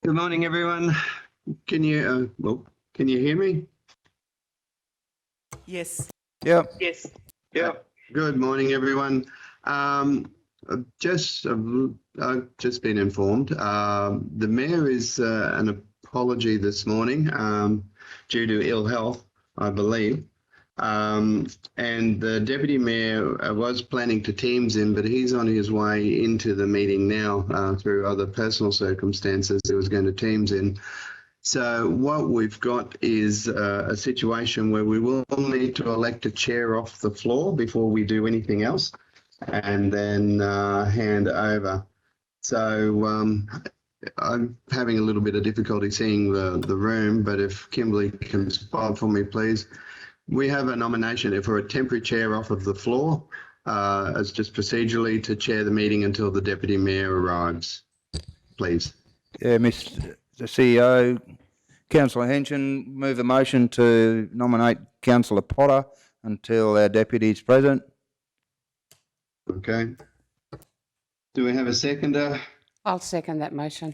Good morning, everyone. Can you hear me? Yes. Yep. Yes. Yeah. Good morning, everyone. I've just been informed. The mayor is an apology this morning due to ill health, I believe. And the deputy mayor was planning to Teams in, but he's on his way into the meeting now through other personal circumstances. He was going to Teams in. So what we've got is a situation where we will need to elect a chair off the floor before we do anything else, and then hand over. So I'm having a little bit of difficulty seeing the room, but if Kimberly can spot for me, please. We have a nomination for a temporary chair off of the floor as just procedurally to chair the meeting until the deputy mayor arrives, please. Yeah, Mr. the CEO, Councillor Henson, move a motion to nominate Councillor Potter until our deputy is present. Okay. Do we have a seconder? I'll second that motion.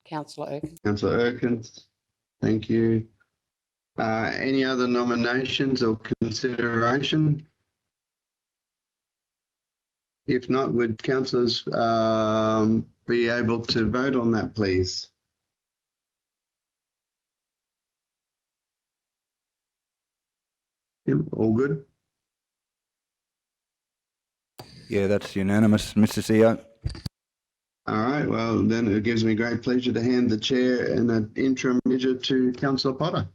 Councillor Erkin. Councillor Erkins, thank you. Any other nominations or consideration? If not, would councillors be able to vote on that, please? Yep, all good? Yeah, that's unanimous, Mr. CEO. All right, well, then it gives me great pleasure to hand the chair and an interim measure to Councillor Potter.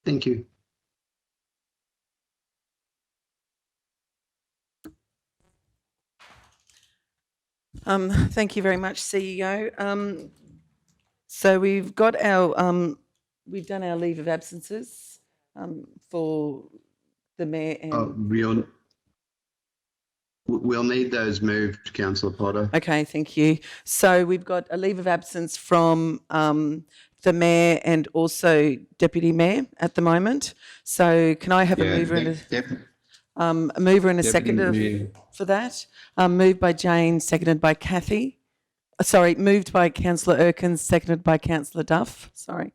Thank you. Thank you very much, CEO. So we've got our we've done our leave of absences for the mayor and we'll need those moved, Councillor Potter. Okay, thank you. So we've got a leave of absence from the mayor and also deputy mayor at the moment. So can I have a mover and a seconder for that? Moved by Jane, seconded by Kathy. Sorry, moved by Councillor Erkins, seconded by Councillor Duff. Sorry.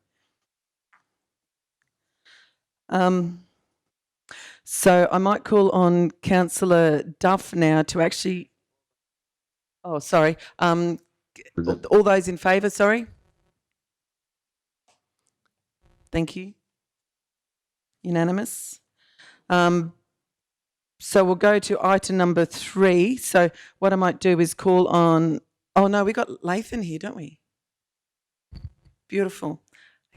So I might call on Councillor Duff now to actually. Oh, sorry. All those in favour, sorry. Thank you. Unanimous. So we'll go to item number 3. So what I might do is call on. Oh no, we got Lathan here, don't we? Beautiful.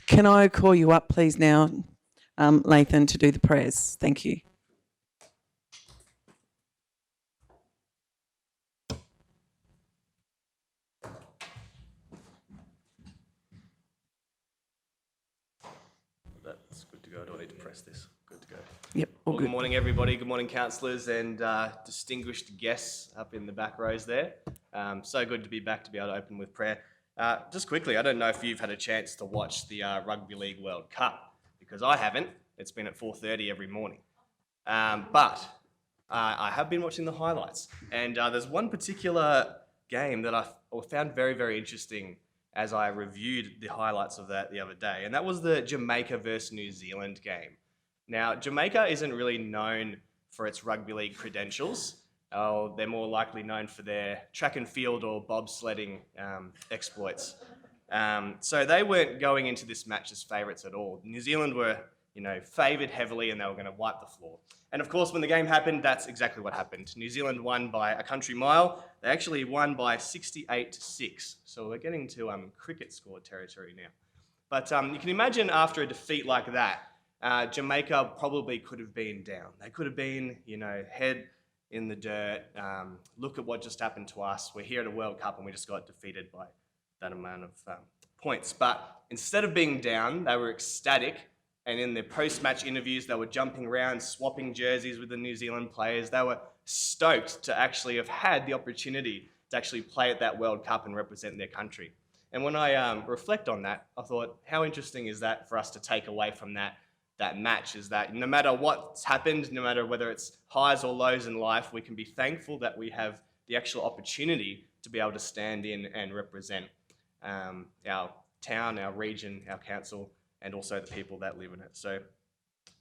Can I call you up, please, now, Lathan, to do the prayers? Thank you. That's good to go. I don't need to press this. Good to go. Yep. Well, good morning, everybody. Good morning, councillors and distinguished guests up in the back rows there. So good to be back to be able to open with prayer. Just quickly, I don't know if you've had a chance to watch the Rugby League World Cup, because I haven't. It's been at 4:30 every morning. But I have been watching the highlights. And there's one particular game that I found very, very interesting as I reviewed the highlights of that the other day. And that was the Jamaica versus New Zealand game. Now, Jamaica isn't really known for its rugby league credentials. They're more likely known for their track and field or bobsledding exploits. So they weren't going into this match as favourites at all. New Zealand were, favoured heavily and they were going to wipe the floor. And of course, when the game happened, that's exactly what happened. New Zealand won by a country mile. They actually won by 68-6. So we're getting to cricket score territory now. But you can imagine after a defeat like that, Jamaica probably could have been down. They could have been, head in the dirt. Look at what just happened to us. We're here at a World Cup and we just got defeated by that amount of points. But instead of being down, they were ecstatic. And in their post-match interviews, they were jumping around, swapping jerseys with the New Zealand players. They were stoked to actually have had the opportunity to actually play at that World Cup and represent their country. And when I reflect on that, I thought, how interesting is that for us to take away from that match, is that no matter what's happened, no matter whether it's highs or lows in life, we can be thankful that we have the actual opportunity to be able to stand in and represent. our town, our region, our council, and also the people that live in it. So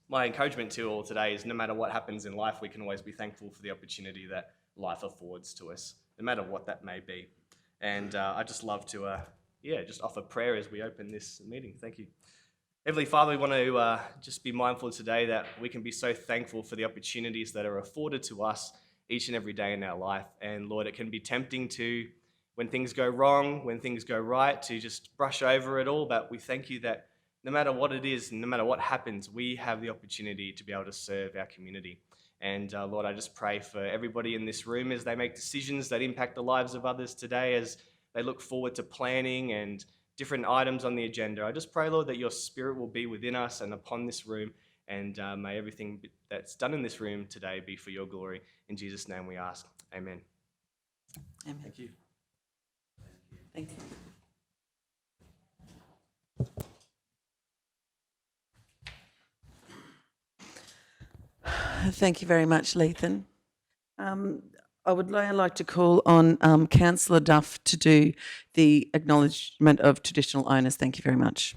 my encouragement to all today is no matter what happens in life, we can always be thankful for the opportunity that life affords to us, no matter what that may be. And I just love to, just offer prayer as we open this meeting. Thank you. Heavenly Father, we want to just be mindful today that we can be so thankful for the opportunities that are afforded to us each and every day in our life. And Lord, it can be tempting to, when things go wrong, when things go right, to just brush over it all. But we thank you that no matter what it is, no matter what happens, we have the opportunity to be able to serve our community. And Lord, I just pray for everybody in this room as they make decisions that impact the lives of others today, as they look forward to planning and different items on the agenda. I just pray, Lord, that your spirit will be within us and upon this room, and may everything that's done in this room today be for your glory. In Jesus' name we ask. Amen. Amen. Thank you. Thank you. Thank you very much, Lethan. I would now like to call on Councillor Duff to do the acknowledgement of traditional owners. Thank you very much.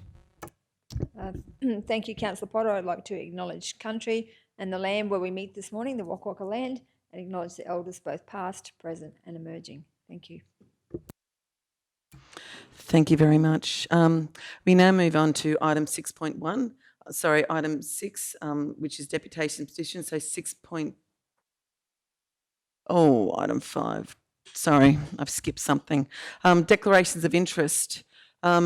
Thank you, Councillor Potter. I'd like to acknowledge country and the land where we meet this morning, the Waka Waka land, and acknowledge the elders, both past, present and emerging. Thank you. Thank you very much. We now move on to item 6.1. Item 6, which is deputation petition. So item 5. Sorry, I've skipped something. Declarations of interest. I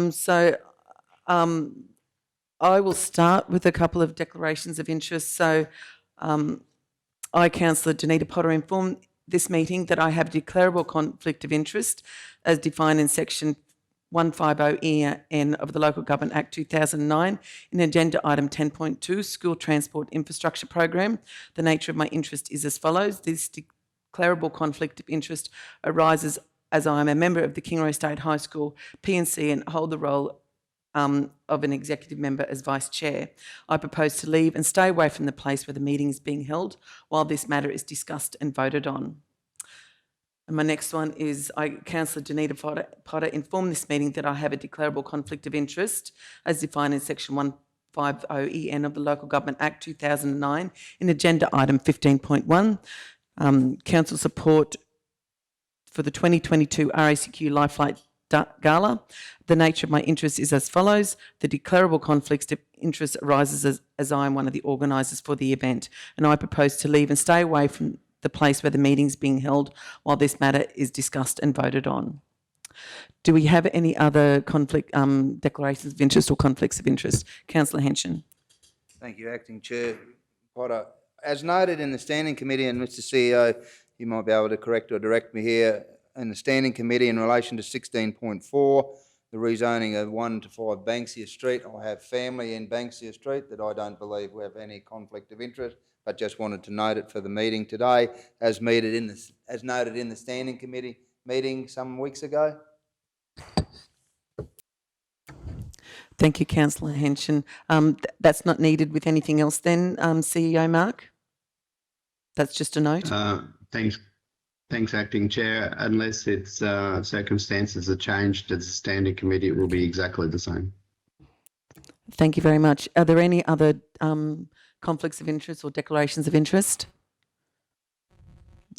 will start with a couple of declarations of interest. So I, Councillor Danita Potter, inform this meeting that I have a declarable conflict of interest as defined in section 150EN of the Local Government Act 2009 in agenda item 10.2, School Transport Infrastructure Program. The nature of my interest is as follows. This declarable conflict of interest arises as I am a member of the Kingaroy State High School P&C and hold the role of an executive member as vice chair. I propose to leave and stay away from the place where the meeting is being held while this matter is discussed and voted on. And my next one is I, Councillor Danita Potter, inform this meeting that I have a declarable conflict of interest as defined in section 150EN of the Local Government Act 2009 in agenda item 15.1. Council support for the 2022 RACQ Lifelight Gala. The nature of my interest is as follows. The declarable conflict of interest arises as I am one of the organisers for the event, and I propose to leave and stay away from the place where the meeting is being held while this matter is discussed and voted on. Do we have any other declarations of interest or conflicts of interest? Councillor Henson. Thank you, Acting Chair Potter. As noted in the Standing Committee, and Mr CEO, you might be able to correct or direct me here, in the Standing Committee in relation to 16.4, the rezoning of 1 to 5 Banksia Street. I have family in Banksia Street that I don't believe we have any conflict of interest, but just wanted to note it for the meeting today, as noted in the Standing Committee meeting some weeks ago. Thank you, Councillor Henson. That's not needed with anything else then, CEO Mark? That's just a note? Thanks, Acting Chair. Unless its circumstances are changed as a Standing Committee, it will be exactly the same. Thank you very much. Are there any other conflicts of interest or declarations of interest?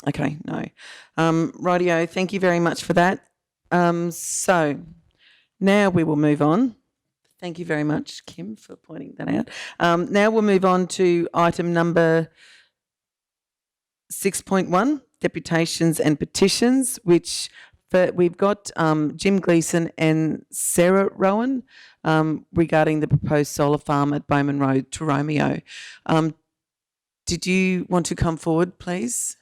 Okay, no. Rightio, thank you very much for that. So now we will move on. Thank you very much, Kim, for pointing that out. Now we'll move on to item number 6.1, deputations and petitions, which we've got Jim Gleeson and Sarah Rowan regarding the proposed solar farm at Bowman Road, Toromeo. Did you want to come forward, please?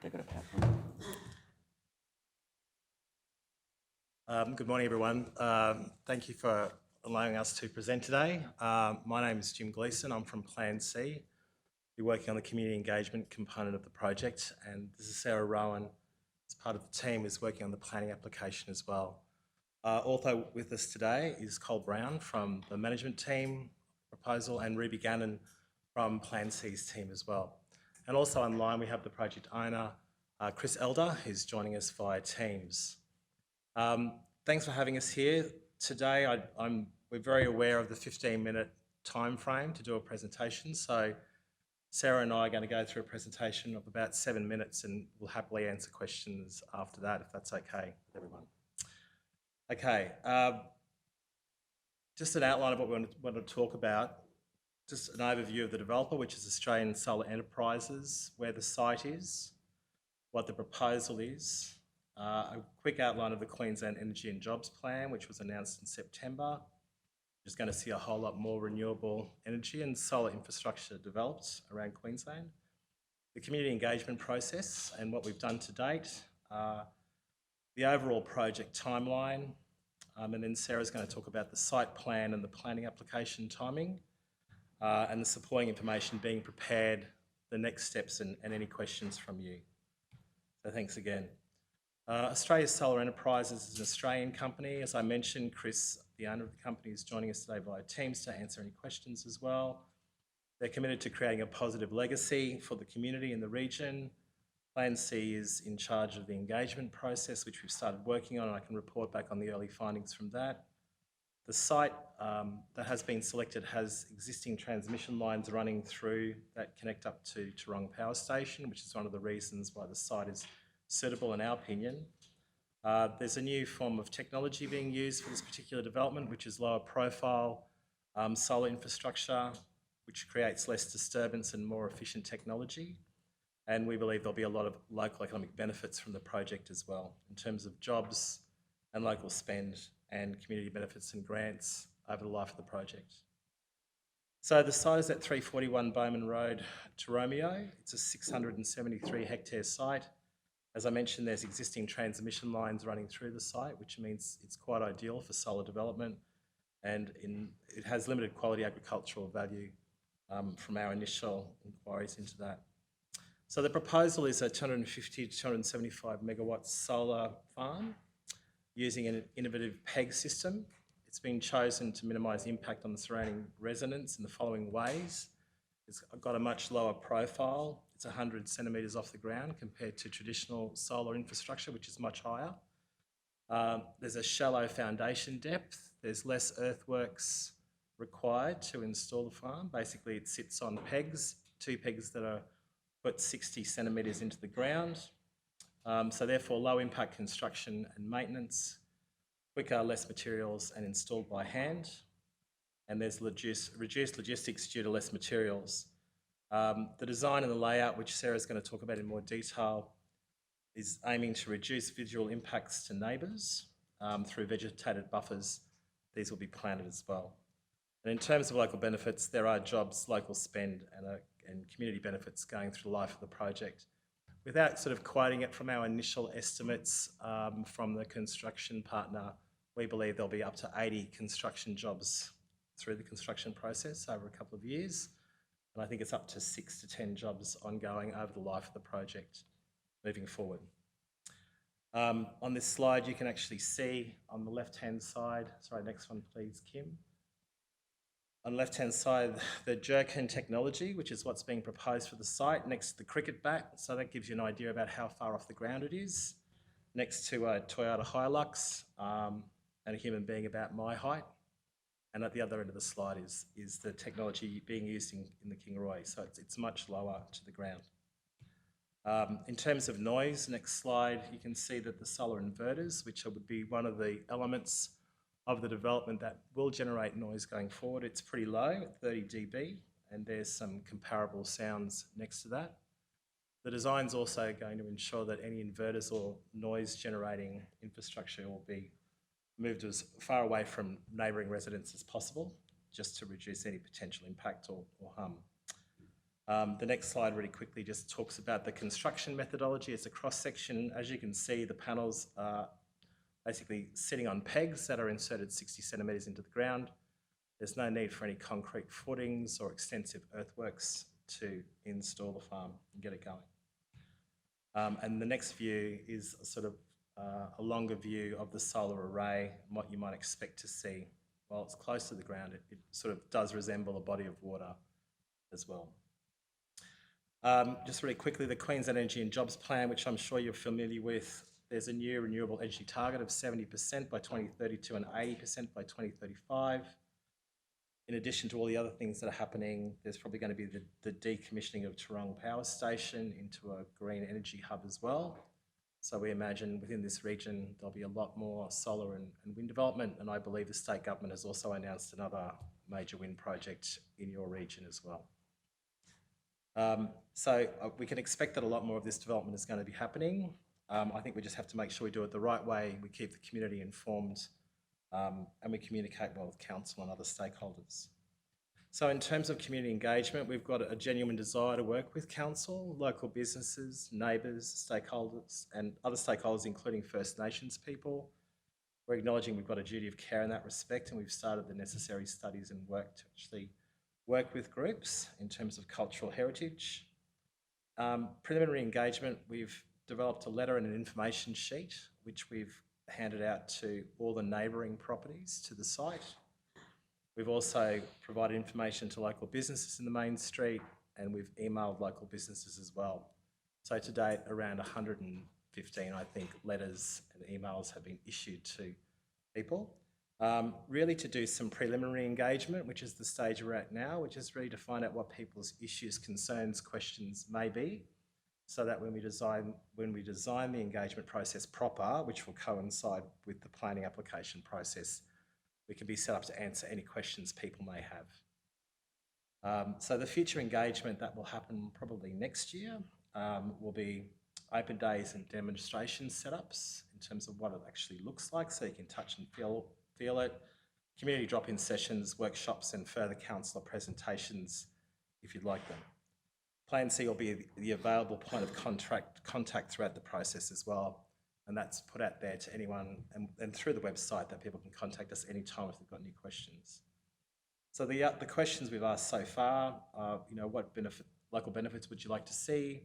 They've got a PowerPoint. Good morning, everyone. Thank you for allowing us to present today. My name is Jim Gleeson. I'm from Plan C. We're working on the community engagement component of the project, and this is Sarah Rowan, as part of the team, is working on the planning application as well. Also with us today is Cole Brown from the management team proposal and Ruby Gannon from Plan C's team as well. And also online we have the project owner, Chris Elder, who's joining us via Teams. Thanks for having us here. Today we're very aware of the 15-minute time frame to do a presentation. So Sarah and I are going to go through a presentation of about 7 minutes and we'll happily answer questions after that if that's okay with everyone. Okay, just an outline of what we want to talk about. Just an overview of the developer, which is Australian Solar Enterprises, where the site is, what the proposal is, a quick outline of the Queensland Energy and Jobs Plan, which was announced in September. We're just going to see a whole lot more renewable energy and solar infrastructure developed around Queensland. The community engagement process and what we've done to date, the overall project timeline, and then Sarah's going to talk about the site plan and the planning application timing, and the supporting information being prepared, the next steps and any questions from you. So thanks again. Australia Solar Enterprises is an Australian company. As I mentioned, Chris, the owner of the company, is joining us today via Teams to answer any questions as well. They're committed to creating a positive legacy for the community in the region. Plan C is in charge of the engagement process, which we've started working on, and I can report back on the early findings from that. The site that has been selected has existing transmission lines running through that connect up to Tauranga Power Station, which is one of the reasons why the site is suitable in our opinion. There's a new form of technology being used for this particular development, which is lower profile solar infrastructure, which creates less disturbance and more efficient technology. And we believe there'll be a lot of local economic benefits from the project as well, in terms of jobs and local spend and community benefits and grants over the life of the project. So the site is at 341 Bowman Road, Toromeo. It's a 673 hectare site. As I mentioned, there's existing transmission lines running through the site, which means it's quite ideal for solar development, and it has limited quality agricultural value from our initial inquiries into that. So the proposal is a 250 to 275 megawatt solar farm using an innovative PEG system. It's been chosen to minimise the impact on the surrounding residents in the following ways. It's got a much lower profile. It's 100 centimetres off the ground compared to traditional solar infrastructure, which is much higher. There's a shallow foundation depth. There's less earthworks required to install the farm. Basically, it sits on pegs, 2 pegs that are put 60 centimetres into the ground. So therefore, low impact construction and maintenance, quicker, less materials and installed by hand. And there's reduced logistics due to less materials. The design and the layout, which Sarah's going to talk about in more detail, is aiming to reduce visual impacts to neighbours through vegetated buffers. These will be planted as well. And in terms of local benefits, there are jobs, local spend and community benefits going through the life of the project. Without sort of quoting it from our initial estimates from the construction partner, we believe there'll be up to 80 construction jobs through the construction process over a couple of years. And I think it's up to 6 to 10 jobs ongoing over the life of the project moving forward. On this slide, you can actually see on the left-hand side, sorry, next one please, Kim. On the left-hand side, the Jerkin technology, which is what's being proposed for the site, next to the cricket bat. So that gives you an idea about how far off the ground it is. Next to a Toyota Hilux and a human being about my height. And at the other end of the slide is the technology being used in the Kingaroy. So it's much lower to the ground. In terms of noise, next slide, you can see that the solar inverters, which would be one of the elements of the development that will generate noise going forward, it's pretty low at 30 dB, and there's some comparable sounds next to that. The design's also going to ensure that any inverters or noise generating infrastructure will be moved as far away from neighbouring residents as possible, just to reduce any potential impact or harm. The next slide really quickly just talks about the construction methodology. It's a cross-section. As you can see, the panels are basically sitting on pegs that are inserted 60 centimetres into the ground. There's no need for any concrete footings or extensive earthworks to install the farm and get it going. And the next view is sort of a longer view of the solar array and what you might expect to see. While it's close to the ground, it sort of does resemble a body of water as well. Just really quickly, the Queensland Energy and Jobs Plan, which I'm sure you're familiar with, there's a new renewable energy target of 70% by 2032 and 80% by 2035. In addition to all the other things that are happening, there's probably going to be the decommissioning of Toorong Power Station into a green energy hub as well. So we imagine within this region, there'll be a lot more solar and wind development. And I believe the state government has also announced another major wind project in your region as well. So we can expect that a lot more of this development is going to be happening. I think we just have to make sure we do it the right way, we keep the community informed, and we communicate well with council and other stakeholders. So in terms of community engagement, we've got a genuine desire to work with council, local businesses, neighbours, stakeholders, and other stakeholders, including First Nations people. We're acknowledging we've got a duty of care in that respect, and we've started the necessary studies and work to actually work with groups in terms of cultural heritage. Preliminary engagement, we've developed a letter and an information sheet, which we've handed out to all the neighbouring properties to the site. We've also provided information to local businesses in the main street, and we've emailed local businesses as well. So to date, around 115, I think, letters and emails have been issued to people. Really to do some preliminary engagement, which is the stage we're at now, which is really to find out what people's issues, concerns, questions may be, so that when we design the engagement process proper, which will coincide with the planning application process, we can be set up to answer any questions people may have. So the future engagement that will happen probably next year will be open days and demonstration setups in terms of what it actually looks like, so you can touch and feel it. Community drop-in sessions, workshops, and further councillor presentations if you'd like them. Plan C will be the available point of contact throughout the process as well. And that's put out there to anyone and through the website that people can contact us anytime if they've got any questions. So the questions we've asked so far are, what local benefits would you like to see?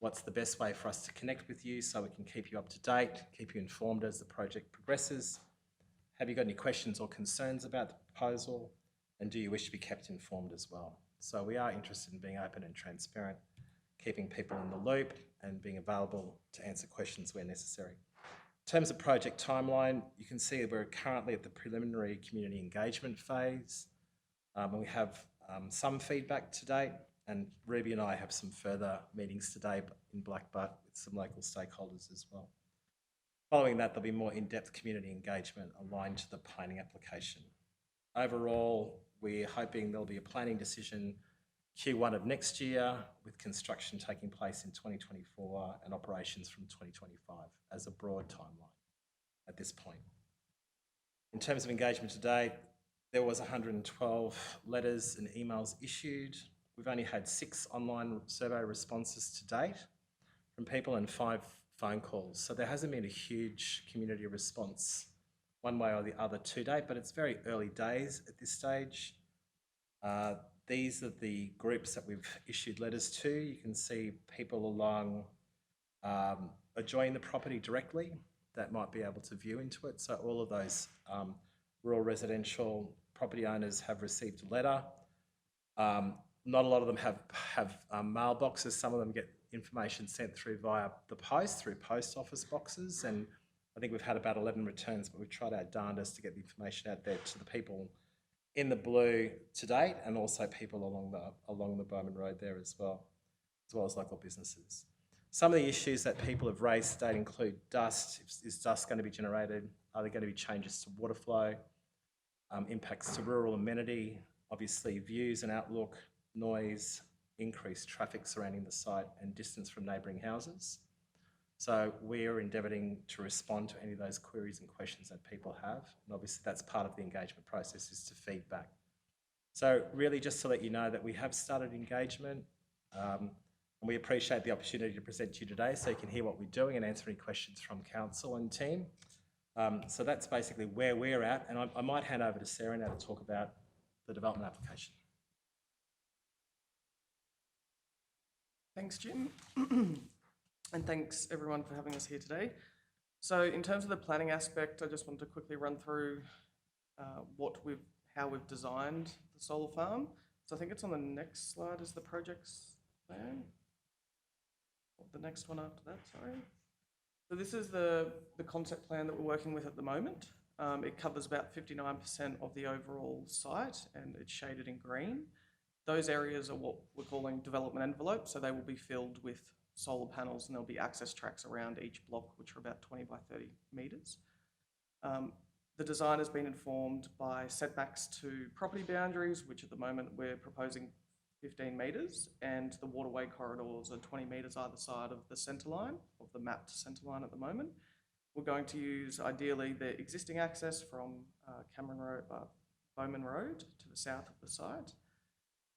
What's the best way for us to connect with you so we can keep you up to date, keep you informed as the project progresses? Have you got any questions or concerns about the proposal? And do you wish to be kept informed as well? So we are interested in being open and transparent, keeping people in the loop and being available to answer questions where necessary. In terms of project timeline, you can see that we're currently at the preliminary community engagement phase. And we have some feedback to date, and Ruby and I have some further meetings today in Blackbutt with some local stakeholders as well. Following that, there'll be more in-depth community engagement aligned to the planning application. Overall, we're hoping there'll be a planning decision Q1 of next year, with construction taking place in 2024 and operations from 2025 as a broad timeline at this point. In terms of engagement to date, there was 112 letters and emails issued. We've only had 6 online survey responses to date from people and 5 phone calls. So there hasn't been a huge community response one way or the other to date, but it's very early days at this stage. These are the groups that we've issued letters to. You can see people along adjoining the property directly that might be able to view into it. So all of those rural residential property owners have received a letter. Not a lot of them have mailboxes. Some of them get information sent through via the post, through post office boxes. And I think we've had about 11 returns, but we've tried our darndest to get the information out there to the people in the blue to date, and also people along the Bowman Road there as well as local businesses. Some of the issues that people have raised today include dust. Is dust going to be generated? Are there going to be changes to water flow? Impacts to rural amenity, obviously views and outlook, noise, increased traffic surrounding the site, and distance from neighbouring houses. So we're endeavouring to respond to any of those queries and questions that people have. And obviously that's part of the engagement process, is to feedback. So really just to let you know that we have started engagement, and we appreciate the opportunity to present to you today so you can hear what we're doing and answer any questions from council and team. So that's basically where we're at, and I might hand over to Sarah now to talk about the development application. Thanks, Jim. And thanks everyone for having us here today. So in terms of the planning aspect, I just wanted to quickly run through how we've designed the solar farm. So I think it's on the next slide is the projects plan. Or the next one after that, sorry. So this is the concept plan that we're working with at the moment. It covers about 59% of the overall site and it's shaded in green. Those areas are what we're calling development envelopes, so they will be filled with solar panels and there'll be access tracks around each block, which are about 20 by 30 metres. The design has been informed by setbacks to property boundaries, which at the moment we're proposing 15 metres, and the waterway corridors are 20 metres either side of the centre line, of the mapped centre line at the moment. We're going to use ideally the existing access from Bowman Road to the south of the site.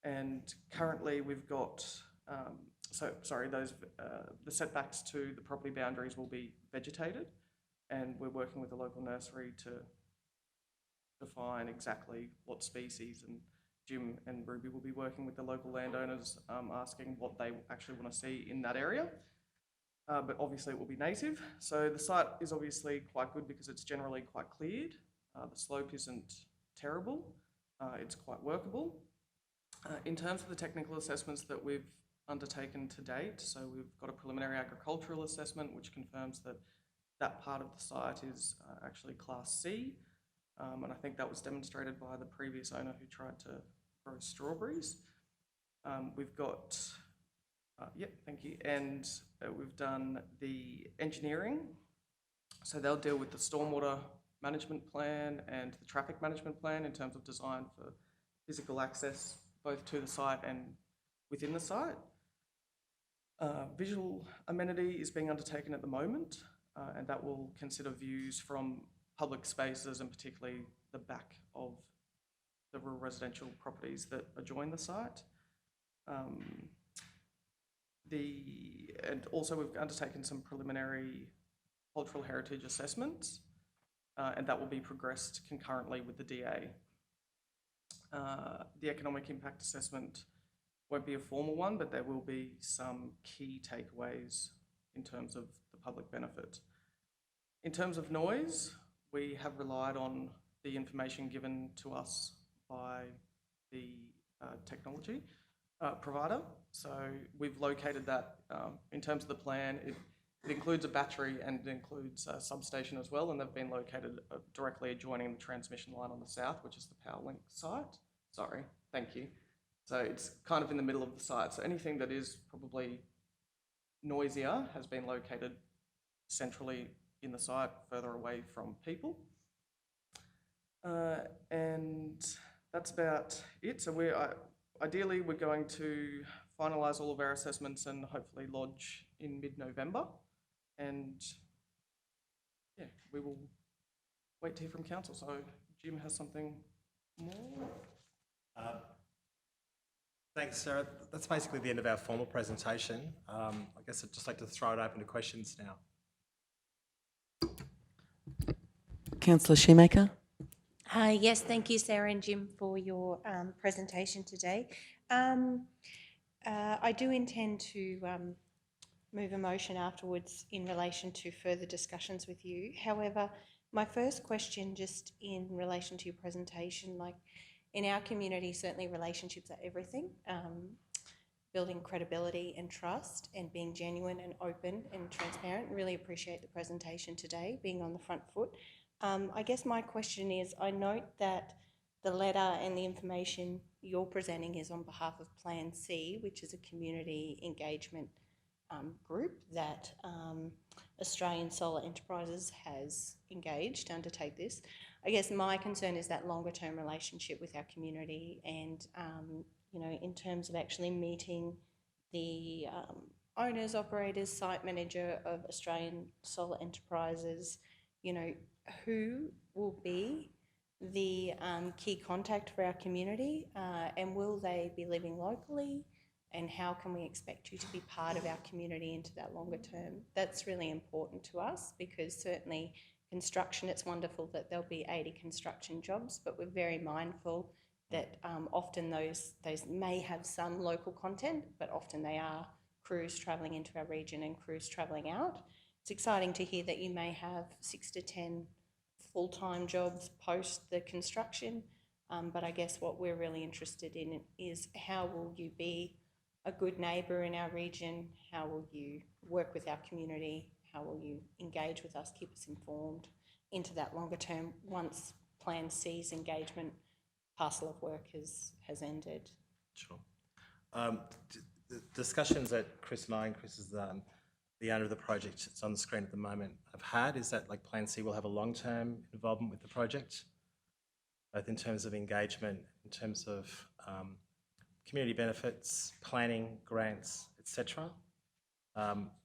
And currently we've got, the setbacks to the property boundaries will be vegetated, and we're working with the local nursery to define exactly what species, and Jim and Ruby will be working with the local landowners, asking what they actually want to see in that area. But obviously it will be native. So the site is obviously quite good because it's generally quite cleared. The slope isn't terrible. It's quite workable. In terms of the technical assessments that we've undertaken to date, so we've got a preliminary agricultural assessment which confirms that that part of the site is actually Class C, and I think that was demonstrated by the previous owner who tried to grow strawberries. We've got, thank you, and we've done the engineering, so they'll deal with the stormwater management plan and the traffic management plan in terms of design for physical access both to the site and within the site. Visual amenity is being undertaken at the moment, and that will consider views from public spaces and particularly the back of the rural residential properties that adjoin the site. And also we've undertaken some preliminary cultural heritage assessments, and that will be progressed concurrently with the DA. The economic impact assessment won't be a formal one, but there will be some key takeaways in terms of the public benefit. In terms of noise, we have relied on the information given to us by the technology provider. So we've located that in terms of the plan. It includes a battery and it includes a substation as well, and they've been located directly adjoining the transmission line on the south, which is the PowerLink site. Sorry, thank you. So it's kind of in the middle of the site. So anything that is probably noisier has been located centrally in the site, further away from people. And that's about it. So ideally we're going to finalise all of our assessments and hopefully lodge in mid-November. And yeah, we will wait to hear from council. So Jim has something more. Thanks, Sarah. That's basically the end of our formal presentation. I guess I'd just like to throw it open to questions now. Councillor Shoemaker. Yes, thank you, Sarah and Jim, for your presentation today. I do intend to move a motion afterwards in relation to further discussions with you. However, my first question, just in relation to your presentation, like in our community, certainly relationships are everything. Building credibility and trust and being genuine and open and transparent. Really appreciate the presentation today, being on the front foot. I guess my question is, I note that the letter and the information you're presenting is on behalf of Plan C, which is a community engagement group that Australian Solar Enterprises has engaged to undertake this. I guess my concern is that longer term relationship with our community and, you know, in terms of actually meeting the owners, operators, site manager of Australian Solar Enterprises, you know, who will be the key contact for our community, and will they be living locally, and how can we expect you to be part of our community into that longer term? That's really important to us, because certainly construction, it's wonderful that there'll be 80 construction jobs, but we're very mindful that often those may have some local content, but often they are crews travelling into our region and crews travelling out. it's exciting to hear that you may have 6 to 10 full-time jobs post the construction. But I guess what we're really interested in is how will you be a good neighbour in our region? How will you work with our community? How will you engage with us, keep us informed into that longer term once Plan C's engagement parcel of work has ended? Sure. The discussions that Chris and I, and Chris is the owner of the project, it's on the screen at the moment, have had is that like Plan C will have a long-term involvement with the project, both in terms of engagement, in terms of community benefits, planning, grants, etc.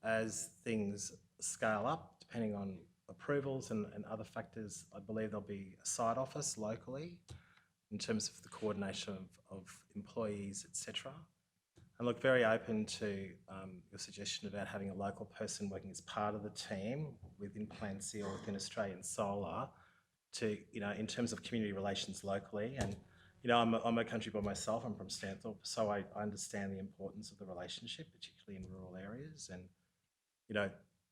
As things scale up, depending on approvals and other factors, I believe there'll be a side office locally in terms of the coordination of employees, etc. And look, very open to your suggestion about having a local person working as part of the team within Plan C or within Australian Solar to, in terms of community relations locally. And, I'm a country boy myself, I'm from Stanthorpe, so I understand the importance of the relationship, particularly in rural areas. And,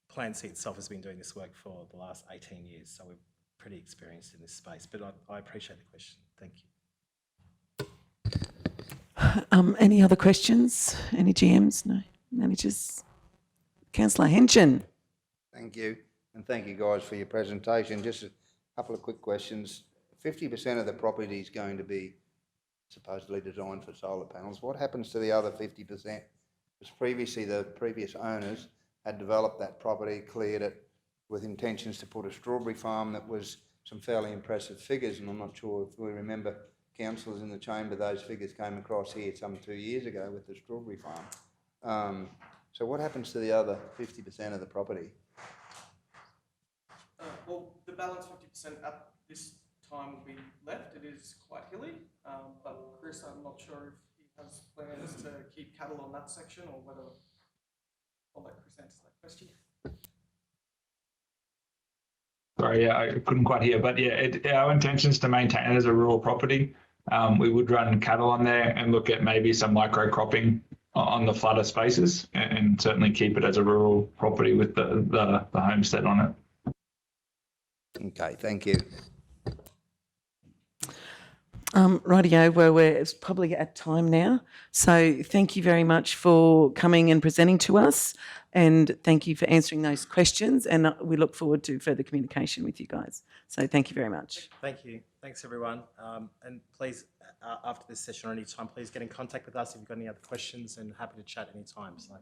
Plan C itself has been doing this work for the last 18 years, so we're pretty experienced in this space. But I appreciate the question. Thank you. Any other questions? Any GMs? No? Managers? Councillor Henson. Thank you, and thank you guys for your presentation. Just a couple of quick questions. 50% of the property is going to be supposedly designed for solar panels. What happens to the other 50%? Because previously the previous owners had developed that property, cleared it with intentions to put a strawberry farm that was some fairly impressive figures, and I'm not sure if we remember, councillors in the chamber, those figures came across here some 2 years ago with the strawberry farm. So what happens to the other 50% of the property? Well, the balance 50% at this time will be left. It is quite hilly, but Chris, I'm not sure if he has plans to keep cattle on that section or whether I'll let Chris answer that question. Sorry, yeah, I couldn't quite hear, but yeah, our intention is to maintain it as a rural property. We would run cattle on there and look at maybe some micro cropping on the flatter spaces, and certainly keep it as a rural property with the homestead on it. Okay, thank you. Rightio, well, we're probably at time now. So thank you very much for coming and presenting to us, and thank you for answering those questions, and we look forward to further communication with you guys. So thank you very much. Thank you. Thanks, everyone. And please, after this session or any time, please get in contact with us if you've got any other questions, and happy to chat any time. So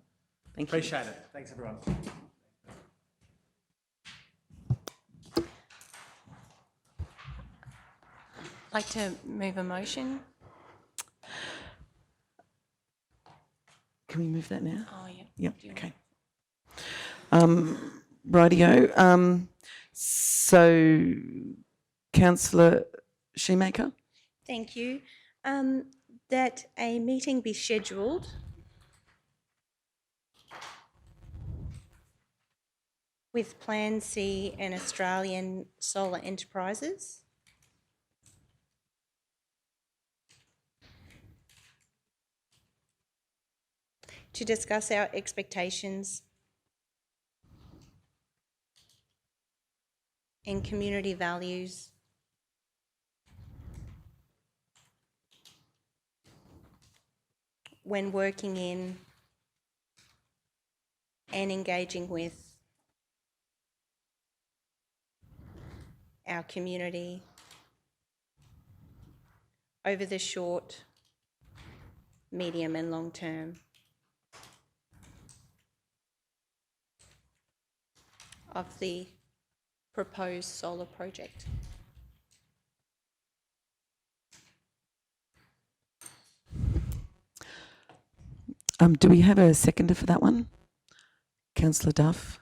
Thank you. appreciate it. Thanks, everyone. I'd like to move a motion. Can we move that now? Oh, yeah. Yep, Do you okay. Rightio. So, Councillor Shoemaker? Thank you. That a meeting be scheduled with Plan C and Australian Solar Enterprises to discuss our expectations and community values when working in and engaging with our community over the short, medium and long term of the proposed solar project. Do we have a seconder for that one? Councillor Duff?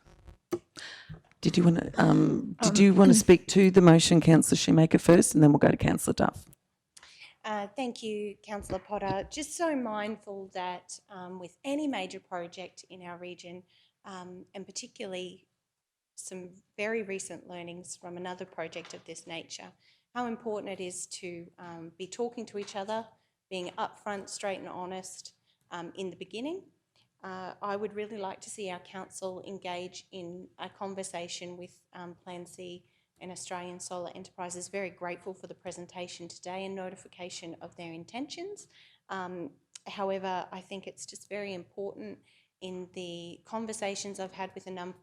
Did you want to speak to the motion, Councillor Shoemaker, first, and then we'll go to Councillor Duff? Thank you, Councillor Potter. Just so mindful that with any major project in our region, and particularly some very recent learnings from another project of this nature, how important it is to be talking to each other, being upfront, straight and honest in the beginning, I would really like to see our council engage in a conversation with Plan C and Australian Solar Enterprises. Very grateful for the presentation today and notification of their intentions. However, I think it's just very important in the conversations I've had with a number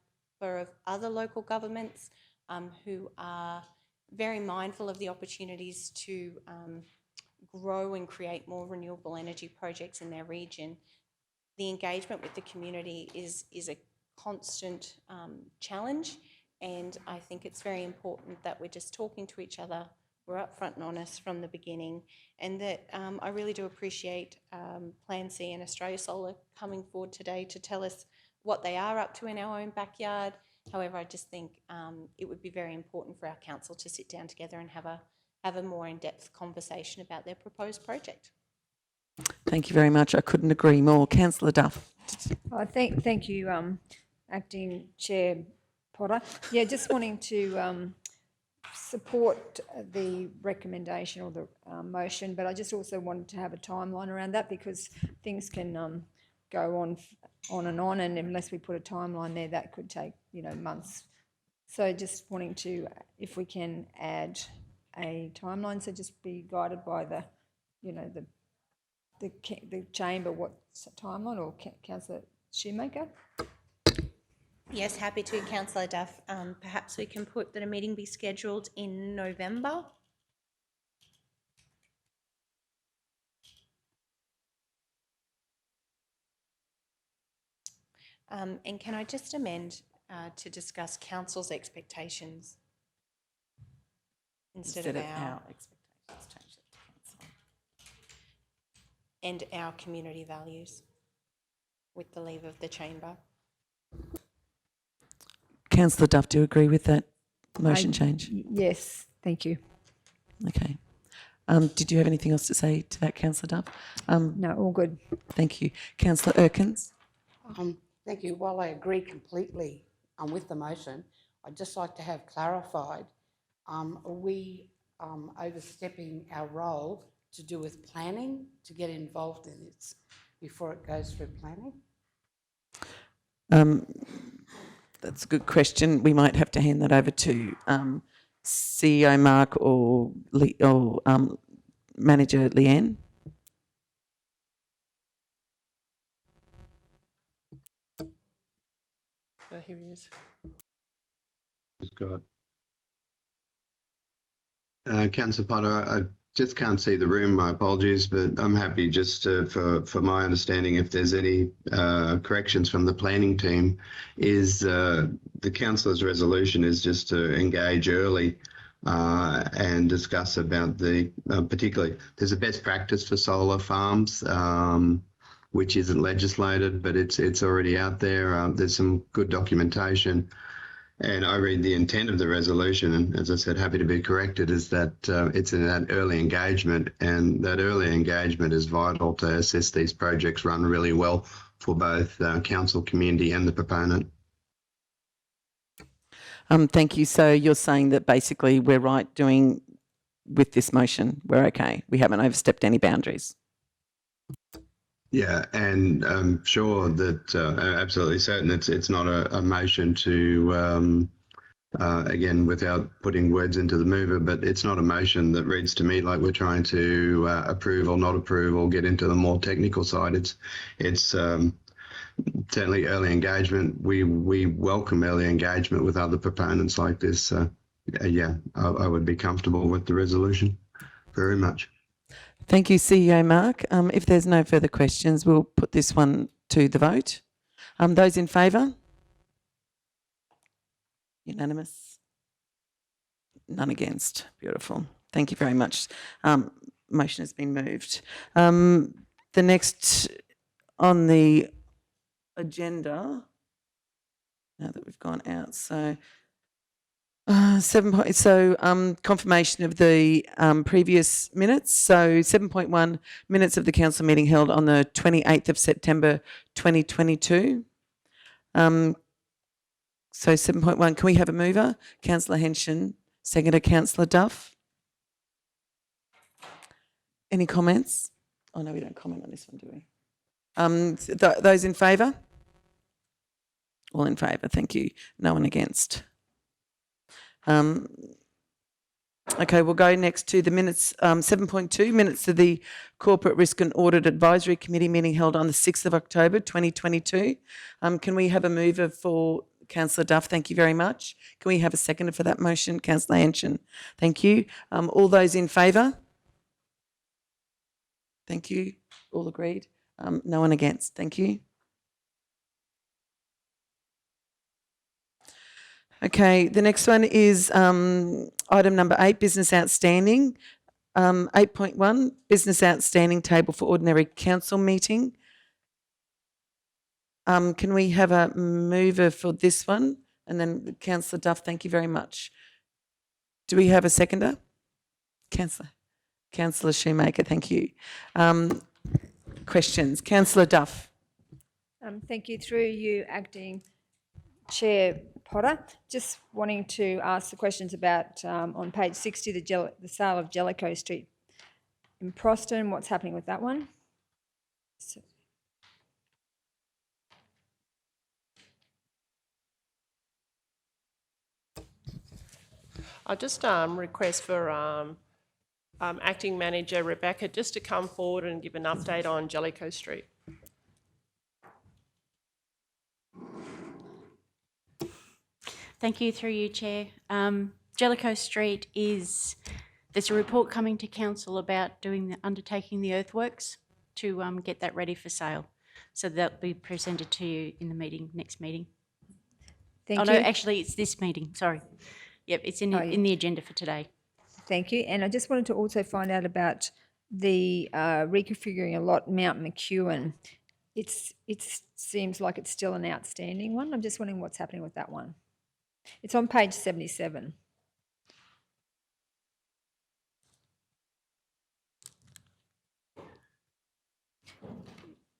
of other local governments who are very mindful of the opportunities to grow and create more renewable energy projects in their region. The engagement with the community is a constant challenge, and I think it's very important that we're just talking to each other, we're upfront and honest from the beginning, and that I really do appreciate Plan C and Australia Solar coming forward today to tell us what they are up to in our own backyard. However, I just think it would be very important for our council to sit down together and have a more in-depth conversation about their proposed project. Thank you very much. I couldn't agree more. Councillor Duff. Thank you, Acting Chair Potter. Yeah, just wanting to support the recommendation or the motion, but I just also wanted to have a timeline around that because things can go on and on, and unless we put a timeline there, that could take months. So just wanting to, if we can add a timeline, so just be guided by the chamber, what's the timeline, or Councillor Shoemaker? Yes, happy to, Councillor Duff. Perhaps we can put that a meeting be scheduled in November. And can I just amend to discuss council's expectations instead of our expectations? Change that to council. and our community values, with the leave of the chamber. Councillor Duff, do you agree with that motion change? Yes, thank you. Okay. Did you have anything else to say to that, Councillor Duff? No, all good. Thank you. Councillor Erkins? Thank you. While I agree completely with the motion, I'd just like to have clarified, are we overstepping our role to do with planning, to get involved in it before it goes through planning? That's a good question. We might have to hand that over to CEO Mark or Manager Leanne. Here he is. Scott. Councillor Potter, I just can't see the room. My apologies, but I'm happy just for my understanding, if there's any corrections from the planning team, is the councillor's resolution is just to engage early and discuss about the particularly, there's a best practice for solar farms, which isn't legislated, but it's already out there. There's some good documentation. And I read the intent of the resolution, and as I said, happy to be corrected, is that it's in that early engagement, and that early engagement is vital to assess these projects run really well for both council, community and the proponent. Thank you. So you're saying that basically we're right doing with this motion, we're okay. We haven't overstepped any boundaries. Yeah, and I'm sure that absolutely certain it's not a motion to, again, without putting words into the mover, but it's not a motion that reads to me like we're trying to approve or not approve or get into the more technical side. It's certainly early engagement. We welcome early engagement with other proponents like this. Yeah, I would be comfortable with the resolution very much. Thank you, CEO Mark. If there's no further questions, we'll put this one to the vote. Those in favour? Unanimous? None against. Beautiful. Thank you very much. Motion has been moved. The next on the agenda, now that we've gone out, so confirmation of the previous minutes. So 7.1, minutes of the council meeting held on the 28th of September 2022. So 7.1, can we have a mover? Councillor Henshin, seconder Councillor Duff. Any comments? Oh no, we don't comment on this one, do we? Those in favour? All in favour, thank you. No one against. Okay, we'll go next to the minutes, 7.2, minutes of the Corporate Risk and Audit Advisory Committee meeting held on the 6th of October 2022. Can we have a mover for Councillor Duff? Thank you very much. Can we have a seconder for that motion? Councillor Anshin. Thank you. All those in favour? Thank you. All agreed? No one against. Thank you. Okay, the next one is item number 8, business outstanding. 8.1, business outstanding table for ordinary council meeting. Can we have a mover for this one? And then Councillor Duff, thank you very much. Do we have a seconder? Councillor Shoemaker, thank you. Questions? Councillor Duff. Thank you. Through you, Acting Chair Potter, just wanting to ask the questions about on page 60, the sale of Jellicoe Street in Proston. What's happening with that one? I just request for Acting Manager Rebecca just to come forward and give an update on Jellicoe Street. Thank you, through you, Chair. Jellicoe Street there's a report coming to Council about undertaking the earthworks to get that ready for sale. So that'll be presented to you in the next meeting. Thank you. No, actually it's this meeting, sorry. Yep, it's in the agenda for today. Thank you. And I just wanted to also find out about the reconfiguring a lot Mount McEwen. It seems like it's still an outstanding one. I'm just wondering what's happening with that one. It's on page 77.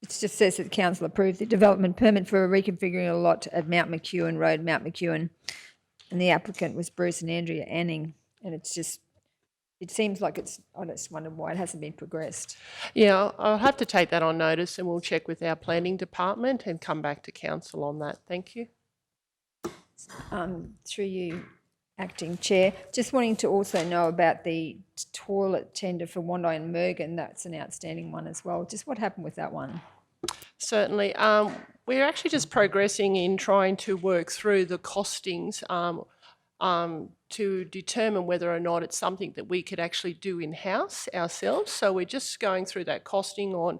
It just says that the council approved the development permit for reconfiguring a lot at Mount McEwen Road, Mount McEwen, and the applicant was Bruce and Andrea Anning. And it seems like I just wondered why it hasn't been progressed. Yeah, I'll have to take that on notice and we'll check with our planning department and come back to council on that. Thank you. Through you, Acting Chair, just wanting to also know about the toilet tender for Wandai and Mergen. That's an outstanding one as well. Just what happened with that one? Certainly. We're actually just progressing in trying to work through the costings to determine whether or not it's something that we could actually do in-house ourselves. So we're just going through that costing on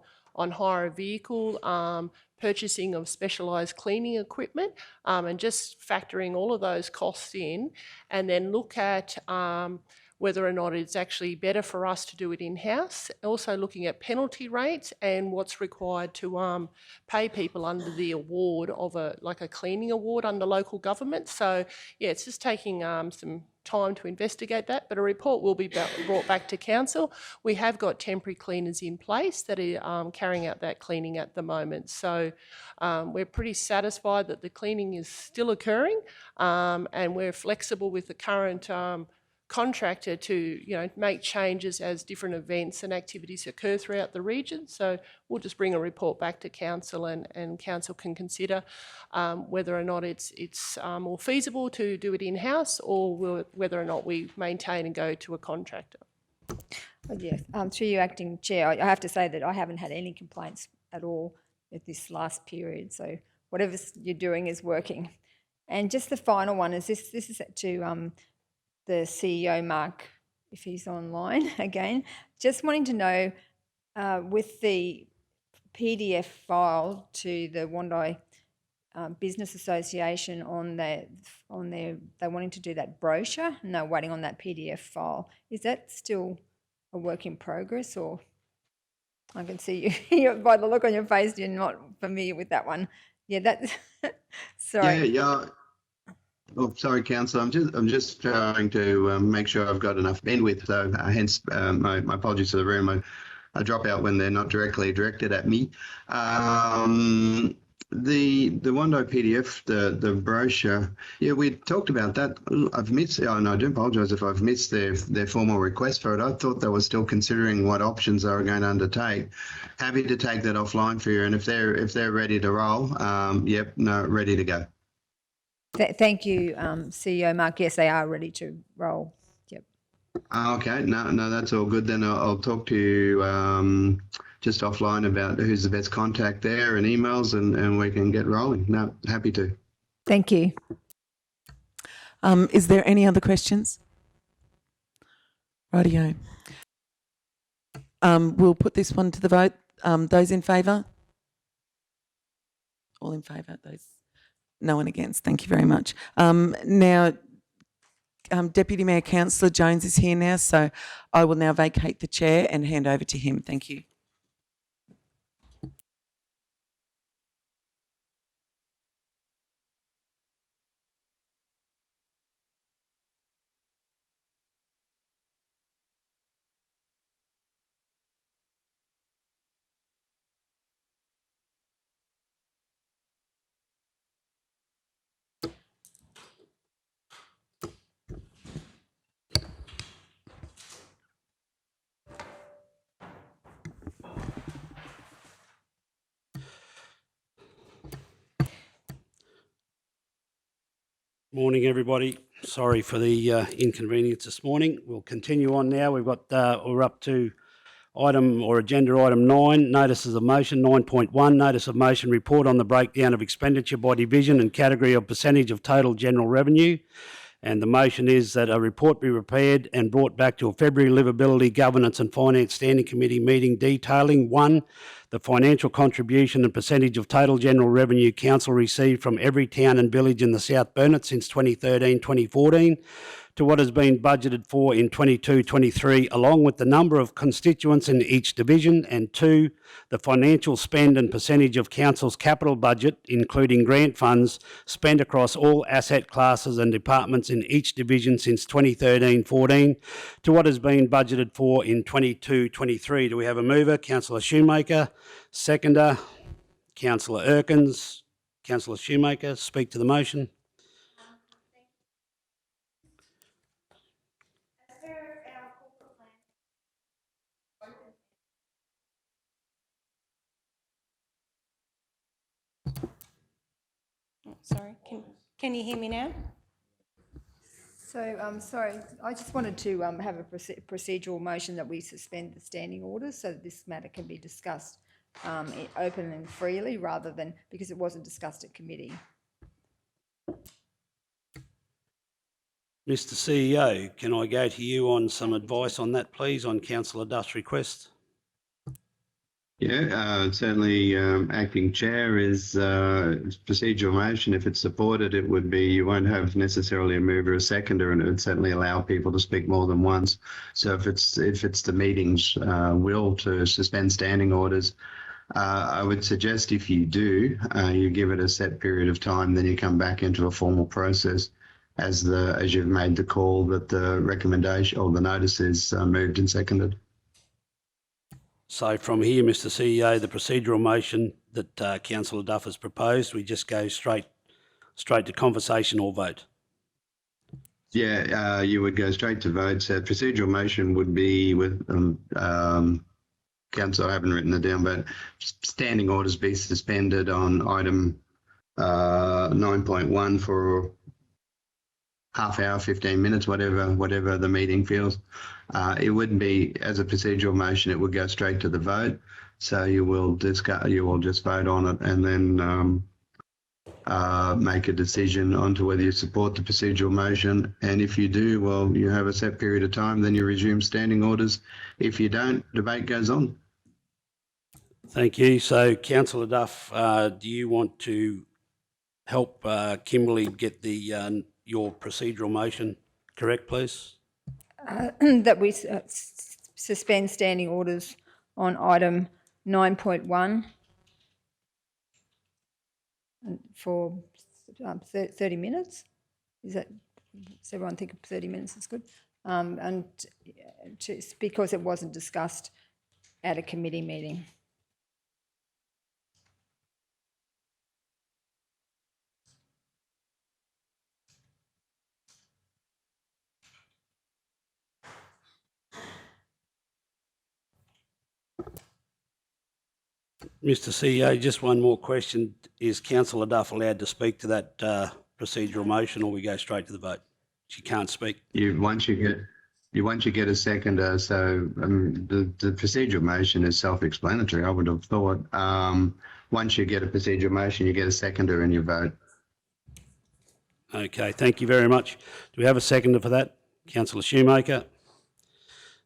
hire a vehicle, purchasing of specialised cleaning equipment, and just factoring all of those costs in, and then look at whether or not it's actually better for us to do it in-house. Also looking at penalty rates and what's required to pay people under the award of a cleaning award under local government. So yeah, it's just taking some time to investigate that, but a report will be brought back to council. We have got temporary cleaners in place that are carrying out that cleaning at the moment. So we're pretty satisfied that the cleaning is still occurring, and we're flexible with the current contractor to make changes as different events and activities occur throughout the region. So we'll just bring a report back to council, and council can consider whether or not it's more feasible to do it in-house, or whether or not we maintain and go to a contractor. Yes, through you, Acting Chair, I have to say that I haven't had any complaints at all at this last period. So whatever you're doing is working. And just the final one is this is to the CEO, Mark, if he's online again. Just wanting to know, with the PDF file to the Wandai Business Association they're wanting to do that brochure, and they're waiting on that PDF file. Is that still a work in progress, or I can see you by the look on your face, you're not familiar with that one. Yeah, that's sorry. Yeah. Oh, sorry, Councillor. I'm just trying to make sure I've got enough bandwidth. So hence my apologies to the room. I drop out when they're not directly directed at me. The OneNote PDF, the brochure, yeah, we talked about that. I've missed, and I do apologise if I've missed their formal request for it. I thought they were still considering what options they were going to undertake. Happy to take that offline for you, and if they're ready to roll, yep, no, ready to go. Thank you, CEO Mark. Yes, they are ready to roll. Yep. Okay, no, that's all good. Then I'll talk to you just offline about who's the best contact there and emails, and we can get rolling. No, happy to. Thank you. Is there any other questions? Rightio. We'll put this one to the vote. Those in favour? All in favour? Those? No one against. Thank you very much. Now, Deputy Mayor Councillor Jones is here now, so I will now vacate the chair and hand over to him. Thank you. Morning, everybody. Sorry for the inconvenience this morning. We'll continue on now. We're up to agenda item 9, notices of motion. 9.1, notice of motion, report on the breakdown of expenditure by division and category of percentage of total general revenue. And the motion is that a report be prepared and brought back to a February Livability, Governance and Finance Standing Committee meeting detailing 1, the financial contribution and percentage of total general revenue council received from every town and village in the South Burnett since 2013-2014 to what has been budgeted for in 22-23, along with the number of constituents in each division, and 2, the financial spend and percentage of council's capital budget, including grant funds, spent across all asset classes and departments in each division since 2013-14 to what has been budgeted for in 22-23. Do we have a mover? Councillor Shoemaker. Seconder, Councillor Erkins. Councillor Shoemaker, speak to the motion. Sorry, can you hear me now? So, sorry, I just wanted to have a procedural motion that we suspend the standing orders so that this matter can be discussed open and freely rather than, because it wasn't discussed at committee. Mr CEO, can I go to you on some advice on that, please, on Councillor Duff's request? Yeah, certainly acting chair is procedural motion. If it's supported, it would be, you won't have necessarily a mover or a seconder, and it would certainly allow people to speak more than once. So if it's the meeting's will to suspend standing orders, I would suggest if you do, you give it a set period of time, then you come back into a formal process as you've made the call that the recommendation or the notice is moved and seconded. So from here, Mr CEO, the procedural motion that Councillor Duff has proposed, we just go straight to conversation or vote. Yeah, you would go straight to vote. So procedural motion would be with Council, I haven't written it down, but standing orders be suspended on item 9.1 for half hour, 15 minutes, whatever the meeting feels. It wouldn't be as a procedural motion, it would go straight to the vote. So you will just vote on it and then make a decision onto whether you support the procedural motion. And if you do, well, you have a set period of time, then you resume standing orders. If you don't, debate goes on. Thank you. So Councillor Duff, do you want to help Kimberly get your procedural motion correct, please? That we suspend standing orders on item 9.1 for 30 minutes. Does everyone think 30 minutes is good? And because it wasn't discussed at a committee meeting. Mr. CEO, just one more question. Is Councillor Duff allowed to speak to that procedural motion, or we go straight to the vote? She can't speak. Once you get a seconder, so the procedural motion is self-explanatory, I would have thought. Once you get a procedural motion, you get a seconder and you vote. Okay, thank you very much. Do we have a seconder for that? Councillor Shoemaker.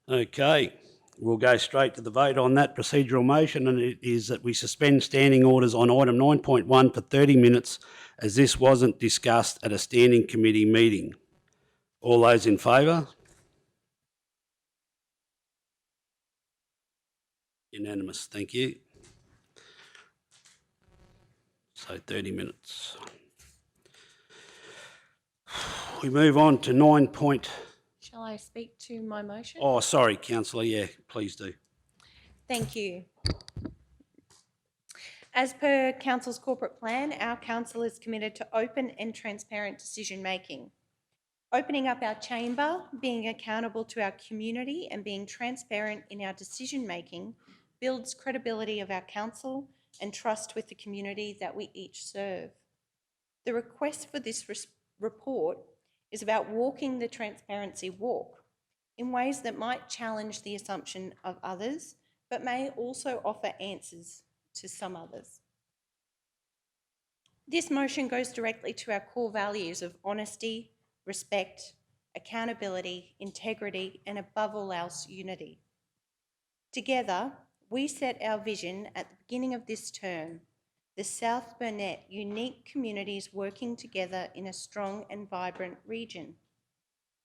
Okay, we'll go straight to the vote on that procedural motion, and it is that we suspend standing orders on item 9.1 for 30 minutes as this wasn't discussed at a standing committee meeting. All those in favour? Unanimous, thank you. So 30 minutes. We move on to 9. Shall I speak to my motion? Oh, sorry, Councillor. Yeah, please do. Thank you. As per Council's corporate plan, our council is committed to open and transparent decision making. Opening up our chamber, being accountable to our community and being transparent in our decision making builds credibility of our council and trust with the community that we each serve. The request for this report is about walking the transparency walk in ways that might challenge the assumption of others, but may also offer answers to some others. This motion goes directly to our core values of honesty, respect, accountability, integrity, and above all else, unity. Together, we set our vision at the beginning of this term, the South Burnett unique communities working together in a strong and vibrant region.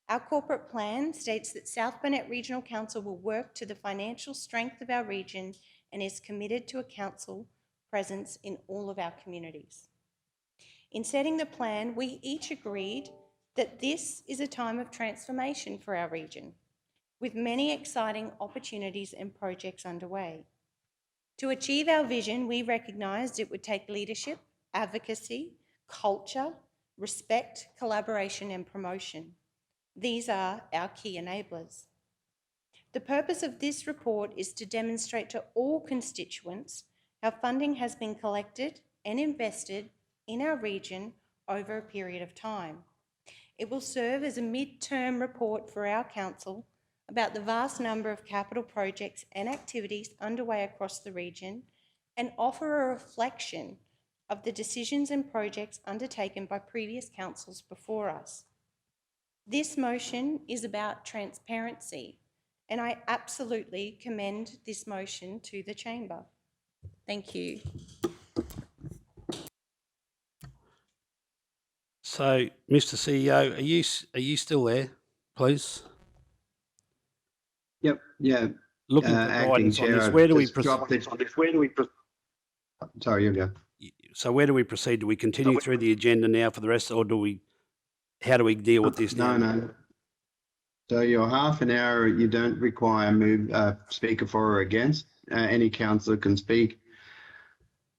Our corporate plan states that South Burnett Regional Council will work to the financial strength of our region and is committed to a council presence in all of our communities. In setting the plan, we each agreed that this is a time of transformation for our region, with many exciting opportunities and projects underway. To achieve our vision, we recognised it would take leadership, advocacy, culture, respect, collaboration and promotion. These are our key enablers. The purpose of this report is to demonstrate to all constituents how funding has been collected and invested in our region over a period of time. It will serve as a mid-term report for our council about the vast number of capital projects and activities underway across the region and offer a reflection of the decisions and projects undertaken by previous councils before us. This motion is about transparency, and I absolutely commend this motion to the chamber. Thank you. So, Mr. CEO, are you still there, please? Yep. Yeah. Looking for Acting guidance on Chair, this. I've Where do we just proceed? dropped this. Sorry, you go. So where do we proceed? Do we continue through the agenda now for the rest, or how do we deal with this now? No. So your half an hour, you don't require speaker for or against. Any councillor can speak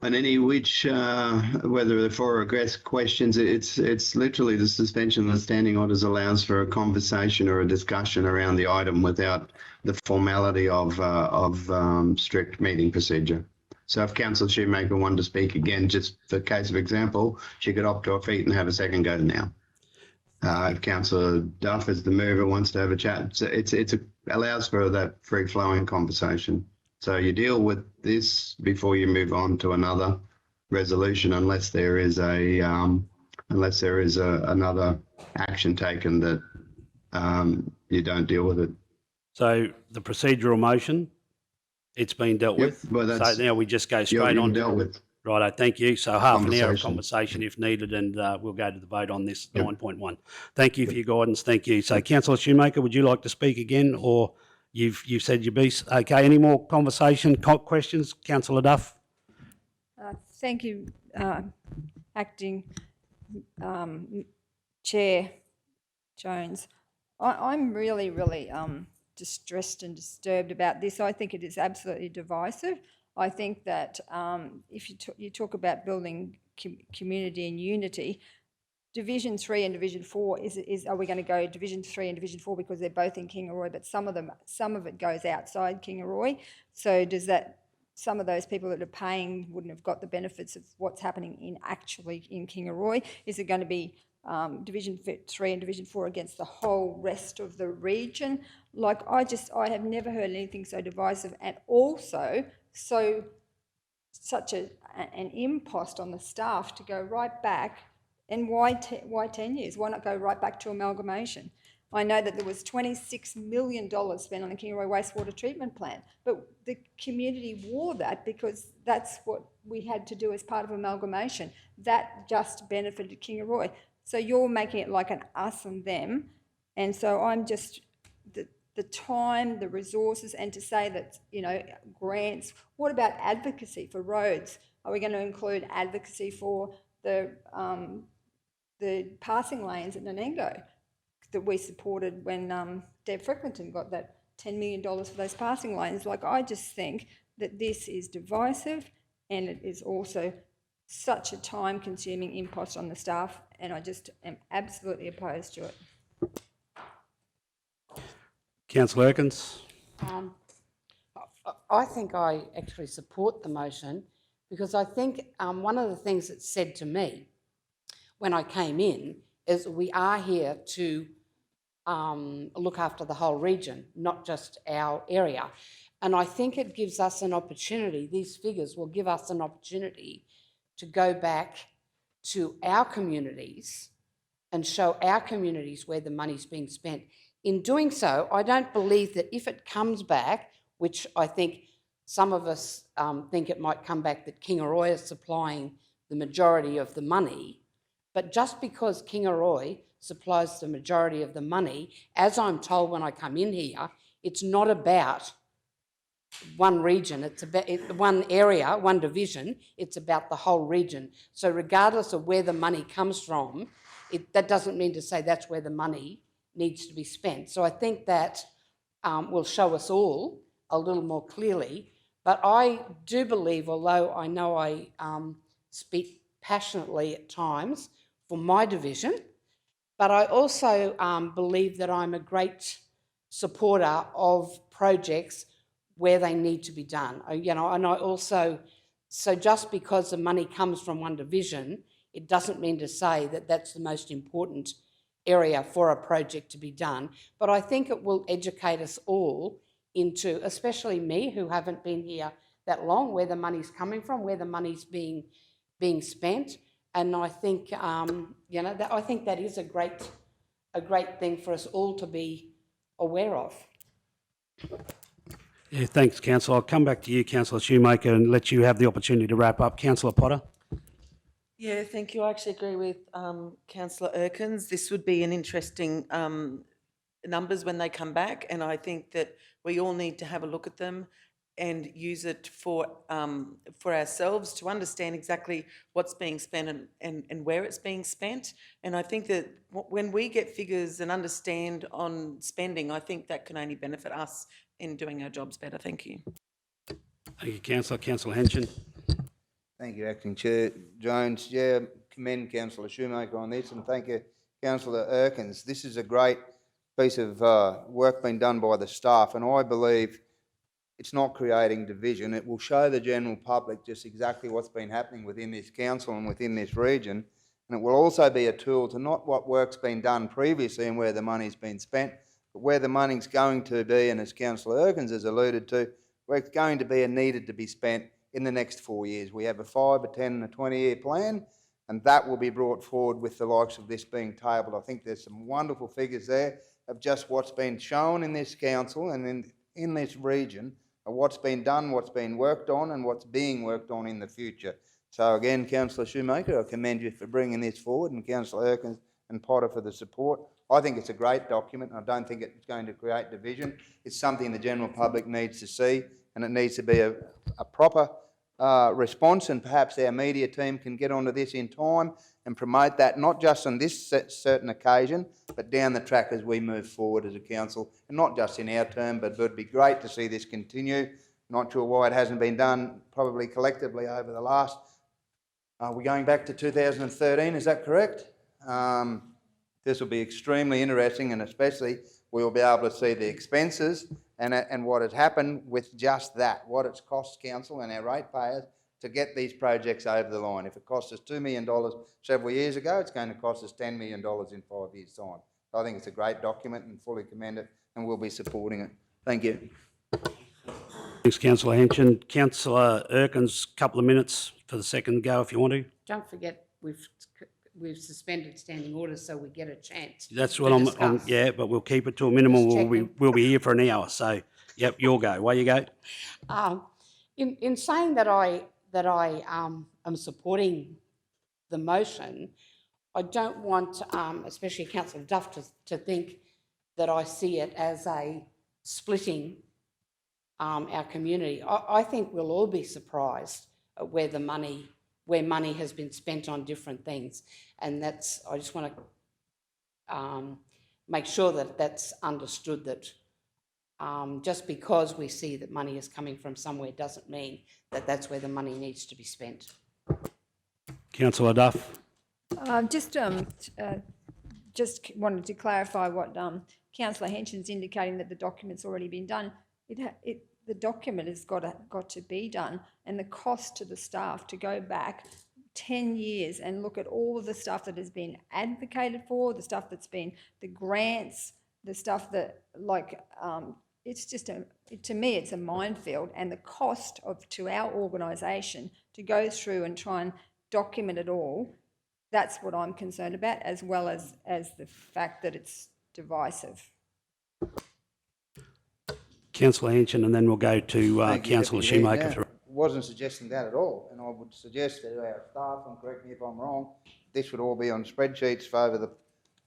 on any which, whether they're for or against questions. It's literally the suspension of the standing orders allows for a conversation or a discussion around the item without the formality of strict meeting procedure. So if Councillor Shoemaker wanted to speak again, just for case of example, she could opt to her feet and have a second go now. If Councillor Duff, as the mover, wants to have a chat, so it allows for that free-flowing conversation. So you deal with this before you move on to another resolution, unless there is another action taken that you don't deal with it. So the procedural motion, it's been dealt with. Well, so now we just go straight on. Dealt with. Righto, thank you. So half an hour of conversation if needed, and we'll go to the vote on this 9.1. Thank you for your guidance. Thank you. So Councillor Shoemaker, would you like to speak again, or you've said you'd be okay? Any more conversation, questions, Councillor Duff? Thank you, Acting Chair Jones. I'm really distressed and disturbed about this. I think it is absolutely divisive. I think that if you talk about building community and unity, Division 3 and Division 4 are we going to go Division 3 and Division 4 because they're both in Kingaroy, but some of it goes outside Kingaroy. So does that some of those people that are paying wouldn't have got the benefits of what's happening in Kingaroy? Is it going to be Division 3 and Division 4 against the whole rest of the region? Like, I have never heard anything so divisive, and also such an impost on the staff to go right back. And why 10 years? Why not go right back to amalgamation? I know that there was $26 million spent on the Kingaroy wastewater treatment plant, but the community wore that because that's what we had to do as part of amalgamation. That just benefited Kingaroy. So you're making it like an us and them. And so I'm just, the time, the resources, and to say that, you know, grants, what about advocacy for roads? Are we going to include advocacy for the passing lanes at Nanengo that we supported when Deb Frecklington got that $10 million for those passing lanes? Like, I just think that this is divisive, and it is also such a time-consuming impost on the staff, and I just am absolutely opposed to it. Councillor Erkins. I think I actually support the motion, because I think one of the things that's said to me when I came in is we are here to look after the whole region, not just our area. And I think it gives us an opportunity, these figures will give us an opportunity to go back to our communities and show our communities where the money's being spent. In doing so, I don't believe that if it comes back, which I think some of us think it might come back, that Kingaroy is supplying the majority of the money, but just because Kingaroy supplies the majority of the money, as I'm told when I come in here, it's not about one region, it's about one area, one division, it's about the whole region. So regardless of where the money comes from, that doesn't mean to say that's where the money needs to be spent. So I think that will show us all a little more clearly. But I do believe, although I know I speak passionately at times for my division, but I also believe that I'm a great supporter of projects where they need to be done. You know, and I also, so just because the money comes from one division, it doesn't mean to say that that's the most important area for a project to be done. But I think it will educate us all into, especially me who haven't been here that long, where the money's coming from, where the money's being spent. And I think, you know, I think that is a great thing for us all to be aware of. Yeah, thanks, Councillor. I'll come back to you, Councillor Shoemaker, and let you have the opportunity to wrap up. Councillor Potter. Yeah, thank you. I actually agree with Councillor Erkins. This would be an interesting numbers when they come back, and I think that we all need to have a look at them and use it for ourselves to understand exactly what's being spent and where it's being spent. And I think that when we get figures and understand on spending, I think that can only benefit us in doing our jobs better. Thank you. Thank you, Councillor. Councillor Henson. Thank you, Acting Chair Jones. Yeah, commend Councillor Shoemaker on this, and thank you, Councillor Erkins. This is a great piece of work being done by the staff, and I believe it's not creating division. It will show the general public just exactly what's been happening within this council and within this region, and it will also be a tool to not what work's been done previously and where the money's been spent, but where the money's going to be, and as Councillor Erkins has alluded to, where it's going to be and needed to be spent in the next 4 years. We have a 5, a 10 and a 20-year plan, and that will be brought forward with the likes of this being tabled. I think there's some wonderful figures there of just what's been shown in this council and in this region, of what's been done, what's been worked on and what's being worked on in the future. So again, Councillor Shoemaker, I commend you for bringing this forward, and Councillor Erkins and Potter for the support. I think it's a great document. I don't think it's going to create division. It's something the general public needs to see, and it needs to be a proper response, and perhaps our media team can get onto this in time and promote that, not just on this certain occasion, but down the track as we move forward as a council, and not just in our term, but it would be great to see this continue. Not sure why it hasn't been done probably collectively over the last, we're going back to 2013, is that correct? This will be extremely interesting, and especially we'll be able to see the expenses and what has happened with just that, what it's cost council and our ratepayers to get these projects over the line. If it cost us $2 million several years ago, it's going to cost us $10 million in 5 years' time. So I think it's a great document and fully commend it, and we'll be supporting it. Thank you. Thanks, Councillor Henson. Councillor Erkins, couple of minutes for the second go if you want to. Don't forget, we've suspended standing orders so we get a chance. That's what to I'm discuss. yeah, but we'll keep it to a minimum. Just We'll be here for an hour. So, yep, your go. Away you go. In saying that I am supporting the motion, I don't want, especially Councillor Duff, to think that I see it as a splitting our community. I think we'll all be surprised at where money has been spent on different things, and I just want to make sure that that's understood, that just because we see that money is coming from somewhere doesn't mean that that's where the money needs to be spent. Councillor Duff. Just wanted to clarify what Councillor Henson's indicating, that the document's already been done. The document has got to be done, and the cost to the staff to go back 10 years and look at all of the stuff that has been advocated for, the stuff that's been the grants, the stuff that it's just to me it's a minefield, and the cost to our organisation to go through and try and document it all. That's what I'm concerned about, as well as the fact that it's divisive. Councillor Henson, and then we'll go to Councillor Shoemaker. Wasn't suggesting that at all, and I would suggest that our staff, and correct me if I'm wrong, this would all be on spreadsheets for over the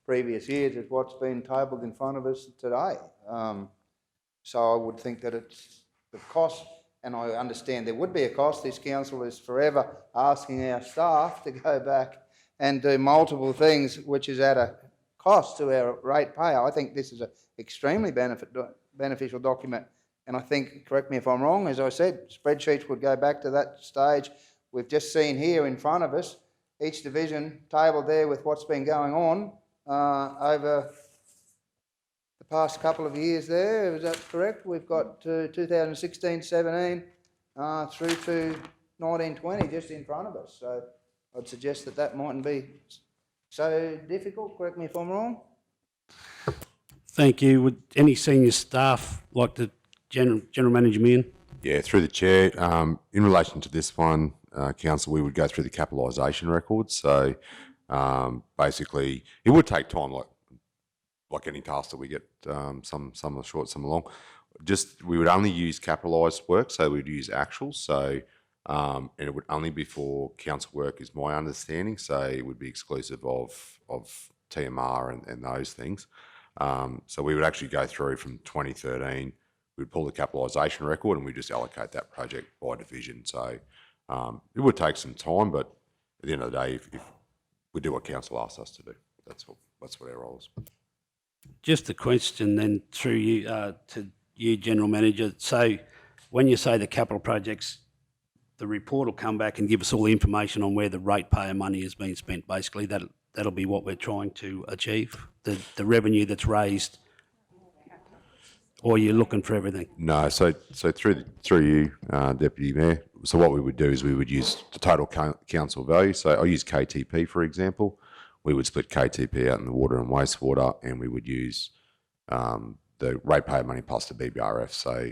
previous years as what's been tabled in front of us today. So I would think that it's the cost, and I understand there would be a cost. This council is forever asking our staff to go back and do multiple things, which is at a cost to our ratepayer. I think this is an extremely beneficial document. And I think, correct me if I'm wrong, as I said, spreadsheets would go back to that stage. We've just seen here in front of us, each division tabled there with what's been going on over the past couple of years there. Is that correct? We've got 2016-17 through to 19-20 just in front of us. So I'd suggest that mightn't be so difficult. Correct me if I'm wrong. Thank you. Would any senior staff like to General Manager Meehan? Yeah, through the chair. In relation to this one, council, we would go through the capitalisation records. So basically, it would take time, like any task that we get. Some are short, some are long. We would only use capitalised work, so we'd use actuals. So and it would only be for council work, is my understanding. So it would be exclusive of TMR and those things. So we would actually go through from 2013. We'd pull the capitalisation record and we just allocate that project by division. So it would take some time, but at the end of the day, if we do what council asks us to do, that's what our role is. Just a question then through you to you, General Manager. So when you say the capital projects, the report will come back and give us all the information on where the ratepayer money has been spent. Basically, that'll be what we're trying to achieve, the revenue that's raised. Or you're looking for everything? No, so through you, Deputy Mayor. So what we would do is we would use the total council value. So I'll use KTP for example. We would split KTP out in the water and wastewater, and we would use the ratepayer money plus the BBRF. So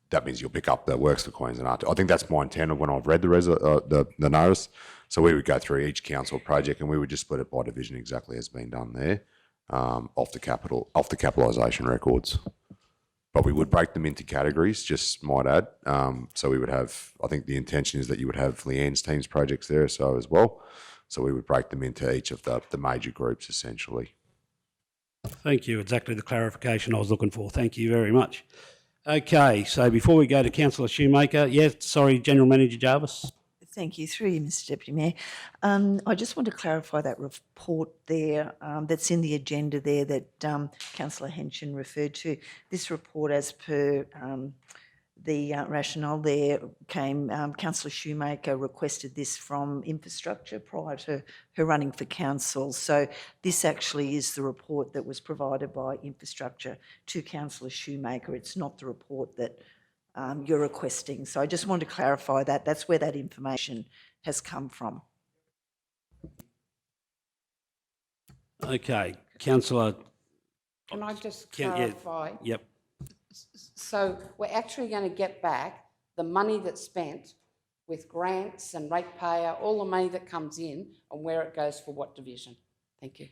that means you'll pick up the Works for Queensland. I think that's my intent of when I've read the notice. So we would go through each council project and we would just split it by division exactly as been done there. Off the capitalisation records, but we would break them into categories. Just might add, so we would have. I think the intention is that you would have Leanne's team's projects there, so as well. So we would break them into each of the major groups essentially. Thank you. Exactly the clarification I was looking for. Thank you very much. Okay, so before we go to Councillor Shoemaker, General Manager Jarvis. Thank you. Through you, Mr Deputy Mayor. I just want to clarify that report there that's in the agenda there that Councillor Henson referred to. This report, as per the rationale there came, Councillor Shoemaker requested this from infrastructure prior to her running for council. So this actually is the report that was provided by infrastructure to Councillor Shoemaker. It's not the report that you're requesting. So I just want to clarify that. That's where that information has come from. Okay, Councillor. Can I just Yeah, clarify? yep. So we're actually going to get back the money that's spent with grants and ratepayer, all the money that comes in and where it goes for what division. Thank you.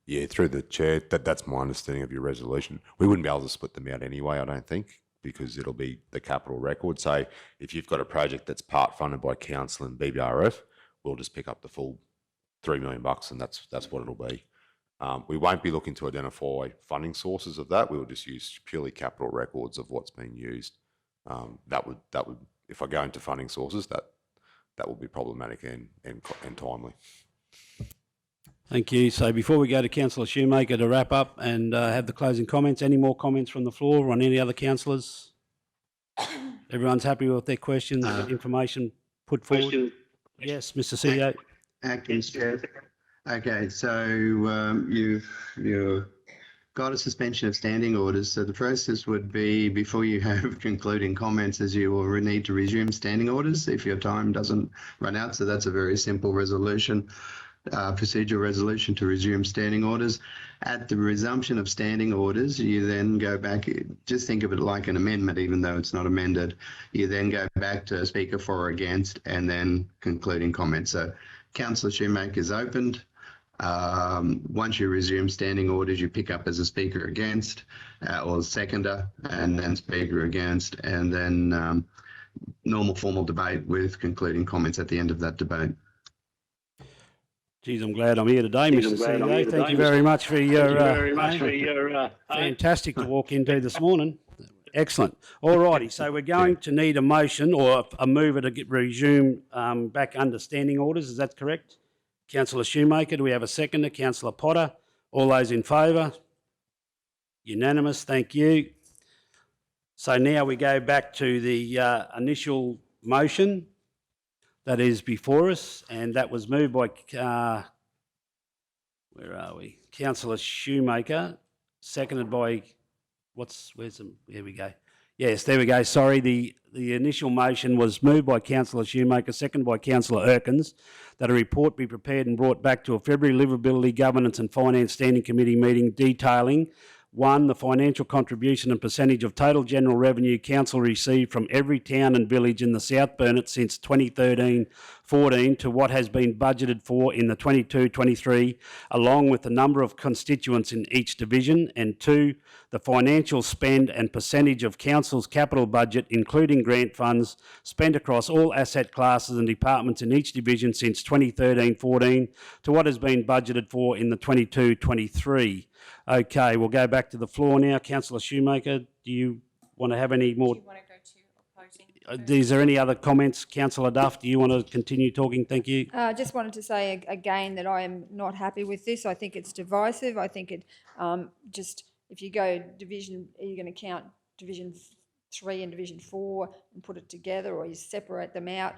Yeah, through the chair, that's my understanding of your resolution. We wouldn't be able to split them out anyway, I don't think, because it'll be the capital record. So if you've got a project that's part funded by council and BBRF, we'll just pick up the full $3 million and that's what it'll be. We won't be looking to identify funding sources of that. We'll just use purely capital records of what's being used. That would, if I go into funding sources, that will be problematic and timely. Thank you. So before we go to Councillor Shoemaker to wrap up and have the closing comments, any more comments from the floor on any other councillors? Everyone's happy with their questions, information put forward? Yes, Mr. CEO. Acting Chair. Okay, so you've got a suspension of standing orders. So the process would be, before you have concluding comments, as you will need to resume standing orders if your time doesn't run out. So that's a very simple resolution. Procedural resolution to resume standing orders. At the resumption of standing orders, you then go back, just think of it like an amendment, even though it's not amended. You then go back to speaker for or against and then concluding comments. So Councillor Shoemaker is opened. Once you resume standing orders, you pick up as a speaker against or seconder and then speaker against, and then normal formal debate with concluding comments at the end of that debate. Geez, I'm glad I'm here today, Mr. CEO. Thank you very much for your fantastic to walk into this morning. Excellent. All righty, so we're going to need a motion or a mover to resume back under standing orders. Is that correct? Councillor Shoemaker, do we have a seconder? Councillor Potter, all those in favour? Unanimous, thank you. So now we go back to the initial motion that is before us, and that was moved by, where are we? Councillor Shoemaker, seconded by, here we go. Yes, there we go. Sorry, the initial motion was moved by Councillor Shoemaker, seconded by Councillor Erkins, that a report be prepared and brought back to a February Livability, Governance and Finance Standing Committee meeting detailing 1, the financial contribution and percentage of total general revenue council received from every town and village in the South Burnett since 2013-14 to what has been budgeted for in the 22-23, along with the number of constituents in each division, and 2, the financial spend and percentage of council's capital budget, including grant funds, spent across all asset classes and departments in each division since 2013-14 to what has been budgeted for in the 22-23. Okay, we'll go back to the floor now. Councillor Shoemaker, do you want to have any more? Do you want to go to opposing? Is there any other comments? Councillor Duff, do you want to continue talking? Thank you. I just wanted to say again that I am not happy with this. I think it's divisive. I think it just, if you go division, are you going to count Division 3 and Division 4 and put it together, or you separate them out?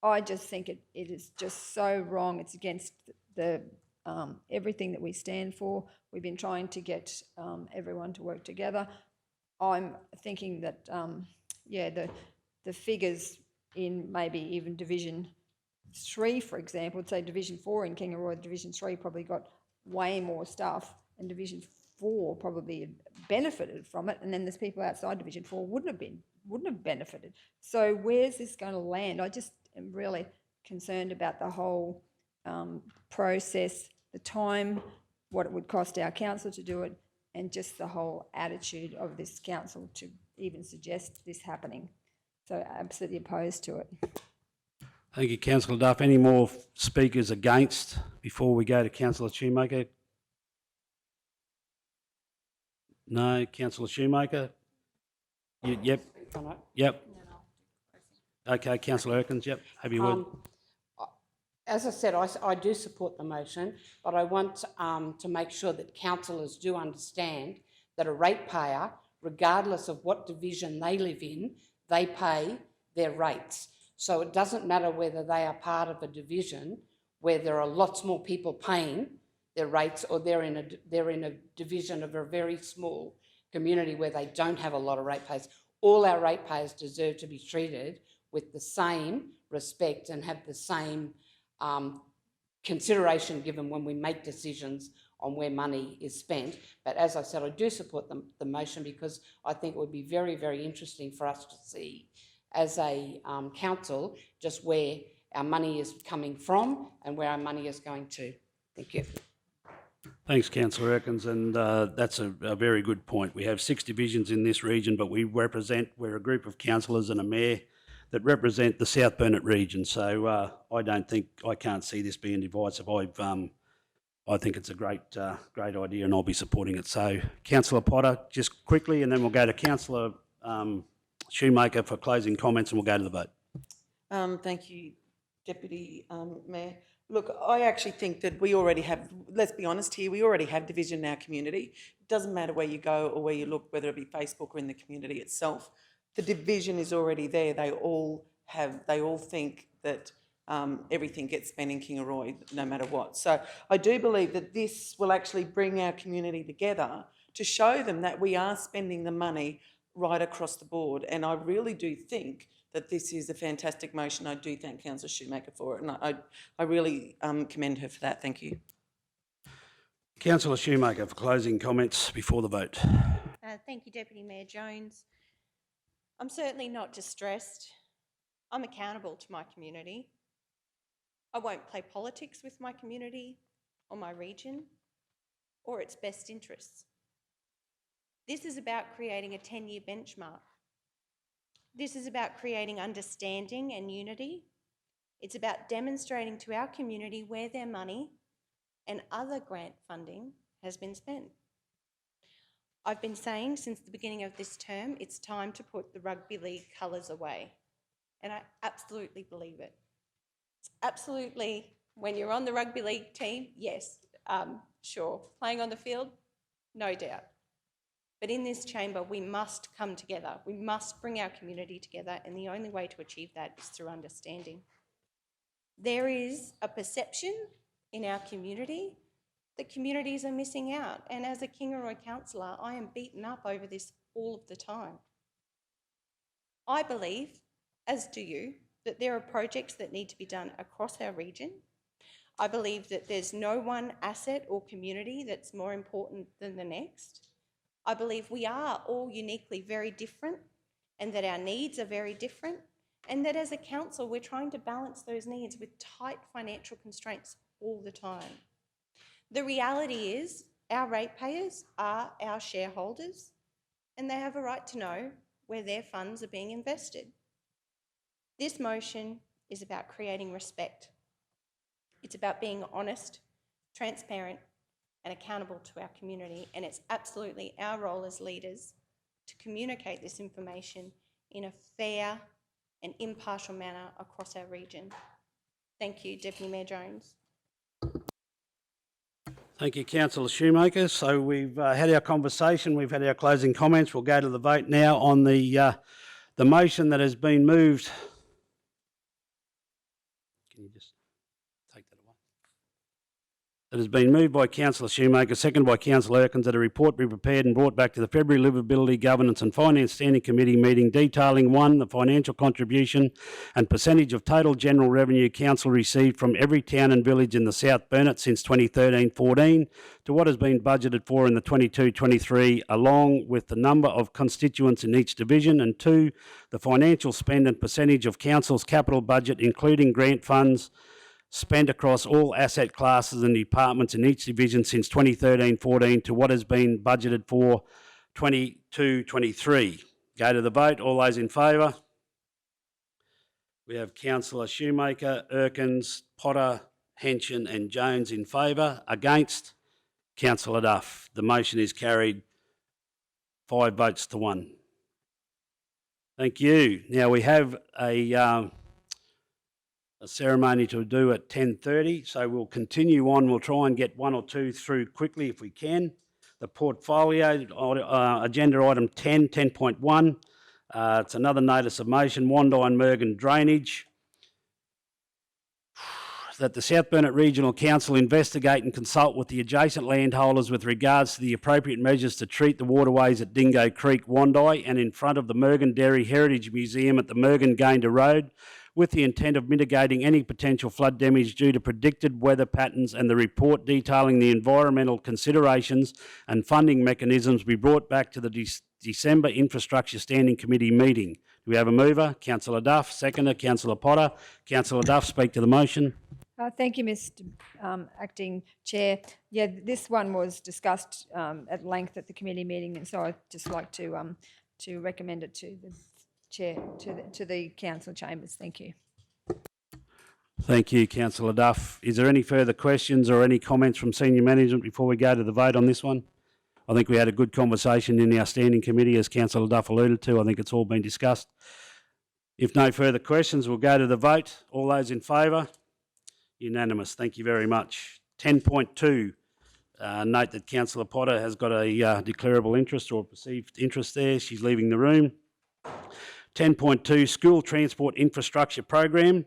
I just think it is just so wrong. It's against the everything that we stand for. We've been trying to get everyone to work together. I'm thinking that, the figures in maybe even Division 3, for example, say Division 4 in Kingaroy, Division 3 probably got way more stuff, and Division 4 probably benefited from it, and then there's people outside Division 4 wouldn't have benefited. So where's this going to land? I just am really concerned about the whole process, the time, what it would cost our council to do it, and just the whole attitude of this council to even suggest this happening. So absolutely opposed to it. Thank you, Councillor Duff. Any more speakers against before we go to Councillor Shoemaker? No, Councillor Shoemaker? Yep. Yep. Okay, Councillor Erkins, yep. Have your word. As I said, I do support the motion, but I want to make sure that councillors do understand that a ratepayer regardless of what division they live in, they pay their rates. So it doesn't matter whether they are part of a division where there are lots more people paying their rates, or they're in a division of a very small community where they don't have a lot of ratepayers. All our ratepayers deserve to be treated with the same respect and have the same consideration given when we make decisions on where money is spent. But as I said, I do support the motion because I think it would be very, very interesting for us to see as a council just where our money is coming from and where our money is going to. Thank you. Thanks, Councillor Erkins, and that's a very good point. We have 6 divisions in this region, but we're a group of councillors and a mayor that represent the South Burnett region. So I can't see this being divisive. I think it's a great idea, and I'll be supporting it. So, Councillor Potter, just quickly, and then we'll go to Councillor Shoemaker for closing comments, and we'll go to the vote. Thank you, Deputy Mayor. Look, I actually think that we already have, let's be honest here, we already have division in our community. It doesn't matter where you go or where you look, whether it be Facebook or in the community itself. The division is already there. They all think that everything gets spent in Kingaroy no matter what. So I do believe that this will actually bring our community together to show them that we are spending the money right across the board. And I really do think that this is a fantastic motion. I do thank Councillor Shoemaker for it, and I really commend her for that. Thank you. Councillor Shoemaker for closing comments before the vote. Thank you, Deputy Mayor Jones. I'm certainly not distressed. I'm accountable to my community. I won't play politics with my community or my region or its best interests. This is about creating a 10-year benchmark. This is about creating understanding and unity. It's about demonstrating to our community where their money and other grant funding has been spent. I've been saying since the beginning of this term, it's time to put the rugby league colours away. And I absolutely believe it. It's absolutely, when you're on the rugby league team, yes, sure. Playing on the field, no doubt. But in this chamber, we must come together. We must bring our community together, and the only way to achieve that is through understanding. There is a perception in our community that communities are missing out, and as a Kingaroy councillor, I am beaten up over this all of the time. I believe, as do you, that there are projects that need to be done across our region. I believe that there's no one asset or community that's more important than the next. I believe we are all uniquely very different, and that our needs are very different, and that as a council we're trying to balance those needs with tight financial constraints all the time. The reality is our ratepayers are our shareholders, and they have a right to know where their funds are being invested. This motion is about creating respect. It's about being honest, transparent, and accountable to our community, and it's absolutely our role as leaders to communicate this information in a fair and impartial manner across our region. Thank you, Deputy Mayor Jones. Thank you, Councillor Shoemaker. So we've had our conversation, we've had our closing comments. We'll go to the vote now on the motion that has been moved. Can you just take that away? That has been moved by Councillor Shoemaker, seconded by Councillor Erkins, that a report be prepared and brought back to the February Livability, Governance and Finance Standing Committee meeting detailing 1, the financial contribution and percentage of total general revenue council received from every town and village in the South Burnett since 2013-14 to what has been budgeted for in the 22-23, along with the number of constituents in each division, and 2, the financial spend and percentage of council's capital budget, including grant funds, spent across all asset classes and departments in each division since 2013-14 to what has been budgeted for 22-23. Go to the vote. All those in favour? We have Councillor Shoemaker, Erkins, Potter, Henson and Jones in favour. Against? Councillor Duff. The motion is carried 5 votes to 1. Thank you. Now we have a ceremony to do at 10:30, so we'll continue on. We'll try and get 1 or 2 through quickly if we can. the portfolio, agenda item 10, 10.1. It's another notice of motion, Wandai and Mergen drainage. That the South Burnett Regional Council investigate and consult with the adjacent landholders with regards to the appropriate measures to treat the waterways at Dingo Creek, Wandai, and in front of the Mergen Dairy Heritage Museum at the Mergen Gayndah Road, with the intent of mitigating any potential flood damage due to predicted weather patterns, and the report detailing the environmental considerations and funding mechanisms be brought back to the December Infrastructure Standing Committee meeting. Do we have a mover? Councillor Duff. Seconder, Councillor Potter. Councillor Duff, speak to the motion. Thank you, Mr Acting Chair. Yeah, this one was discussed at length at the committee meeting, and so I'd just like to recommend it to the Chair, to the Council chambers. Thank you. Thank you, Councillor Duff. Is there any further questions or any comments from senior management before we go to the vote on this one? I think we had a good conversation in our standing committee, as Councillor Duff alluded to. I think it's all been discussed. If no further questions, we'll go to the vote. All those in favour? Unanimous. Thank you very much. 10.2. Note that Councillor Potter has got a declarable interest or perceived interest there. She's leaving the room. 10.2, School Transport Infrastructure Program.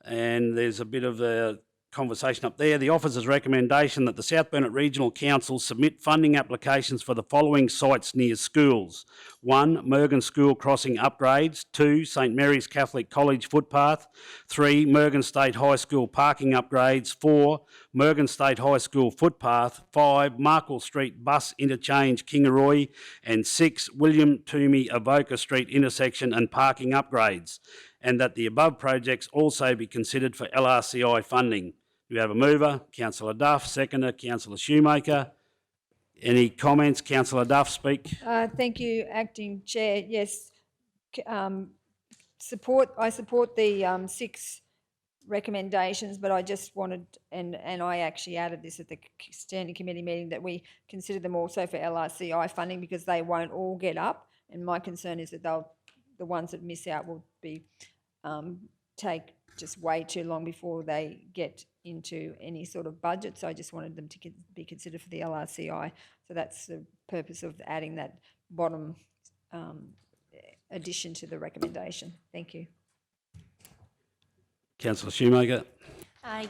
And there's a bit of a conversation up there. The officer's recommendation that the South Burnett Regional Council submit funding applications for the following sites near schools. 1, Mergen School Crossing upgrades. 2, St Mary's Catholic College footpath. 3, Mergen State High School parking upgrades. 4, Mergen State High School footpath. 5, Markle Street bus interchange, Kingaroy. And 6, William Toomey Avoca Street intersection and parking upgrades. And that the above projects also be considered for LRCI funding. Do we have a mover? Councillor Duff. Seconder, Councillor Shoemaker. Any comments? Councillor Duff, speak. Thank you, Acting Chair. Yes, I support the 6 recommendations, but I just wanted, and I actually added this at the Standing Committee meeting, that we consider them also for LRCI funding, because they won't all get up. And my concern is that the ones that miss out will be take just way too long before they get into any sort of budget. So I just wanted them to be considered for the LRCI. So that's the purpose of adding that bottom addition to the recommendation. Thank you. Councillor Shoemaker.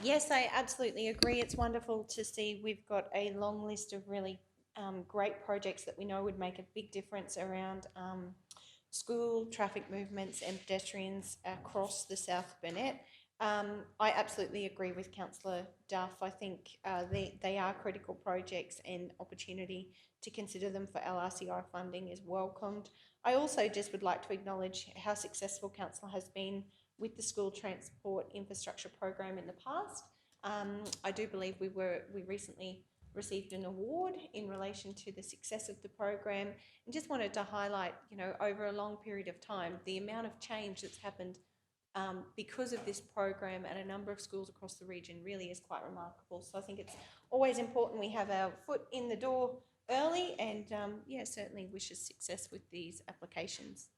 Yes, I absolutely agree. It's wonderful to see we've got a long list of really great projects that we know would make a big difference around school traffic movements and pedestrians across the South Burnett. I absolutely agree with Councillor Duff. I think they are critical projects, and opportunity to consider them for LRCI funding is welcomed. I also just would like to acknowledge how successful Council has been with the school transport infrastructure program in the past. I do believe we recently received an award in relation to the success of the program, and just wanted to highlight, over a long period of time, the amount of change that's happened because of this program at a number of schools across the region really is quite remarkable. So I think it's always important we have our foot in the door early, and certainly wish us success with these applications.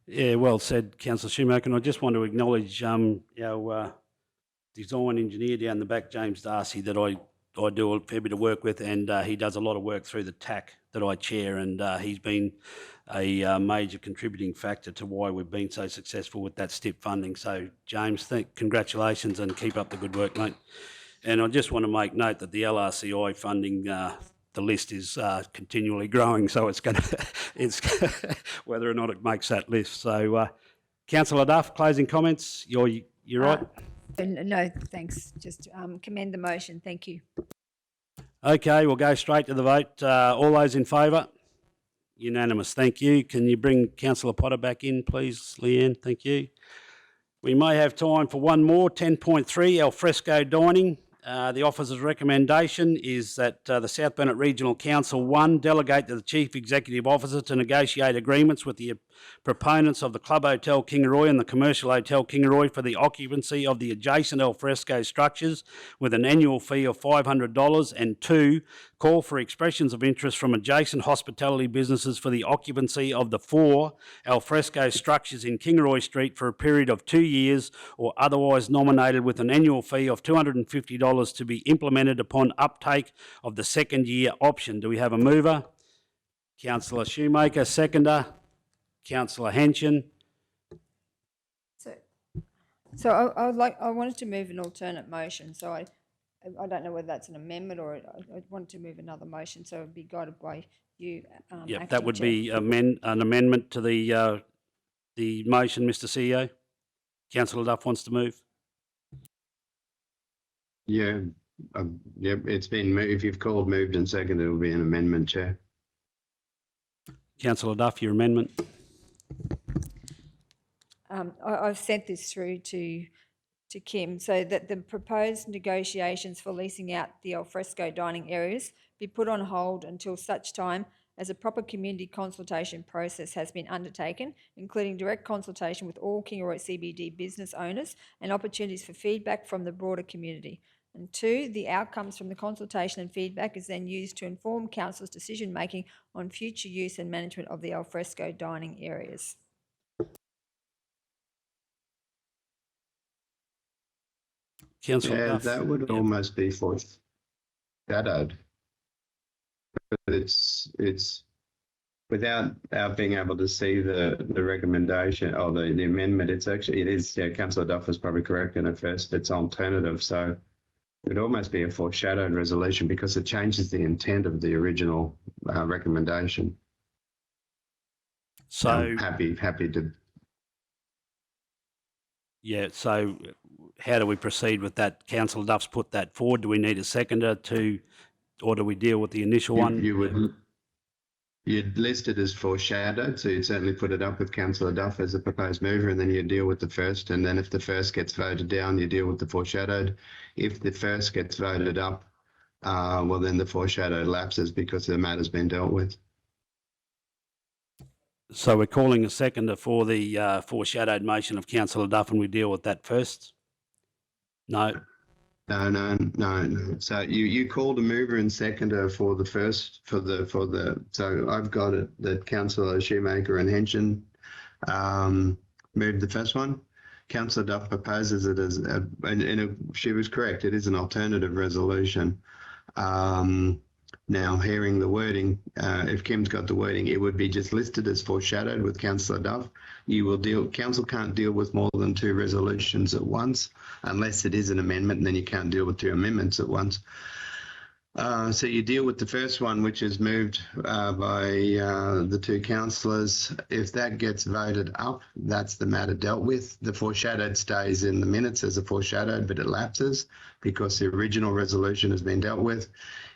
Yeah, well said, Councillor Shoemaker. And I just want to acknowledge our design engineer down the back, James Darcy, that I do a fair bit of work with, and he does a lot of work through the TAC that I chair, and he's been a major contributing factor to why we've been so successful with that STIP funding. So, James, congratulations and keep up the good work, mate. And I just want to make note that the LRCI funding, the list is continually growing, so it's whether or not it makes that list. So, Councillor Duff, closing comments. You're right. No, thanks. Just commend the motion. Thank you. Okay, we'll go straight to the vote. All those in favour? Unanimous. Thank you. Can you bring Councillor Potter back in, please, Leanne? Thank you. We may have time for one more. 10.3, alfresco dining. The officer's recommendation is that the South Burnett Regional Council, 1, delegate to the Chief Executive Officer to negotiate agreements with the proponents of the Club Hotel Kingaroy and the Commercial Hotel Kingaroy for the occupancy of the adjacent alfresco structures with an annual fee of $500, and 2, call for expressions of interest from adjacent hospitality businesses for the occupancy of the 4 alfresco structures in Kingaroy Street for a period of 2 years or otherwise nominated with an annual fee of $250 to be implemented upon uptake of the second year option. Do we have a mover? Councillor Shoemaker, seconder. Councillor Henson. So I wanted to move an alternate motion, so I don't know whether that's an amendment or I wanted to move another motion, so it'd be guided by you, Yep, Acting that would Chair. be an amendment to the motion, Mr CEO. Councillor Duff wants to move. Yeah, yep, it's been moved. If you've called moved and seconded, it will be an amendment, Chair. Councillor Duff, your amendment. I've sent this through to Kim, so that the proposed negotiations for leasing out the alfresco dining areas be put on hold until such time as a proper community consultation process has been undertaken, including direct consultation with all Kingaroy CBD business owners and opportunities for feedback from the broader community. And 2, the outcomes from the consultation and feedback is then used to inform council's decision making on future use and management of the alfresco dining areas. Councillor Yeah, Duff. that would almost be foreshadowed. But it's without being able to see the recommendation or the amendment. It is. Yeah, Councillor Duff was probably correct in at first. It's alternative, so it would almost be a foreshadowed resolution because it changes the intent of the original recommendation. So I'm happy to. Yeah, so how do we proceed with that? Councillor Duff's put that forward. Do we need a seconder or do we deal with the initial one? You'd list it as foreshadowed, so you'd certainly put it up with Councillor Duff as a proposed mover, and then you deal with the first, and then if the first gets voted down, you deal with the foreshadowed. If the first gets voted up, well, then the foreshadowed lapses because the matter's been dealt with. So we're calling a seconder for the foreshadowed motion of Councillor Duff, and we deal with that first? No. No. So you called a mover and seconder for the first, so I've got it that Councillor Shoemaker and Henson moved the first one. Councillor Duff proposes it as, she was correct, it is an alternative resolution. Now, hearing the wording, if Kim's got the wording, it would be just listed as foreshadowed with Councillor Duff. Council can't deal with more than 2 resolutions at once, unless it is an amendment, and then you can't deal with 2 amendments at once. So you deal with the first one, which is moved by the 2 councillors. If that gets voted up, that's the matter dealt with. The foreshadowed stays in the minutes as a foreshadowed, but it lapses because the original resolution has been dealt with.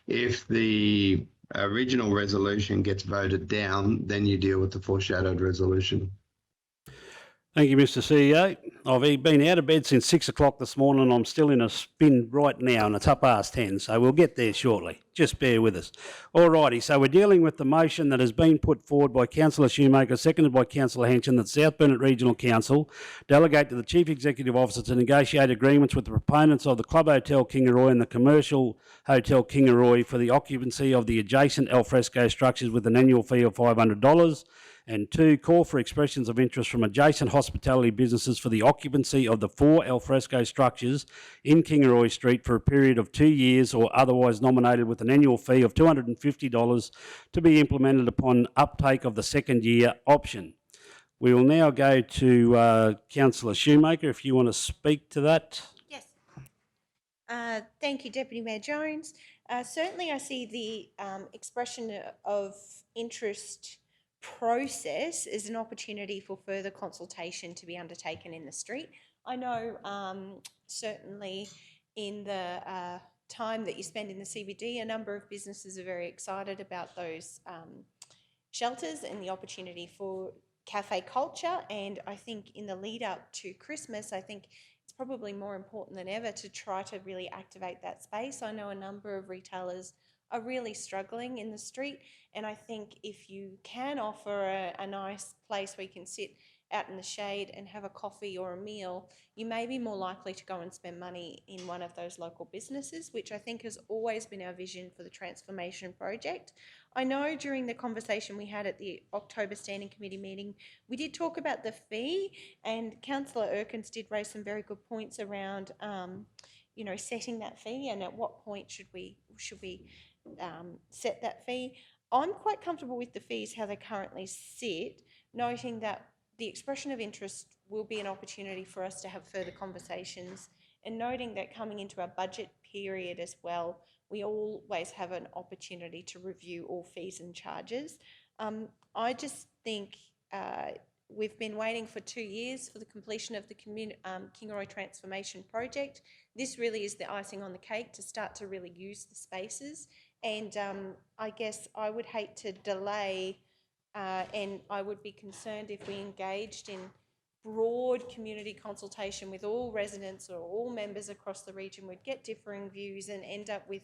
If the original resolution gets voted down, then you deal with the foreshadowed resolution. Thank you, Mr CEO. I've been out of bed since 6 o'clock this morning and I'm still in a spin right now and it's 10:30, so we'll get there shortly. Just bear with us. All righty, so we're dealing with the motion that has been put forward by Councillor Shoemaker, seconded by Councillor Henson, that South Burnett Regional Council delegate to the Chief Executive Officer to negotiate agreements with the proponents of the Club Hotel Kingaroy and the Commercial Hotel Kingaroy for the occupancy of the adjacent alfresco structures with an annual fee of $500. And 2, call for expressions of interest from adjacent hospitality businesses for the occupancy of the 4 alfresco structures in Kingaroy Street for a period of 2 years or otherwise nominated with an annual fee of $250 to be implemented upon uptake of the second year option. We will now go to Councillor Shoemaker, if you want to speak to that. Yes. Thank you, Deputy Mayor Jones. Certainly I see the expression of interest process is an opportunity for further consultation to be undertaken in the street. I know certainly in the time that you spend in the CBD, a number of businesses are very excited about those shelters and the opportunity for cafe culture, and I think in the lead up to Christmas, I think it's probably more important than ever to try to really activate that space. I know a number of retailers are really struggling in the street, and I think if you can offer a nice place where you can sit out in the shade and have a coffee or a meal, you may be more likely to go and spend money in one of those local businesses, which I think has always been our vision for the transformation project. I know during the conversation we had at the October Standing Committee meeting, we did talk about the fee, and Councillor Erkins did raise some very good points around, you know, setting that fee and at what point should we set that fee. I'm quite comfortable with the fees how they currently sit, noting that the expression of interest will be an opportunity for us to have further conversations, and noting that coming into our budget period as well, we always have an opportunity to review all fees and charges. I just think we've been waiting for 2 years for the completion of the Kingaroy Transformation Project. This really is the icing on the cake to start to really use the spaces. And I guess I would hate to delay, and I would be concerned if we engaged in broad community consultation with all residents or all members across the region. We'd get differing views and end up with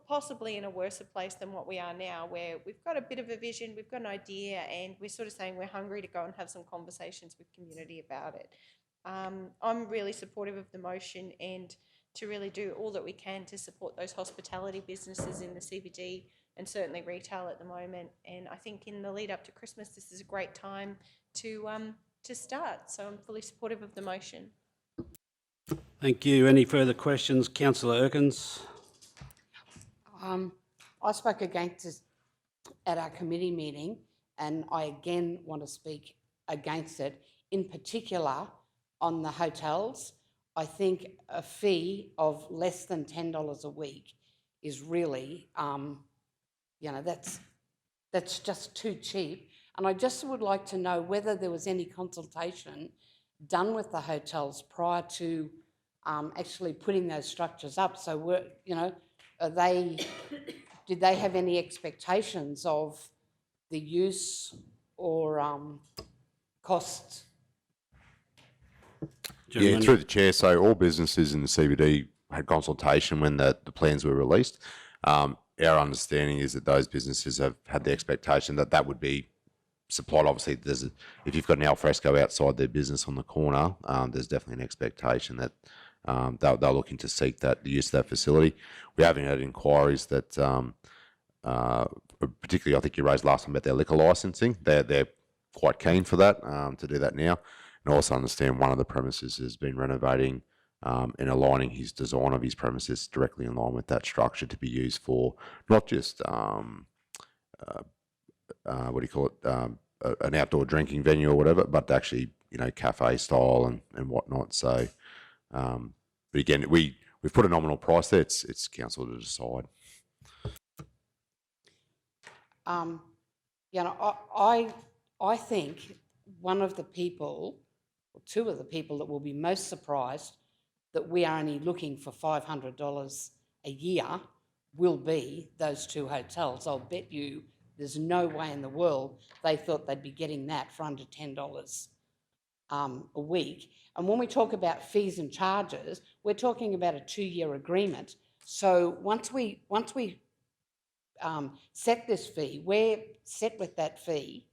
possibly in a worse place than what we are now, where we've got a bit of a vision, we've got an idea, and we're sort of saying we're hungry to go and have some conversations with community about it. I'm really supportive of the motion and to really do all that we can to support those hospitality businesses in the CBD and certainly retail at the moment. And I think in the lead up to Christmas, this is a great time to start. So I'm fully supportive of the motion. Thank you. Any further questions? Councillor Erkins. I spoke against it at our committee meeting, and I again want to speak against it, in particular on the hotels. I think a fee of less than $10 a week is really, you know, that's just too cheap. And I just would like to know whether there was any consultation done with the hotels prior to actually putting those structures up. So, you know, did they have any expectations of the use or costs? Yeah, through the chair. So all businesses in the CBD had consultation when the plans were released. Our understanding is that those businesses have had the expectation that that would be supplied. Obviously, if you've got an alfresco outside their business on the corner, there's definitely an expectation that they're looking to seek the use of that facility. We haven't had inquiries that, particularly I think you raised last time about their liquor licensing. They're quite keen for that, to do that now. And also understand one of the premises has been renovating and aligning his design of his premises directly in line with that structure to be used for not just an outdoor drinking venue or whatever, but actually, you know, cafe style and whatnot. So, but again, we've put a nominal price there. It's council to decide. You know, I think one of the people, or two of the people that will be most surprised that we are only looking for $500 a year will be those two hotels. I'll bet you there's no way in the world they thought they'd be getting that for under $10 a week. And when we talk about fees and charges, we're talking about a 2-year agreement. So once we set this fee, we're set with that fee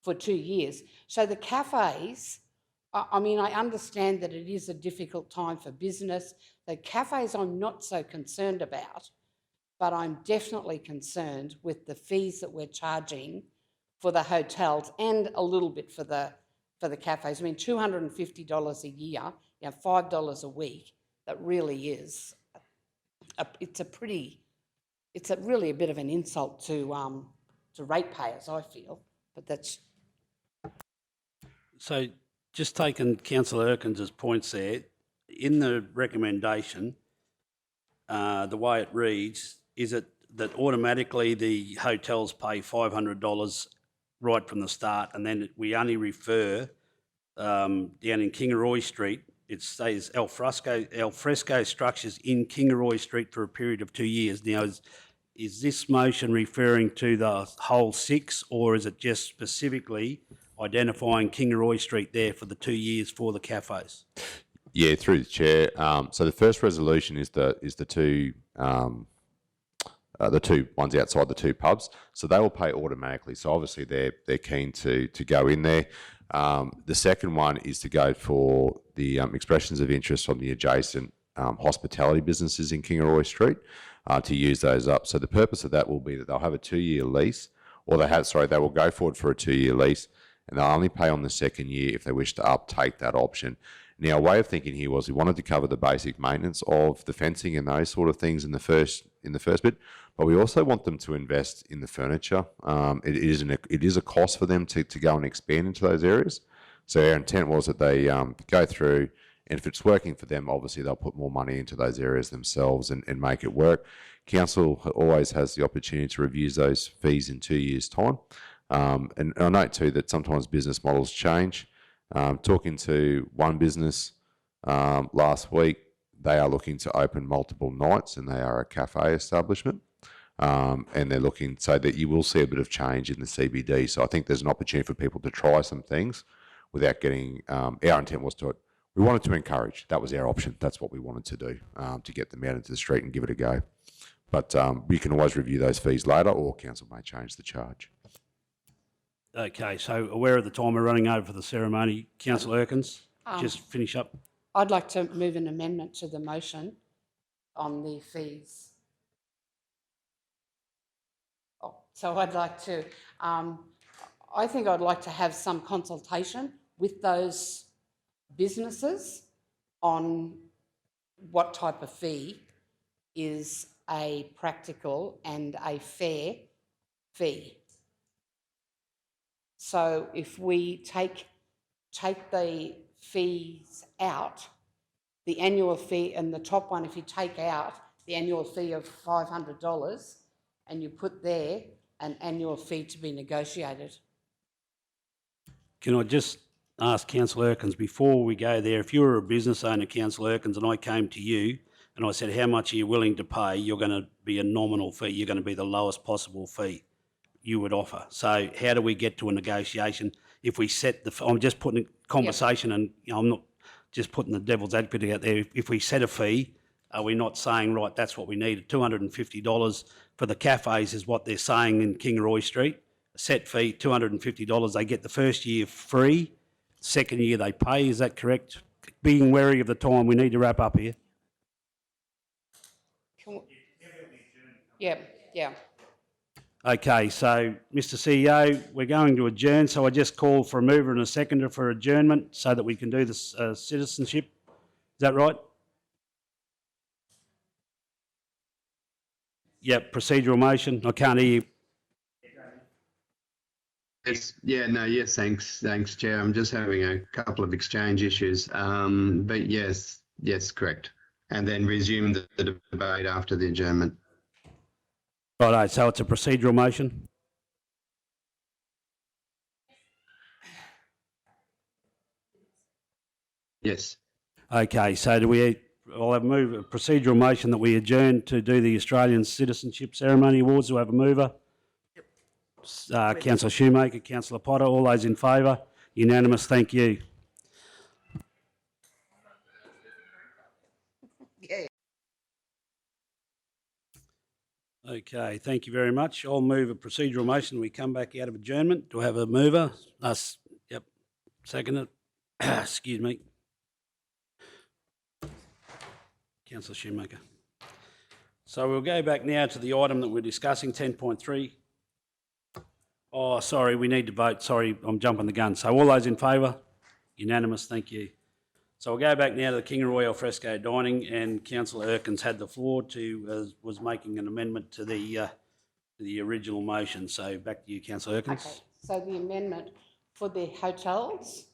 for 2 years. So the cafes, I mean, I understand that it is a difficult time for business. The cafes I'm not so concerned about, but I'm definitely concerned with the fees that we're charging for the hotels and a little bit for the cafes. I mean, $250 a year, you know, $5 a week. That really is. It's really a bit of an insult to ratepayers, I feel. But that's. So, just taking Councillor Erkins' points there, in the recommendation, the way it reads, is it that automatically the hotels pay $500 right from the start, and then we only refer down in Kingaroy Street, it says al fresco structures in Kingaroy Street for a period of 2 years. Now, is this motion referring to the whole 6, or is it just specifically identifying Kingaroy Street there for the 2 years for the cafes? Yeah, through the chair. So the first resolution is the two ones outside the two pubs. So they will pay automatically. So obviously they're keen to go in there. The second one is to go for the expressions of interest from the adjacent hospitality businesses in Kingaroy Street to use those up. So the purpose of that will be that they'll have a 2-year lease, or they will go forward for a 2-year lease, and they'll only pay on the second year if they wish to uptake that option. Now, our way of thinking here was we wanted to cover the basic maintenance of the fencing and those sort of things in the first bit, but we also want them to invest in the furniture. It is a cost for them to go and expand into those areas. So our intent was that they go through, and if it's working for them, obviously they'll put more money into those areas themselves and make it work. Council always has the opportunity to review those fees in 2 years' time. And I note too that sometimes business models change. Talking to one business last week, they are looking to open multiple nights, and they are a cafe establishment. And they're looking so that you will see a bit of change in the CBD. So I think there's an opportunity for people to try some things without getting. Our intent was we wanted to encourage. That was our option. That's what we wanted to do to get them out into the street and give it a go. But you can always review those fees later, or council may change the charge. Okay, so aware of the time we're running over for the ceremony. Councillor Erkins, just finish up. I'd like to move an amendment to the motion on the fees. So I'd like to, I think I'd like to have some consultation with those businesses on what type of fee is a practical and a fair fee. So if we take the fees out, the annual fee and the top one, if you take out the annual fee of $500 and you put there an annual fee to be negotiated. Can I just ask Councillor Erkins, before we go there, if you were a business owner, Councillor Erkins, and I came to you and I said, how much are you willing to pay? You're going to be a nominal fee. You're going to be the lowest possible fee you would offer. So how do we get to a negotiation if we set the, I'm just putting a conversation, and I'm not just putting the devil's advocate out there. If we set a fee, are we not saying, right, that's what we need? $250 for the cafes is what they're saying in Kingaroy Street. A set fee, $250. They get the first year free, second year they pay. Is that correct? Being wary of the time, we need to wrap up here. Yeah. Okay, so Mr CEO, we're going to adjourn. So I just call for a mover and a seconder for adjournment so that we can do this citizenship. Is that right? Yep, procedural motion. I can't hear you. Yes, thanks, Chair. I'm just having a couple of exchange issues, but yes, correct. And then resume the debate after the adjournment. Righto, so it's a procedural motion? Yes. Okay, so I'll have a procedural motion that we adjourn to do the Australian Citizenship Ceremony Awards. Do I have a mover? Yep. Councillor Shoemaker, Councillor Potter, all those in favour? Unanimous, thank you. Okay, thank you very much. I'll move a procedural motion. We come back out of adjournment. Do I have a mover? Us. Yep. Second it. Excuse me. Councillor Shoemaker. So we'll go back now to the item that we're discussing, 10.3. Oh, sorry, we need to vote. Sorry, I'm jumping the gun. So all those in favour? Unanimous, thank you. So we'll go back now to the Kingaroy Alfresco Dining, and Councillor Erkins had the floor was making an amendment to the original motion. So back to you, Councillor Erkins. Okay, so the amendment for the hotels,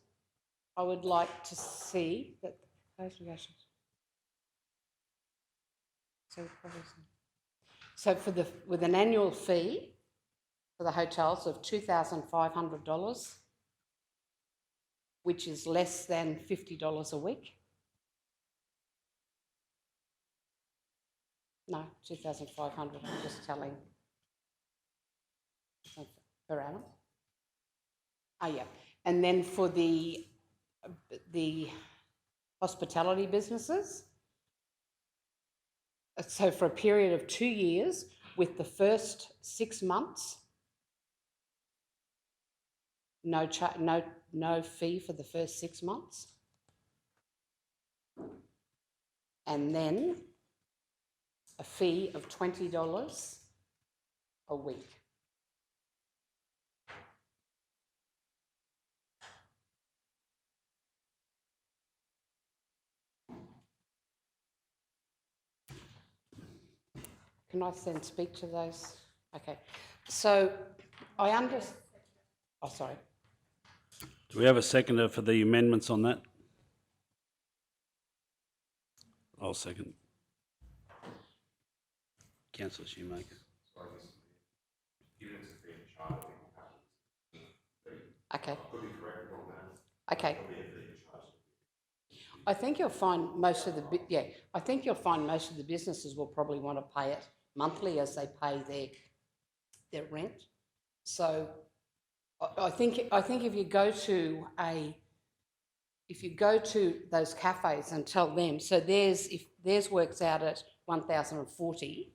I would like to see that with an annual fee for the hotels of $2,500, which is less than $50 a week. No, 2,500, I'm just telling. Per annum. Oh, yeah. And then for the hospitality businesses, so for a period of 2 years, with the first 6 months no fee for the first 6 months. And then a fee of $20 a week. Can I then speak to those? Okay. So I understand. Oh, sorry. Do we have a seconder for the amendments on that? I'll second. Councillor Shoemaker. Okay. Okay. I think you'll find most of the businesses will probably want to pay it monthly as they pay their rent. So I think if you go to those cafes and tell them, so if theirs works out at 1,040,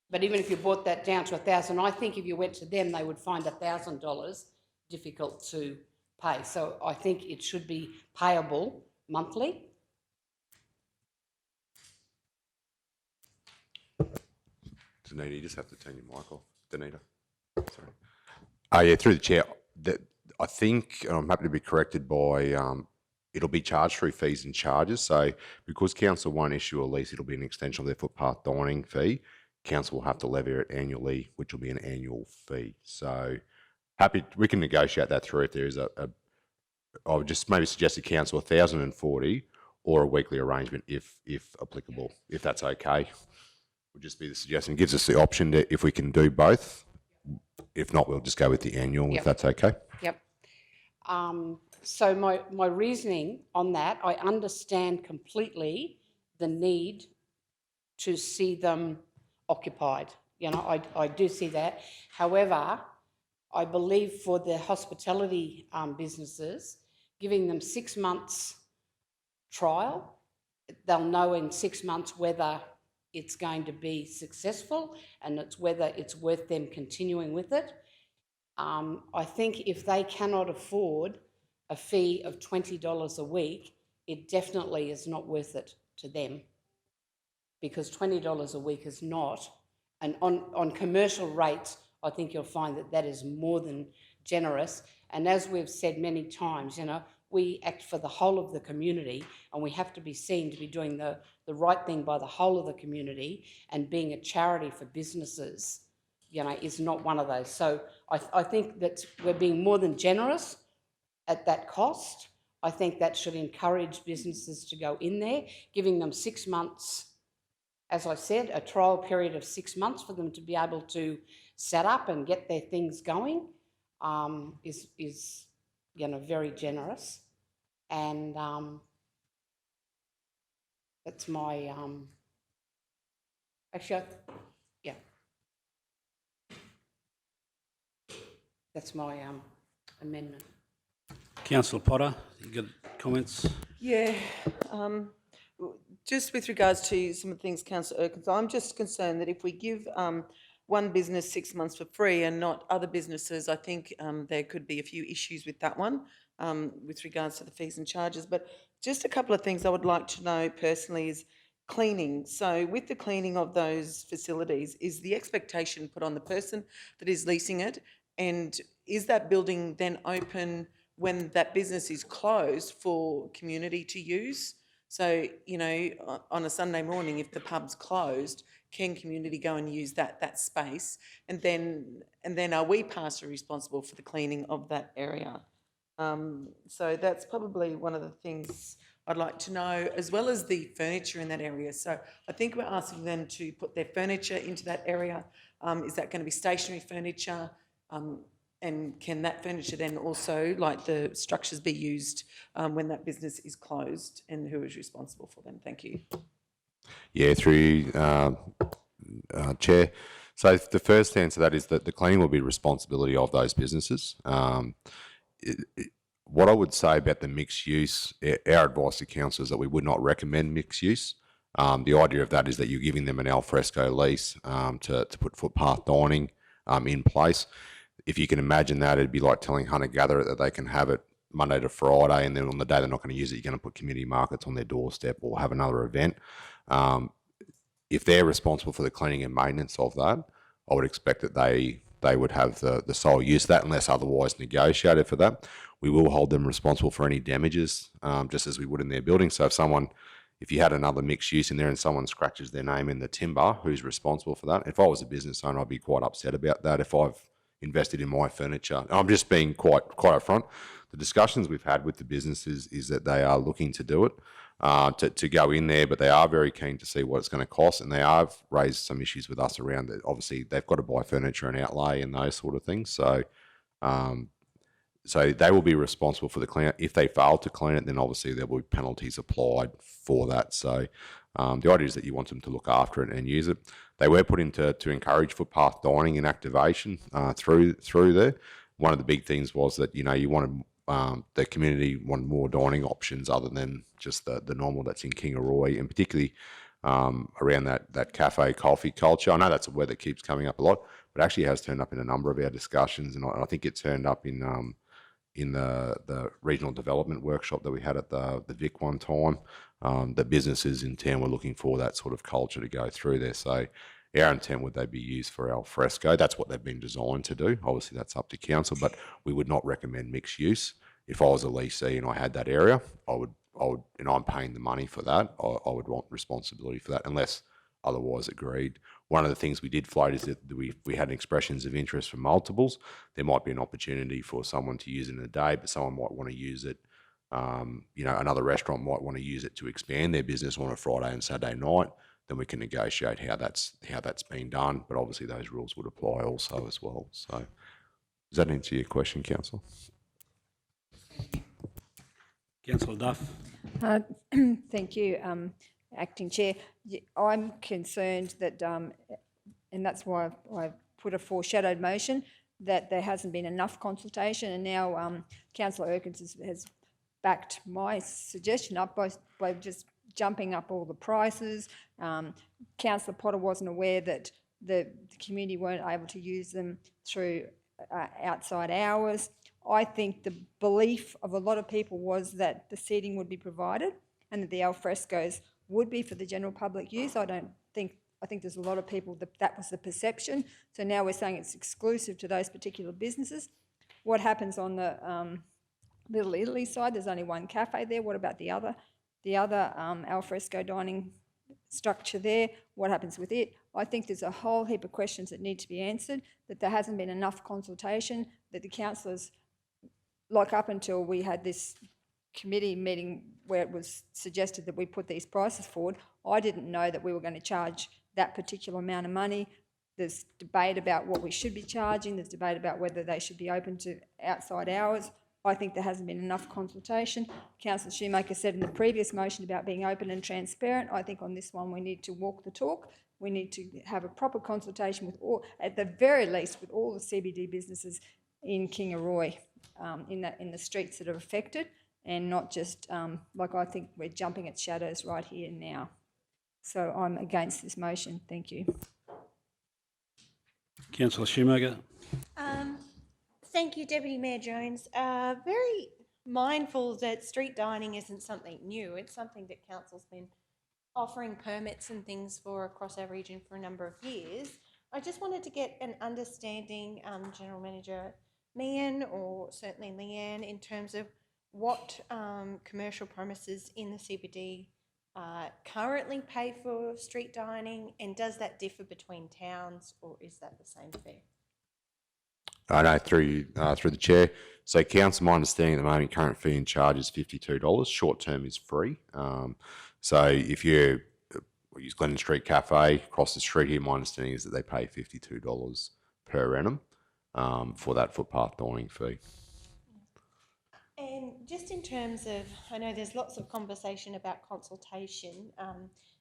but even if you brought that down to 1,000, I think if you went to them, they would find $1,000 difficult to pay. So I think it should be payable monthly. Danita, you just have to turn your mic off. Danita, sorry. Yeah, through the chair. I think, and I'm happy to be corrected by, it'll be charged through fees and charges. So because council won't issue a lease, it'll be an extension of their footpath dining fee. Council will have to levy it annually, which will be an annual fee. So happy, we can negotiate that through if there is I would just maybe suggest to council 1,040 or a weekly arrangement if applicable, if that's okay. Would just be the suggestion. It gives us the option to, if we can do both. If not, we'll just go with the annual, if that's okay. Yep. So my reasoning on that, I understand completely the need to see them occupied. You know, I do see that. However, I believe for the hospitality businesses, giving them 6 months trial, they'll know in 6 months whether it's going to be successful and whether it's worth them continuing with it. I think if they cannot afford a fee of $20 a week, it definitely is not worth it to them, because $20 a week is not, and on commercial rates, I think you'll find that is more than generous. And as we've said many times, you know, we act for the whole of the community, and we have to be seen to be doing the right thing by the whole of the community, and being a charity for businesses, you know, is not one of those. So I think that we're being more than generous at that cost. I think that should encourage businesses to go in there, giving them 6 months, as I said, a trial period of 6 months for them to be able to set up and get their things going, is you know, very generous. And that's my actually, yeah, that's my amendment. Councillor Potter, you got comments? Yeah, just with regards to some of the things Councillor Erkins, I'm just concerned that if we give one business 6 months for free and not other businesses, I think there could be a few issues with that one with regards to the fees and charges. But just a couple of things I would like to know personally is cleaning. So with the cleaning of those facilities, is the expectation put on the person that is leasing it? And is that building then open when that business is closed for community to use? So, you know, on a Sunday morning, if the pub's closed, can community go and use that space? And then are we partially responsible for the cleaning of that area? So that's probably one of the things I'd like to know, as well as the furniture in that area. So I think we're asking them to put their furniture into that area. Is that going to be stationary furniture? And can that furniture then also, like the structures, be used when that business is closed, and who is responsible for them? Thank you. Yeah, through Chair. So the first answer to that is that the cleaning will be the responsibility of those businesses. What I would say about the mixed use, our advice to council is that we would not recommend mixed use. The idea of that is that you're giving them an al fresco lease to put footpath dining in place. if you can imagine that, it'd be like telling hunter-gatherer that they can have it Monday to Friday, and then on the day they're not going to use it, you're going to put community markets on their doorstep or have another event. If they're responsible for the cleaning and maintenance of that, I would expect that they would have the sole use of that unless otherwise negotiated for that. We will hold them responsible for any damages, just as we would in their building. So if you had another mixed use in there and someone scratches their name in the timber, who's responsible for that? If I was a business owner, I'd be quite upset about that. If I've invested in my furniture, I'm just being quite upfront. The discussions we've had with the businesses is that they are looking to do it, to go in there, but they are very keen to see what it's going to cost, and they have raised some issues with us around that. Obviously, they've got to buy furniture and outlay and those sort of things. So, so they will be responsible for the clean up. If they fail to clean it, then obviously there will be penalties applied for that. So the idea is that you want them to look after it and use it. They were put in to encourage footpath dining and activation through there. One of the big things was that, you wanted the community wanted more dining options other than just the normal that's in Kingaroy, and particularly around that cafe coffee culture. I know that's a word that keeps coming up a lot, but actually has turned up in a number of our discussions, and I think it turned up in the regional development workshop that we had at the Vic one time. The businesses in town were looking for that sort of culture to go through there. So our intent would they be used for al fresco. That's what they've been designed to do. Obviously, that's up to council, but we would not recommend mixed use. If I was a leasee and I had that area, I would, and I'm paying the money for that, I would want responsibility for that, unless otherwise agreed. One of the things we did float is that we had expressions of interest for multiples. There might be an opportunity for someone to use it in a day, but someone might want to use it. Another restaurant might want to use it to expand their business on a Friday and Saturday night. Then we can negotiate how that's been done. But obviously, those rules would apply also as well. So, does that answer your question, Councillor? Councillor Duff. Thank you, Acting Chair. I'm concerned that, and that's why I put a foreshadowed motion, that there hasn't been enough consultation, and now Councillor Erkins has backed my suggestion up by just jumping up all the prices. Councillor Potter wasn't aware that the community weren't able to use them through outside hours. I think the belief of a lot of people was that the seating would be provided and that the alfrescos would be for the general public use. I think there's a lot of people that was the perception. So now we're saying it's exclusive to those particular businesses. What happens on the Little Italy side? There's only one cafe there. What about the other alfresco dining structure there? What happens with it? I think there's a whole heap of questions that need to be answered, that there hasn't been enough consultation, that the councillors, like up until we had this committee meeting where it was suggested that we put these prices forward, I didn't know that we were going to charge that particular amount of money. There's debate about what we should be charging. There's debate about whether they should be open to outside hours. I think there hasn't been enough consultation. Councillor Shoemaker said in the previous motion about being open and transparent. I think on this one we need to walk the talk. We need to have a proper consultation with all, at the very least, with all the CBD businesses in Kingaroy, in the streets that are affected, and not just like I think we're jumping at shadows right here and now. So I'm against this motion. Thank you. Councillor Shoemaker. Thank you, Deputy Mayor Jones. Very mindful that street dining isn't something new. It's something that Council's been offering permits and things for across our region for a number of years. I just wanted to get an understanding, General Manager Meehan, or certainly Leanne, in terms of what commercial premises in the CBD currently pay for street dining, and does that differ between towns, or is that the same fare? I know through the chair. So, council, my understanding at the moment, current fee and charge is $52. Short term is free. So, if you use Glennon Street Cafe across the street here, my understanding is that they pay $52 per annum for that footpath dining fee. And just in terms of, I know there's lots of conversation about consultation.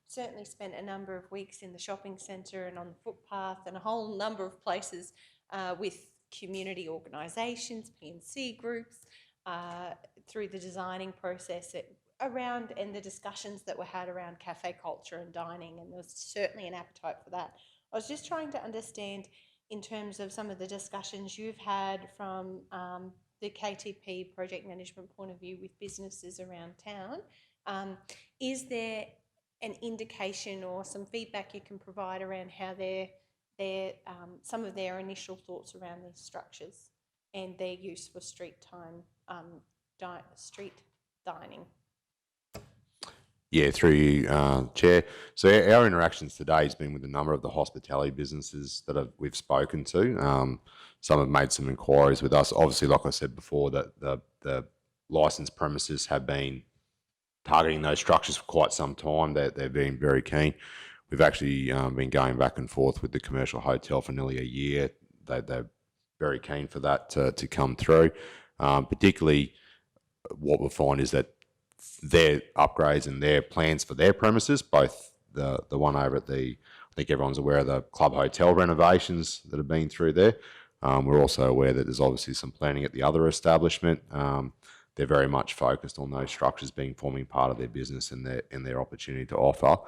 Certainly spent a number of weeks in the shopping centre and on the footpath and a whole number of places with community organisations, P&C groups, through the designing process around, and the discussions that were had around cafe culture and dining, and there was certainly an appetite for that. I was just trying to understand, in terms of some of the discussions you've had from the KTP project management point of view with businesses around town. Is there an indication or some feedback you can provide around how some of their initial thoughts around these structures and their use for street dining? Yeah, through you, Chair. So our interactions today has been with a number of the hospitality businesses that we've spoken to. Some have made some inquiries with us. Obviously, like I said before, that the licensed premises have been targeting those structures for quite some time. They've been very keen. We've actually been going back and forth with the commercial hotel for nearly a year. They're very keen for that to come through. Particularly, what we'll find is that their upgrades and their plans for their premises, both the one over at I think everyone's aware of the club hotel renovations that have been through there. We're also aware that there's obviously some planning at the other establishment. They're very much focused on those structures forming part of their business and their opportunity to offer.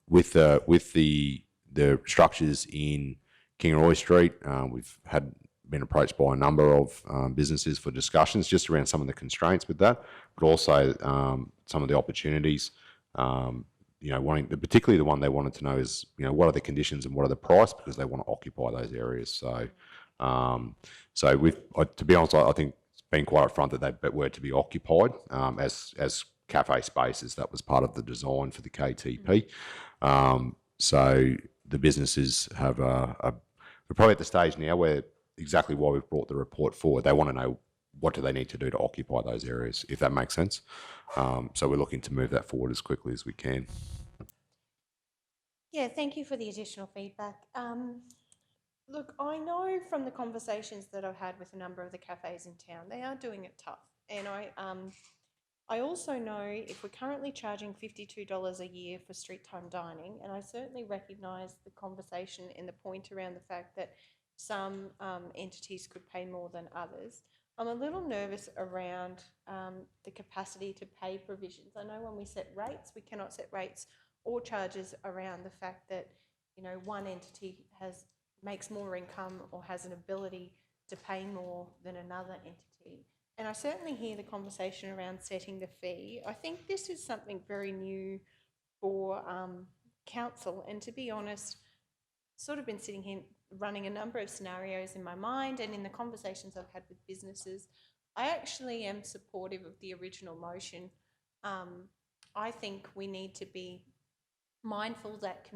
With the structures in Kingaroy Street, we've been approached by a number of businesses for discussions just around some of the constraints with that, but also some of the opportunities. Particularly the one they wanted to know is, what are the conditions and what are the price, because they want to occupy those areas. So, to be honest, I think it's been quite upfront that they were to be occupied as cafe spaces. That was part of the design for the KTP. So the businesses have we're probably at the stage now where exactly why we've brought the report forward. They want to know what do they need to do to occupy those areas, if that makes sense. So we're looking to move that forward as quickly as we can. Yeah, thank you for the additional feedback. Look, I know from the conversations that I've had with a number of the cafes in town, they are doing it tough. And I also know if we're currently charging $52 a year for street time dining, and I certainly recognise the conversation and the point around the fact that some entities could pay more than others. I'm a little nervous around the capacity to pay provisions. I know when we set rates, we cannot set rates or charges around the fact that, one entity makes more income or has an ability to pay more than another entity. And I certainly hear the conversation around setting the fee. I think this is something very new for council, and to be honest, sort of been sitting here running a number of scenarios in my mind, and in the conversations I've had with businesses, I actually am supportive of the original motion. I think we need to be mindful that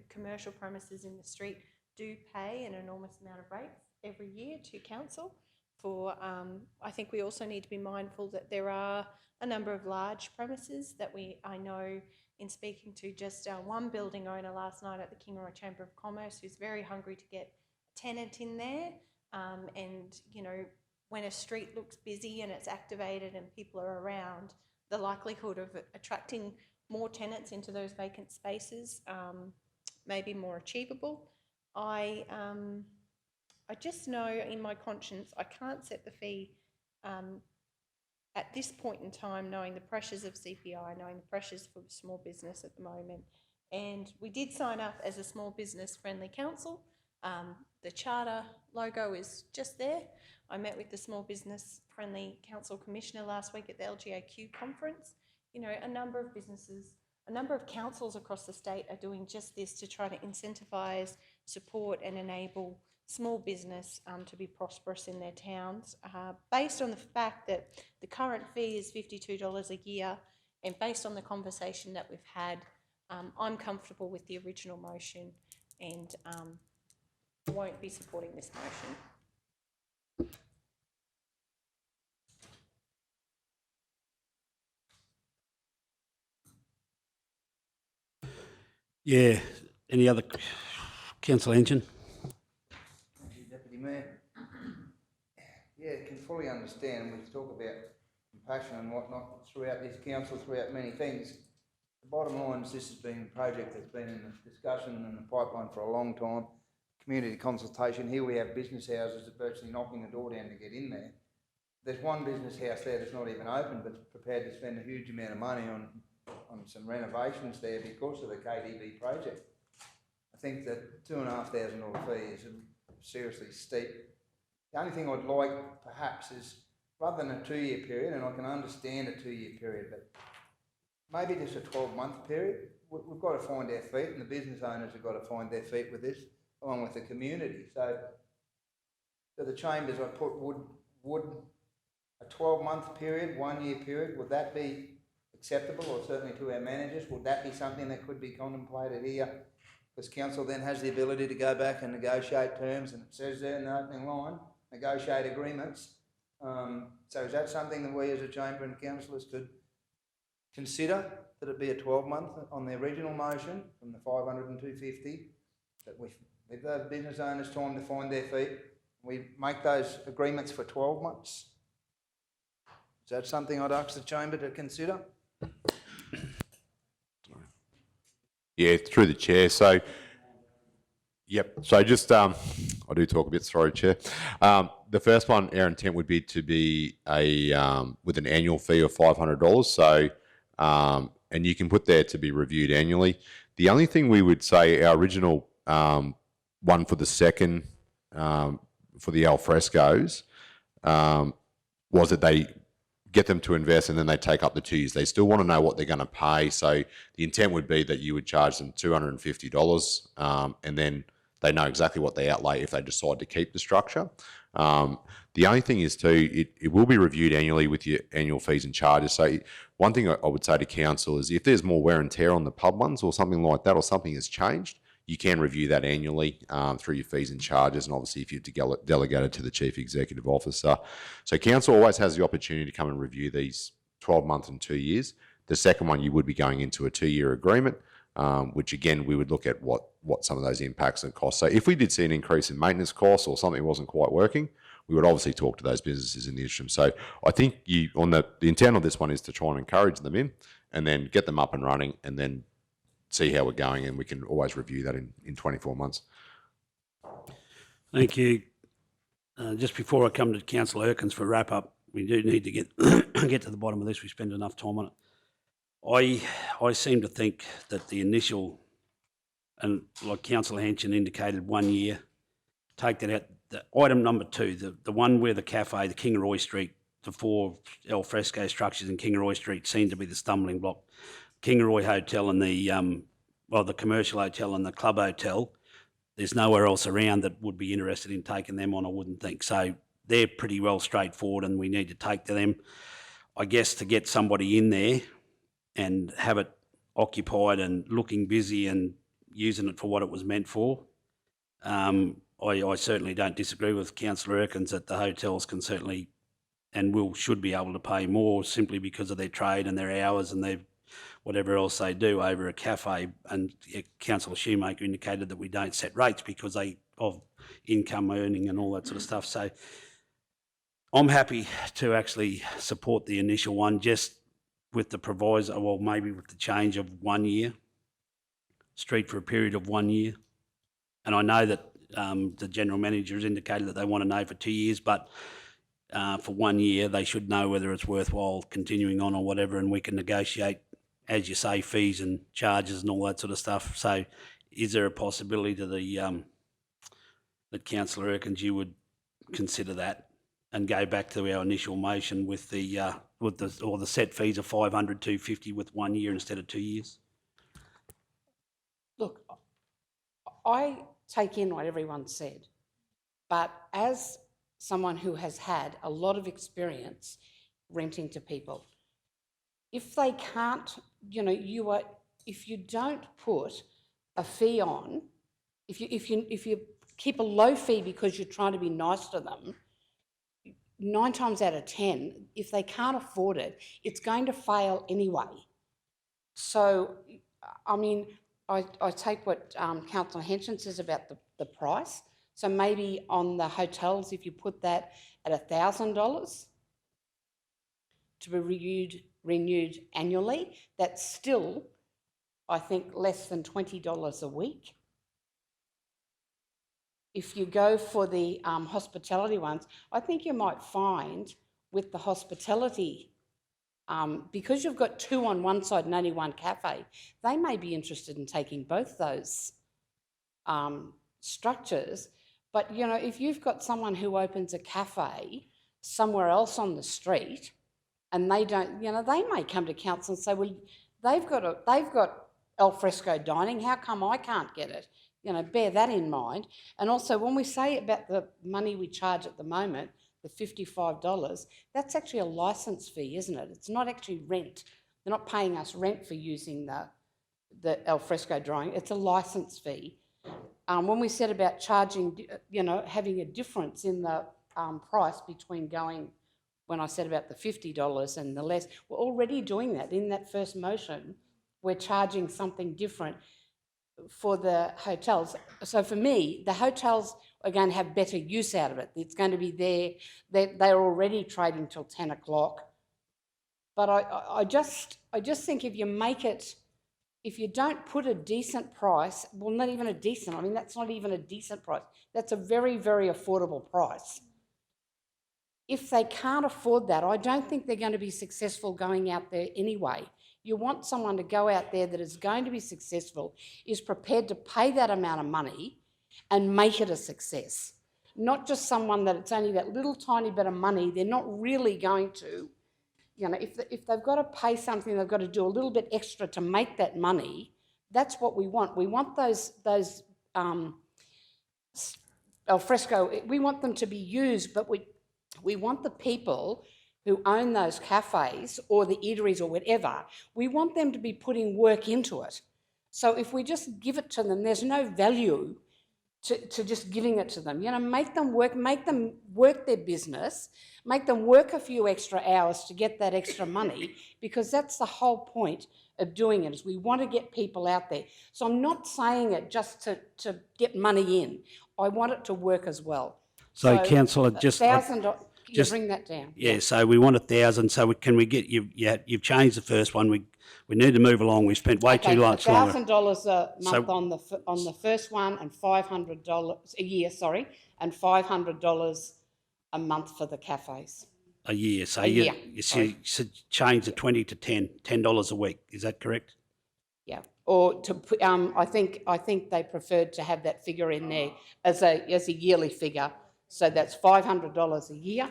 commercial premises in the street do pay an enormous amount of rates every year to council. I think we also need to be mindful that there are a number of large premises that I know in speaking to just one building owner last night at the Kingaroy Chamber of Commerce, who's very hungry to get a tenant in there. And, when a street looks busy and it's activated and people are around, the likelihood of attracting more tenants into those vacant spaces may be more achievable. I just know in my conscience I can't set the fee at this point in time, knowing the pressures of CPI, knowing the pressures for small business at the moment. And we did sign up as a small business friendly council. The charter logo is just there. I met with the Small Business Friendly Council Commissioner last week at the LGAQ conference. A number of businesses, a number of councils across the state are doing just this to try to incentivise, support and enable small business to be prosperous in their towns, based on the fact that the current fee is $52 a year, and based on the conversation that we've had, I'm comfortable with the original motion and won't be supporting this motion. Yeah. Any other? Councillor Engine. Thank you, Deputy Mayor. Yeah, can fully understand. We talk about compassion and whatnot throughout this council, throughout many things. The bottom line is this has been a project that's been in the discussion and the pipeline for a long time. Community consultation. Here we have business houses that are virtually knocking the door down to get in there. There's one business house there that's not even open, but prepared to spend a huge amount of money on some renovations there because of the KTP project. I think that $2,500 fee is seriously steep. The only thing I'd like perhaps is, rather than a 2-year period, and I can understand a 2-year period, but maybe just a 12-month period. We've got to find our feet, and the business owners have got to find their feet with this, along with the community. So the chambers, I put, would a 12-month period, 1-year period, would that be acceptable, or certainly to our managers? Would that be something that could be contemplated here? Because council then has the ability to go back and negotiate terms, and it says there in the opening line, negotiate agreements. So is that something that we as a chamber and councillors could consider, that it be a 12-month on the original motion from the 500 and 250, that we give those business owners time to find their feet, we make those agreements for 12 months? Is that something I'd ask the chamber to consider? Yeah, through the chair. So, yep. So just, I do talk a bit. Sorry, Chair. The first one, our intent would be to be with an annual fee of $500. So, and you can put there to be reviewed annually. The only thing we would say, our original one for the second, for the alfrescos, was that they get them to invest and then they take up the 2 years. They still want to know what they're going to pay. So the intent would be that you would charge them $250 and then they know exactly what they outlay if they decide to keep the structure. The only thing is too, it will be reviewed annually with your annual fees and charges. So one thing I would say to council is if there's more wear and tear on the pub ones or something like that, or something has changed, you can review that annually through your fees and charges, and obviously if you're delegated to the Chief Executive Officer. So council always has the opportunity to come and review these 12 months and 2 years. The second one, you would be going into a 2-year agreement, which again, we would look at what some of those impacts and costs. So if we did see an increase in maintenance costs or something wasn't quite working, we would obviously talk to those businesses in the interim. So I think the intent of this one is to try and encourage them in and then get them up and running and then see how we're going, and we can always review that in 24 months. Thank you. Just before I come to Councillor Erkins for wrap up, we do need to get get to the bottom of this. We spend enough time on it. I seem to think that the initial, and like Councillor Henson indicated, 1 year, take that out. The item number 2, the one where the cafe, the Kingaroy Street, the 4 al fresco structures in Kingaroy Street seem to be the stumbling block. Kingaroy Hotel and the commercial hotel and the club hotel, there's nowhere else around that would be interested in taking them on, I wouldn't think. So they're pretty well straightforward and we need to take to them. I guess to get somebody in there and have it occupied and looking busy and using it for what it was meant for, I certainly don't disagree with Councillor Erkins that the hotels can certainly and should be able to pay more simply because of their trade and their hours and their whatever else they do over a cafe. And Councillor Shoemaker indicated that we don't set rates because of income earning and all that sort of stuff. So I'm happy to actually support the initial one, just with the proviso, well, maybe with the change of 1 year, street for a period of 1 year. And I know that the General Manager has indicated that they want to know for 2 years, but for 1 year, they should know whether it's worthwhile continuing on or whatever, and we can negotiate, as you say, fees and charges and all that sort of stuff. So is there a possibility to that Councillor Erkins, you would consider that and go back to our initial motion with the set fees of 500, 250 with 1 year instead of 2 years? Look, I take in what everyone said, but as someone who has had a lot of experience renting to people, if they can't, if you don't put a fee on, if you keep a low fee because you're trying to be nice to them, 9 times out of 10, if they can't afford it, it's going to fail anyway. So, I mean, I take what Councillor Henson says about the price. So maybe on the hotels, if you put that at $1,000 to be renewed annually, that's still, I think, less than $20 a week. If you go for the hospitality ones, I think you might find with the hospitality, because you've got 2 on one side and only 1 cafe, they may be interested in taking both those structures. But, you know, if you've got someone who opens a cafe somewhere else on the street and they don't, you know, they may come to council and say, well, they've got al fresco dining, how come I can't get it? You know, bear that in mind. And also when we say about the money we charge at the moment, the $55, that's actually a license fee, isn't it? It's not actually rent. They're not paying us rent for using the al fresco drawing. It's a license fee. When we said about charging, you know, having a difference in the price between going, when I said about the $50 and the less, we're already doing that in that first motion. We're charging something different for the hotels. So for me, the hotels are going to have better use out of it. It's going to be there. They're already trading till 10 o'clock. But I just think if you make it, if you don't put a decent price, well, not even a decent, I mean, that's not even a decent price. That's a very, very affordable price. If they can't afford that, I don't think they're going to be successful going out there anyway. You want someone to go out there that is going to be successful, is prepared to pay that amount of money and make it a success. Not just someone that it's only that little tiny bit of money, they're not really going to, you know, if they've got to pay something, they've got to do a little bit extra to make that money. That's what we want. We want those al fresco, we want them to be used, but we want the people who own those cafes or the eateries or whatever, we want them to be putting work into it. So if we just give it to them, there's no value to just giving it to them. You know, make them work their business, make them work a few extra hours to get that extra money, because that's the whole point of doing it, is we want to get people out there. So I'm not saying it just to get money in. I want it to work as well. So councillor, just bring that down. Yeah, so we want 1,000. So can we get you've changed the first one. We need to move along. We spent way too much longer. $1,000 a month on the first one, and $500 a year. Sorry, and $500 a month for the cafes. A year. So you change the 20 to $10 a week. Is that correct? Yeah. Or to put, I think they preferred to have that figure in there as a yearly figure. So that's $500 a year.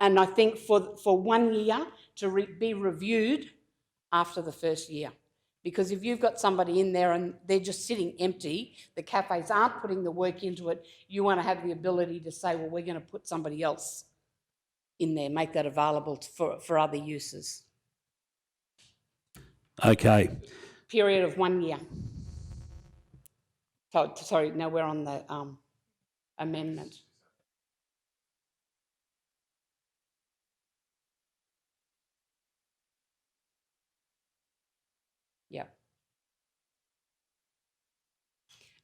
And I think for 1 year to be reviewed after the first year. Because if you've got somebody in there and they're just sitting empty, the cafes aren't putting the work into it, you want to have the ability to say, well, we're going to put somebody else in there, make that available for other uses. Okay. Period of 1 year. So, sorry, no, we're on the amendment. Yeah.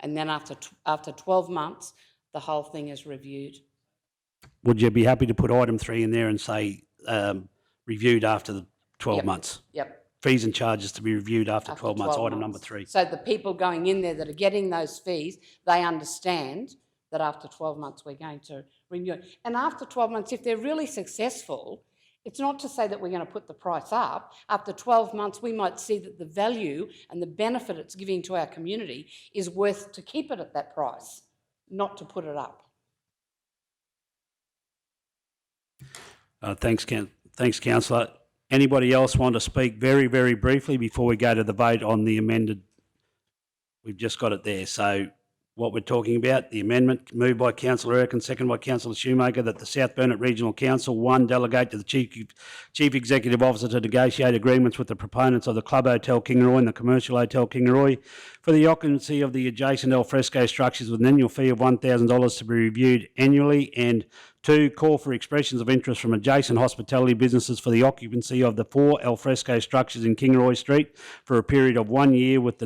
And then after 12 months, the whole thing is reviewed. Would you be happy to put item 3 in there and say reviewed after the 12 months? Yep. Fees and charges to be reviewed after 12 months, item number 3. So the people going in there that are getting those fees, they understand that after 12 months we're going to renew it. And after 12 months, if they're really successful, it's not to say that we're going to put the price up. After 12 months, we might see that the value and the benefit it's giving to our community is worth to keep it at that price, not to put it up. Thanks, councillor. Anybody else want to speak very, very briefly before we go to the vote on the amended? We've just got it there. So what we're talking about, the amendment moved by Councillor Erkin, second by Councillor Shoemaker, that the South Burnett Regional Council, 1, delegate to the Chief Executive Officer to negotiate agreements with the proponents of the Club Hotel Kingaroy and the Commercial Hotel Kingaroy for the occupancy of the adjacent al fresco structures with an annual fee of $1,000 to be reviewed annually, and 2, call for expressions of interest from adjacent hospitality businesses for the occupancy of the 4 al fresco structures in Kingaroy Street for a period of 1 year with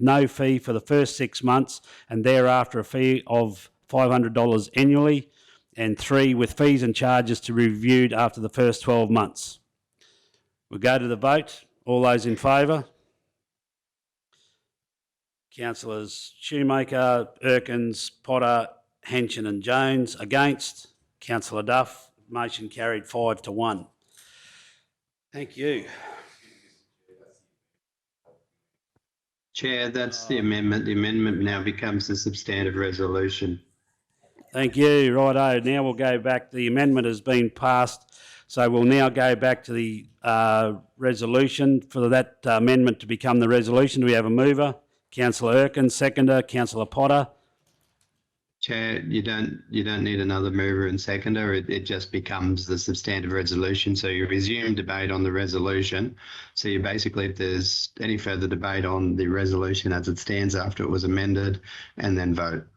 no fee for the first 6 months, and thereafter a fee of $500 annually, and 3, with fees and charges to be reviewed after the first 12 months. We'll go to the vote. All those in favour? Councillors Shoemaker, Erkins, Potter, Henson and Jones. Against? Councillor Duff. Motion carried 5-1. Thank you. Chair, that's the amendment. The amendment now becomes a substantive resolution. Thank you. Righto. Now we'll go back. The amendment has been passed. So we'll now go back to the resolution for that amendment to become the resolution. Do we have a mover? Councillor Erkin, seconder, Councillor Potter. Chair, you don't need another mover and seconder. It just becomes the substantive resolution. So you resume debate on the resolution. So you basically, if there's any further debate on the resolution as it stands after it was amended, and then vote.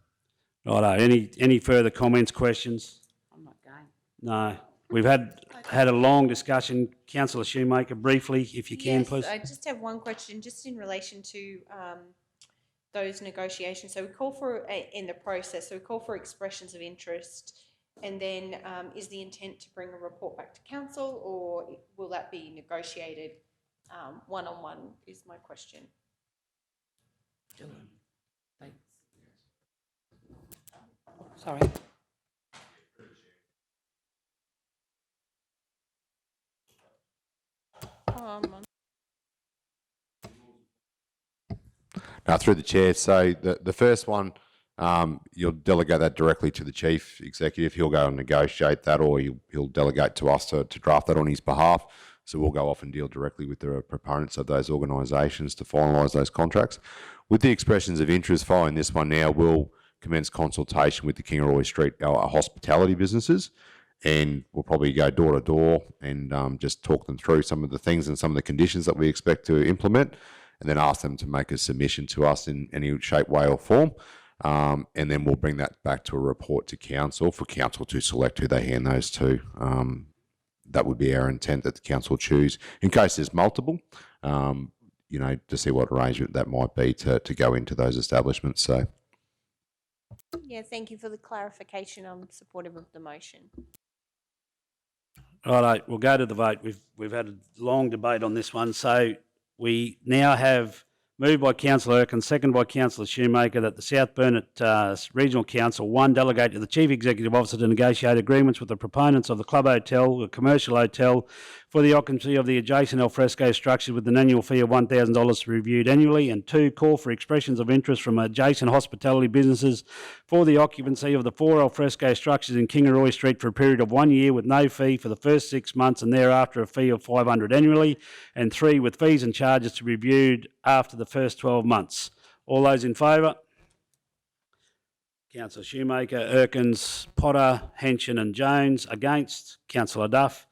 Righto. Any further comments, questions? I'm not going. No. We've had a long discussion. Councillor Shoemaker, briefly, if you can, Yes, please. I just have one question, just in relation to those negotiations. So we call for, in the process, so we call for expressions of interest, and then is the intent to bring a report back to council, or will that be negotiated one-on-one, is my question. Thanks. Sorry. Through the chair. So the first one, you'll delegate that directly to the chief executive. He'll go and negotiate that, or he'll delegate to us to draft that on his behalf. So we'll go off and deal directly with the proponents of those organisations to finalise those contracts. With the expressions of interest following this one now, we'll commence consultation with the Kingaroy Street our hospitality businesses, and we'll probably go door to door and just talk them through some of the things and some of the conditions that we expect to implement, and then ask them to make a submission to us in any shape, way or form. And then we'll bring that back to a report to council for council to select who they hand those to. That would be our intent, that the council choose, in case there's multiple, to see what arrangement that might be to go into those establishments. So, Yeah, thank you for the clarification. I'm supportive of the motion. All right, we'll go to the vote. We've had a long debate on this one. So we now have moved by Councillor Erkin, second by Councillor Shoemaker, that the South Burnett Regional Council, one, delegate to the Chief Executive Officer to negotiate agreements with the proponents of the Club Hotel, a commercial hotel, for the occupancy of the adjacent alfresco structures with an annual fee of $1,000 to be reviewed annually, and two, call for expressions of interest from adjacent hospitality businesses for the occupancy of the 4 alfresco structures in Kingaroy Street for a period of 1 year with no fee for the first 6 months and thereafter a fee of $500 annually, and 3, with fees and charges to be reviewed after the first 12 months. All those in favour? Councillor Shoemaker, Erkins, Potter, Henson and Jones. Against? Councillor Duff.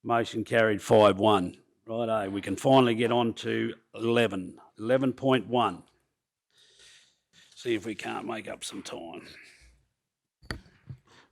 Motion carried 5-1. Righto, we can finally get on to 11.1. See if we can't make up some time.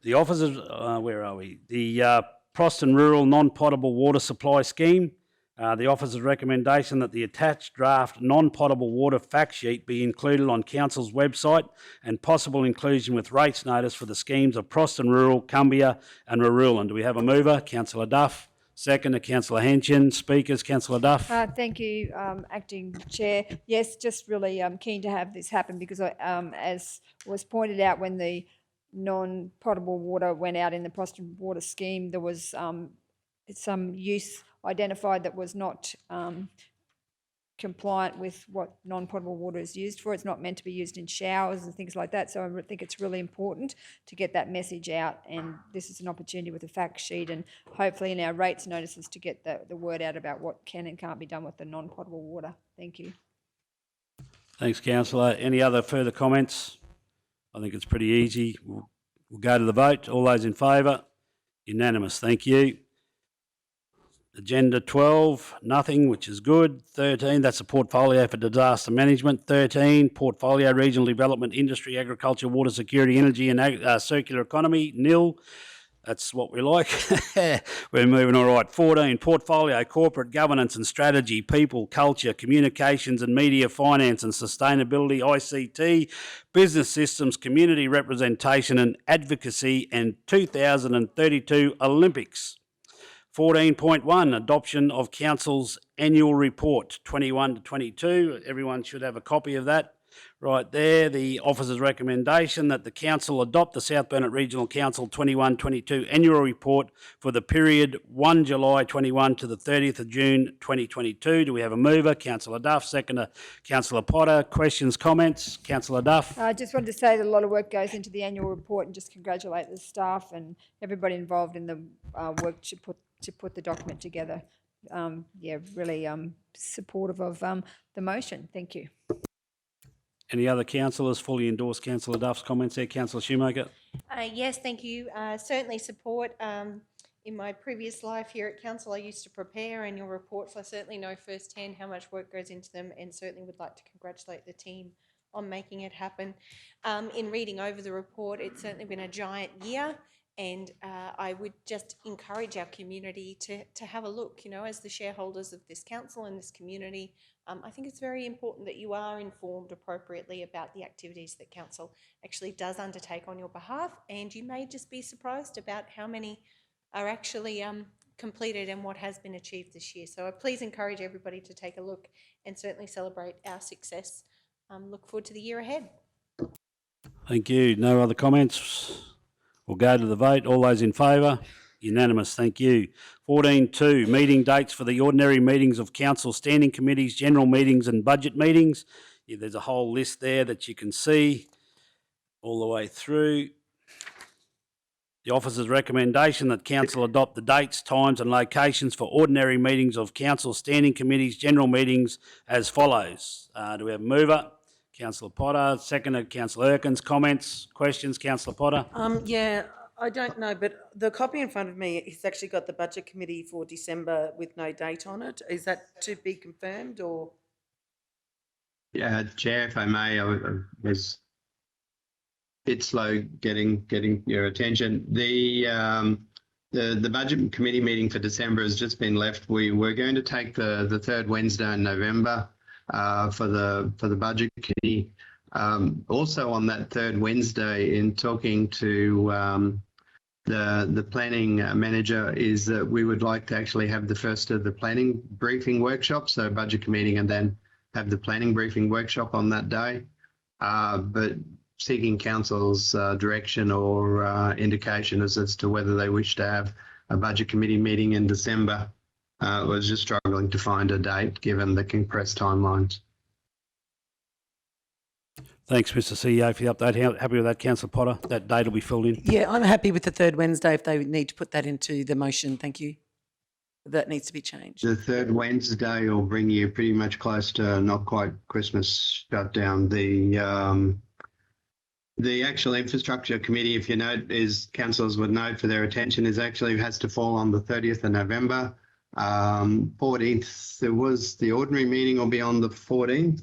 The officers, where are we? The Proston Rural Non-Potable Water Supply Scheme. The officer's recommendation that the attached draft non-potable water fact sheet be included on Council's website, and possible inclusion with rates notice for the schemes of Proston Rural, Cumbia and Rurulan. Do we have a mover? Councillor Duff. Second, Councillor Henson. Speakers, Councillor Duff. Thank you, Acting Chair. Yes, just really keen to have this happen because, as was pointed out, when the non-potable water went out in the Proston Water Scheme, there was some use identified that was not compliant with what non-potable water is used for. It's not meant to be used in showers and things like that. So I think it's really important to get that message out, and this is an opportunity with a fact sheet and hopefully in our rates notices to get the word out about what can and can't be done with the non-potable water. Thank you. Thanks, Councillor. Any other further comments? I think it's pretty easy. We'll go to the vote. All those in favour? Unanimous. Thank you. Agenda 12, nothing, which is good. 13, that's a portfolio for disaster management. 13, portfolio regional development, industry, agriculture, water security, energy and circular economy. Nil, that's what we like. We're moving all right. 14, portfolio, corporate governance and strategy, people, culture, communications and media, finance and sustainability, ICT, business systems, community representation and advocacy, and 2032 Olympics. 14.1, adoption of Council's annual report, 21 to 22. Everyone should have a copy of that. Right there, the officer's recommendation that the council adopt the South Burnett Regional Council 21-22 annual report for the period 1 July 21 to the 30th of June 2022. Do we have a mover? Councillor Duff. Seconder, Councillor Potter. Questions, comments? Councillor Duff. I just wanted to say that a lot of work goes into the annual report and just congratulate the staff and everybody involved in the work to put the document together. Yeah, really supportive of the motion. Thank you. Any other councillors fully endorse Councillor Duff's comments there? Councillor Shoemaker. Yes, thank you. Certainly support. In my previous life here at council, I used to prepare annual reports. I certainly know firsthand how much work goes into them, and certainly would like to congratulate the team on making it happen. In reading over the report, it's certainly been a giant year, and I would just encourage our community to have a look, you know, as the shareholders of this council and this community. I think it's very important that you are informed appropriately about the activities that council actually does undertake on your behalf, and you may just be surprised about how many are actually completed and what has been achieved this year. So please encourage everybody to take a look and certainly celebrate our success. Look forward to the year ahead. Thank you. No other comments? We'll go to the vote. All those in favour? Unanimous. Thank you. 14.2, meeting dates for the ordinary meetings of council standing committees, general meetings and budget meetings. Yeah, there's a whole list there that you can see all the way through. The officer's recommendation that council adopt the dates, times and locations for ordinary meetings of council standing committees, general meetings as follows. Do we have a mover? Councillor Potter. Seconded, Councillor Erkins. Comments, questions? Councillor Potter. Yeah, I don't know, but the copy in front of me, it's actually got the budget committee for December with no date on it. Is that to be confirmed or? Yeah, Chair, if I may, I was a bit slow getting your attention. The budget committee meeting for December has just been left. We were going to take the third Wednesday in November for the budget committee. Also on that third Wednesday, in talking to the planning manager, is that we would like to actually have the first of the planning briefing workshop, so budget committee, and then have the planning briefing workshop on that day. But seeking council's direction or indication as to whether they wish to have a budget committee meeting in December. Was just struggling to find a date given the compressed timelines. Thanks, Mr CEO, for the update. Happy with that, Councillor Potter? That date will be filled in. Yeah, I'm happy with the third Wednesday if they need to put that into the motion. Thank you. That needs to be changed. The third Wednesday will bring you pretty much close to not quite Christmas shutdown. The actual infrastructure committee, if you note, is councillors would note for their attention, is actually has to fall on the 30th of November. 14th, there was the ordinary meeting will be on the 14th,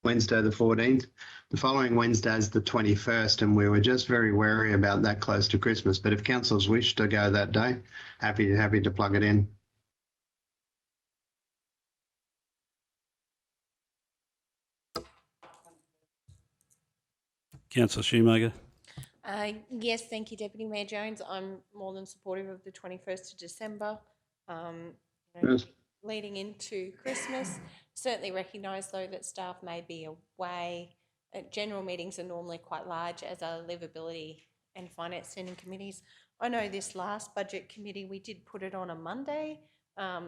Wednesday the 14th. The following Wednesday is the 21st, and we were just very wary about that close to Christmas. But if councillors wish to go that day, happy to plug it in. Councillor Shoemaker. Yes, thank you, Deputy Mayor Jones. I'm more than supportive of the 21st of December. Yes. Leading into Christmas. Certainly recognise, though, that staff may be away. General meetings are normally quite large, as are livability and finance standing committees. I know this last budget committee, we did put it on a Monday.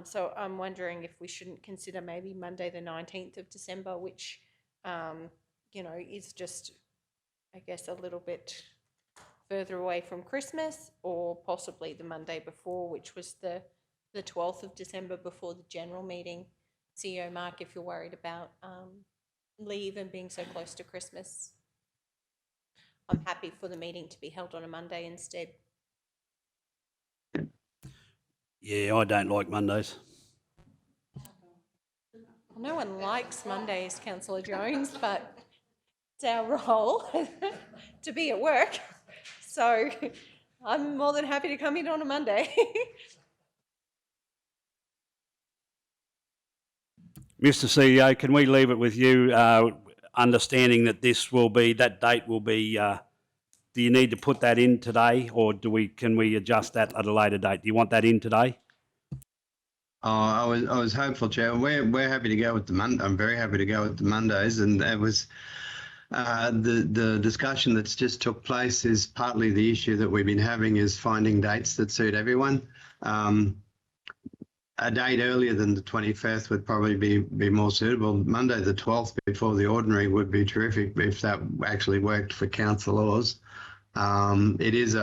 So I'm wondering if we shouldn't consider maybe Monday the 19th of December, which, is just, I guess, a little bit further away from Christmas, or possibly the Monday before, which was the 12th of December before the general meeting. CEO Mark, if you're worried about leave and being so close to Christmas, I'm happy for the meeting to be held on a Monday instead. Yeah, I don't like Mondays. Well, no one likes Mondays, Councillor Jones, but it's our role to be at work. So I'm more than happy to come in on a Monday. Mr CEO, can we leave it with you, understanding that that date will be, do you need to put that in today, or can we adjust that at a later date? Do you want that in today? I was hopeful, Chair. We're happy to go with the Monday. I'm very happy to go with the Mondays, and it was the discussion that's just took place is partly the issue that we've been having is finding dates that suit everyone. A date earlier than the 25th would probably be more suitable. Monday the 12th before the ordinary would be terrific if that actually worked for councillors. It is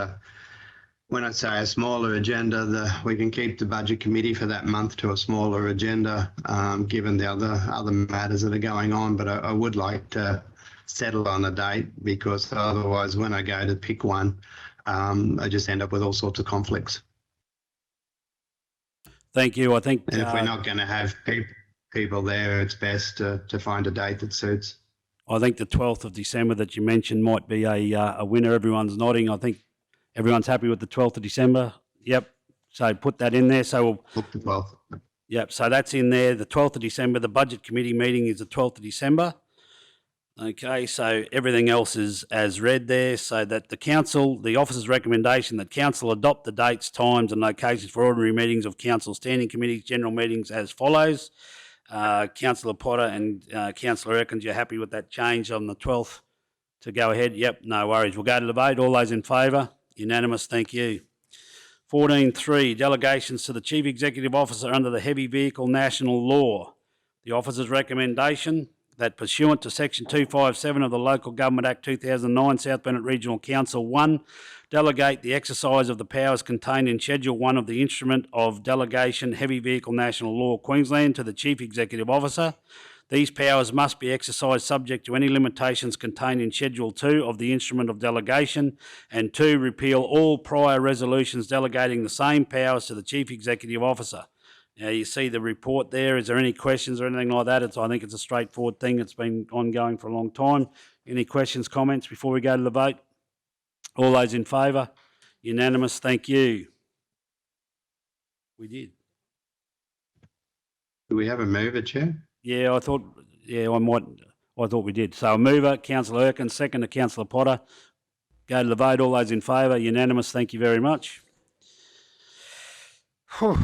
when I say a smaller agenda, we can keep the budget committee for that month to a smaller agenda, given the other matters that are going on. But I would like to settle on a date because otherwise, when I go to pick one, I just end up with all sorts of conflicts. Thank you. I think. And if we're not going to have people there, it's best to find a date that suits. I think the 12th of December that you mentioned might be a winner. Everyone's nodding. I think everyone's happy with the 12th of December. Yep. So put that in there. So we'll book the 12th. Yep. So that's in there. The 12th of December. The budget committee meeting is the 12th of December. Okay, so everything else is as read there, so that the officer's recommendation that council adopt the dates, times and locations for ordinary meetings of council standing committees, general meetings as follows. Councillor Potter and Councillor Erkins, you're happy with that change on the 12th to go ahead? Yep, no worries. We'll go to the vote. All those in favour? Unanimous, thank you. 14.3, delegations to the Chief Executive Officer under the Heavy Vehicle National Law. The officer's recommendation that pursuant to Section 257 of the Local Government Act 2009, South Bennett Regional Council 1, delegate the exercise of the powers contained in Schedule 1 of the Instrument of Delegation Heavy Vehicle National Law Queensland to the Chief Executive Officer. These powers must be exercised subject to any limitations contained in Schedule 2 of the Instrument of Delegation, and 2, repeal all prior resolutions delegating the same powers to the Chief Executive Officer. Now, you see the report there. Is there any questions or anything like that? I think it's a straightforward thing. It's been ongoing for a long time. Any questions, comments before we go to the vote? All those in favour? Unanimous. Thank you. We did. Do we have a mover, Chair? Yeah, I thought we did. So a mover, Councillor Erkins, second to Councillor Potter. Go to the vote. All those in favour? Unanimous. Thank you very much. Whew.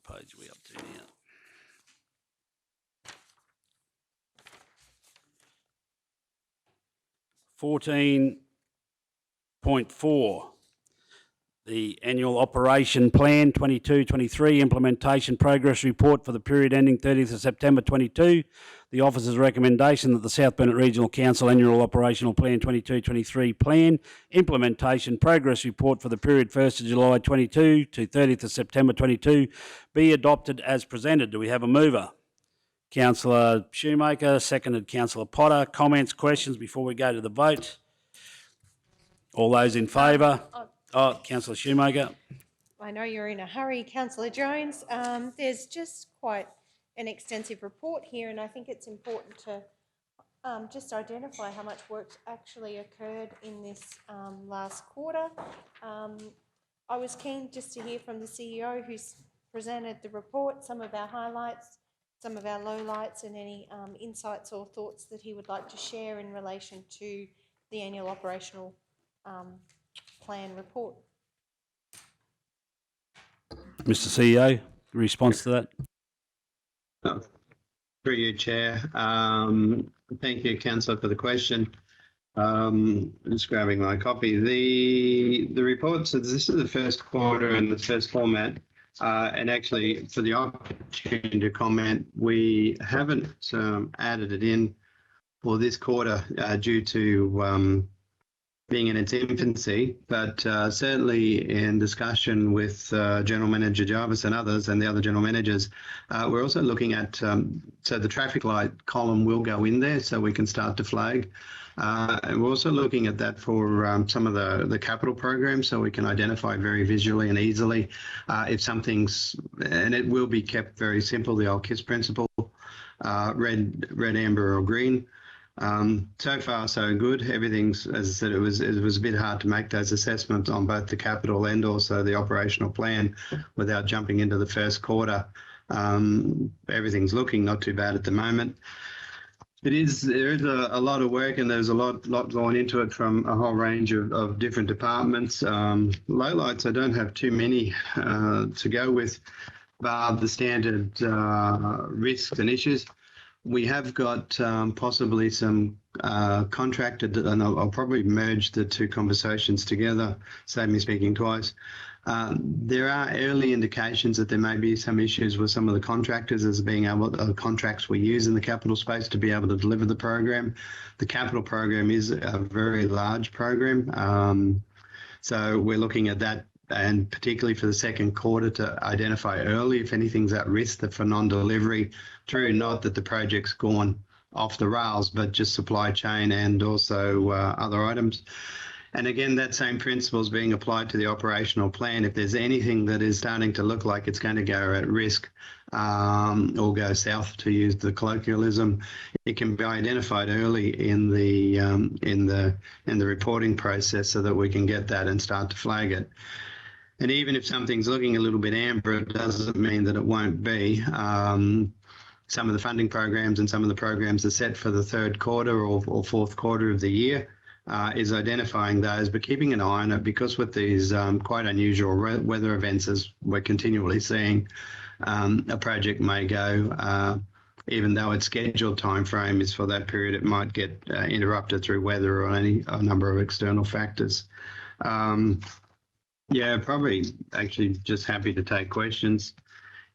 Page are we up to now? .4, the Annual Operation Plan 22-23 Implementation Progress Report for the period ending 30th of September 22. The officer's recommendation that the South Bennett Regional Council Annual Operational Plan 22-23 Plan Implementation Progress Report for the period 1st of July 22 to 30th of September 22 be adopted as presented. Do we have a mover? Councillor Shoemaker, seconded Councillor Potter. Comments, questions before we go to the vote? All those in favour? Councillor Shoemaker. I know you're in a hurry, Councillor Jones. There's just quite an extensive report here, and I think it's important to just identify how much work actually occurred in this last quarter. I was keen just to hear from the CEO who's presented the report, some of our highlights, some of our lowlights, and any insights or thoughts that he would like to share in relation to the annual operational plan report. Mr. CEO, response to that? Through you, Chair. Thank you, Councillor, for the question. Just grabbing my copy. The report says this is the first quarter in the first format. And actually, for the opportunity to comment, we haven't added it in for this quarter due to being in its infancy, but certainly in discussion with General Manager Jarvis and others and the other general managers, we're also looking at, so the traffic light column will go in there so we can start to flag. And we're also looking at that for some of the capital programs so we can identify very visually and easily if something's, and it will be kept very simple, the old KISS principle, red, amber or green. So far, so good. Everything's, as I said, it was a bit hard to make those assessments on both the capital and also the operational plan without jumping into the first quarter. Everything's looking not too bad at the moment. It is. There is a lot of work, and there's a lot going into it from a whole range of different departments. Lowlights, I don't have too many to go with, bar the standard risks and issues. We have got possibly some contracted, and I'll probably merge the two conversations together, save me speaking twice. There are early indications that there may be some issues with some of the contractors as being able contracts we use in the capital space to be able to deliver the program. The capital program is a very large program, so we're looking at that, and particularly for the second quarter, to identify early if anything's at risk for non-delivery. True, not that the project's gone off the rails, but just supply chain and also other items. And again, that same principle is being applied to the operational plan. If there's anything that is starting to look like it's going to go at risk or go south, to use the colloquialism, it can be identified early in the reporting process so that we can get that and start to flag it. And even if something's looking a little bit amber, it doesn't mean that it won't be. Some of the funding programs and some of the programs are set for the third quarter or fourth quarter of the year. Is identifying those, but keeping an eye on it, because with these quite unusual weather events, as we're continually seeing, a project may go, even though its scheduled time frame is for that period, it might get interrupted through weather or a number of external factors. Yeah, probably actually just happy to take questions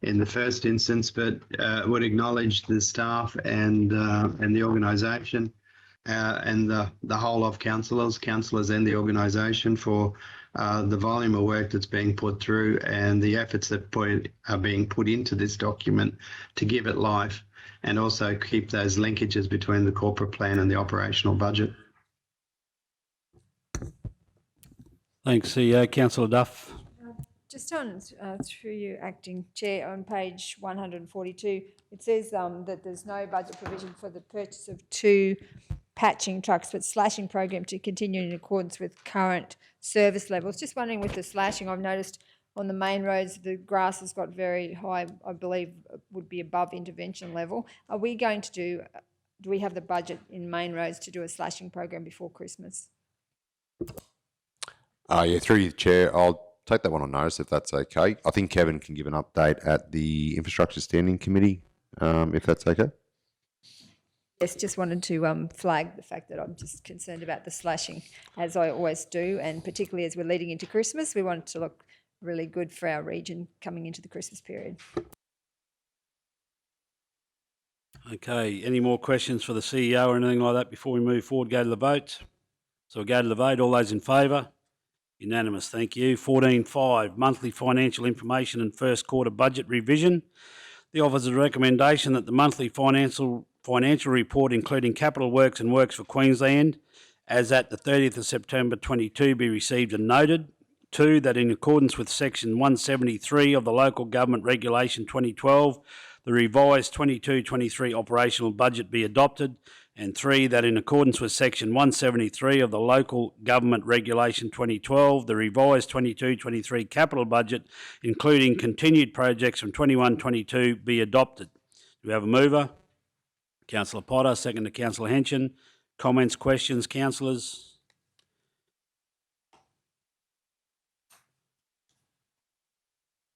in the first instance, but would acknowledge the staff and the organisation. And the whole of councillors and the organisation for the volume of work that's being put through and the efforts that are being put into this document to give it life, and also keep those linkages between the corporate plan and the operational budget. Thanks, CEO. Councillor Duff. Just on, through you, Acting Chair, on page 142, it says that there's no budget provision for the purchase of 2 patching trucks, but slashing program to continue in accordance with current service levels. Just wondering, with the slashing, I've noticed on the main roads the grass has got very high, I believe would be above intervention level. Are we going to do we have the budget in main roads to do a slashing program before Christmas? Yeah, through you, Chair, I'll take that one on notice if that's okay. I think Kevin can give an update at the Infrastructure Standing Committee, if that's okay. Yes, just wanted to flag the fact that I'm just concerned about the slashing, as I always do, and particularly as we're leading into Christmas, we want it to look really good for our region coming into the Christmas period. Okay, any more questions for the CEO or anything like that before we move forward, go to the vote? So we'll go to the vote. All those in favour? Unanimous, thank you. 14.5, monthly financial information and first quarter budget revision. The officer's recommendation that the monthly financial report, including capital works and works for Queensland, as at the 30th of September 22, be received and noted. 2, that in accordance with section 173 of the Local Government Regulation 2012, the revised 22-23 operational budget be adopted. And 3, that in accordance with section 173 of the Local Government Regulation 2012, the revised 22-23 capital budget, including continued projects from 21-22, be adopted. Do we have a mover? Councillor Potter, second to Councillor Henson. Comments, questions, councillors?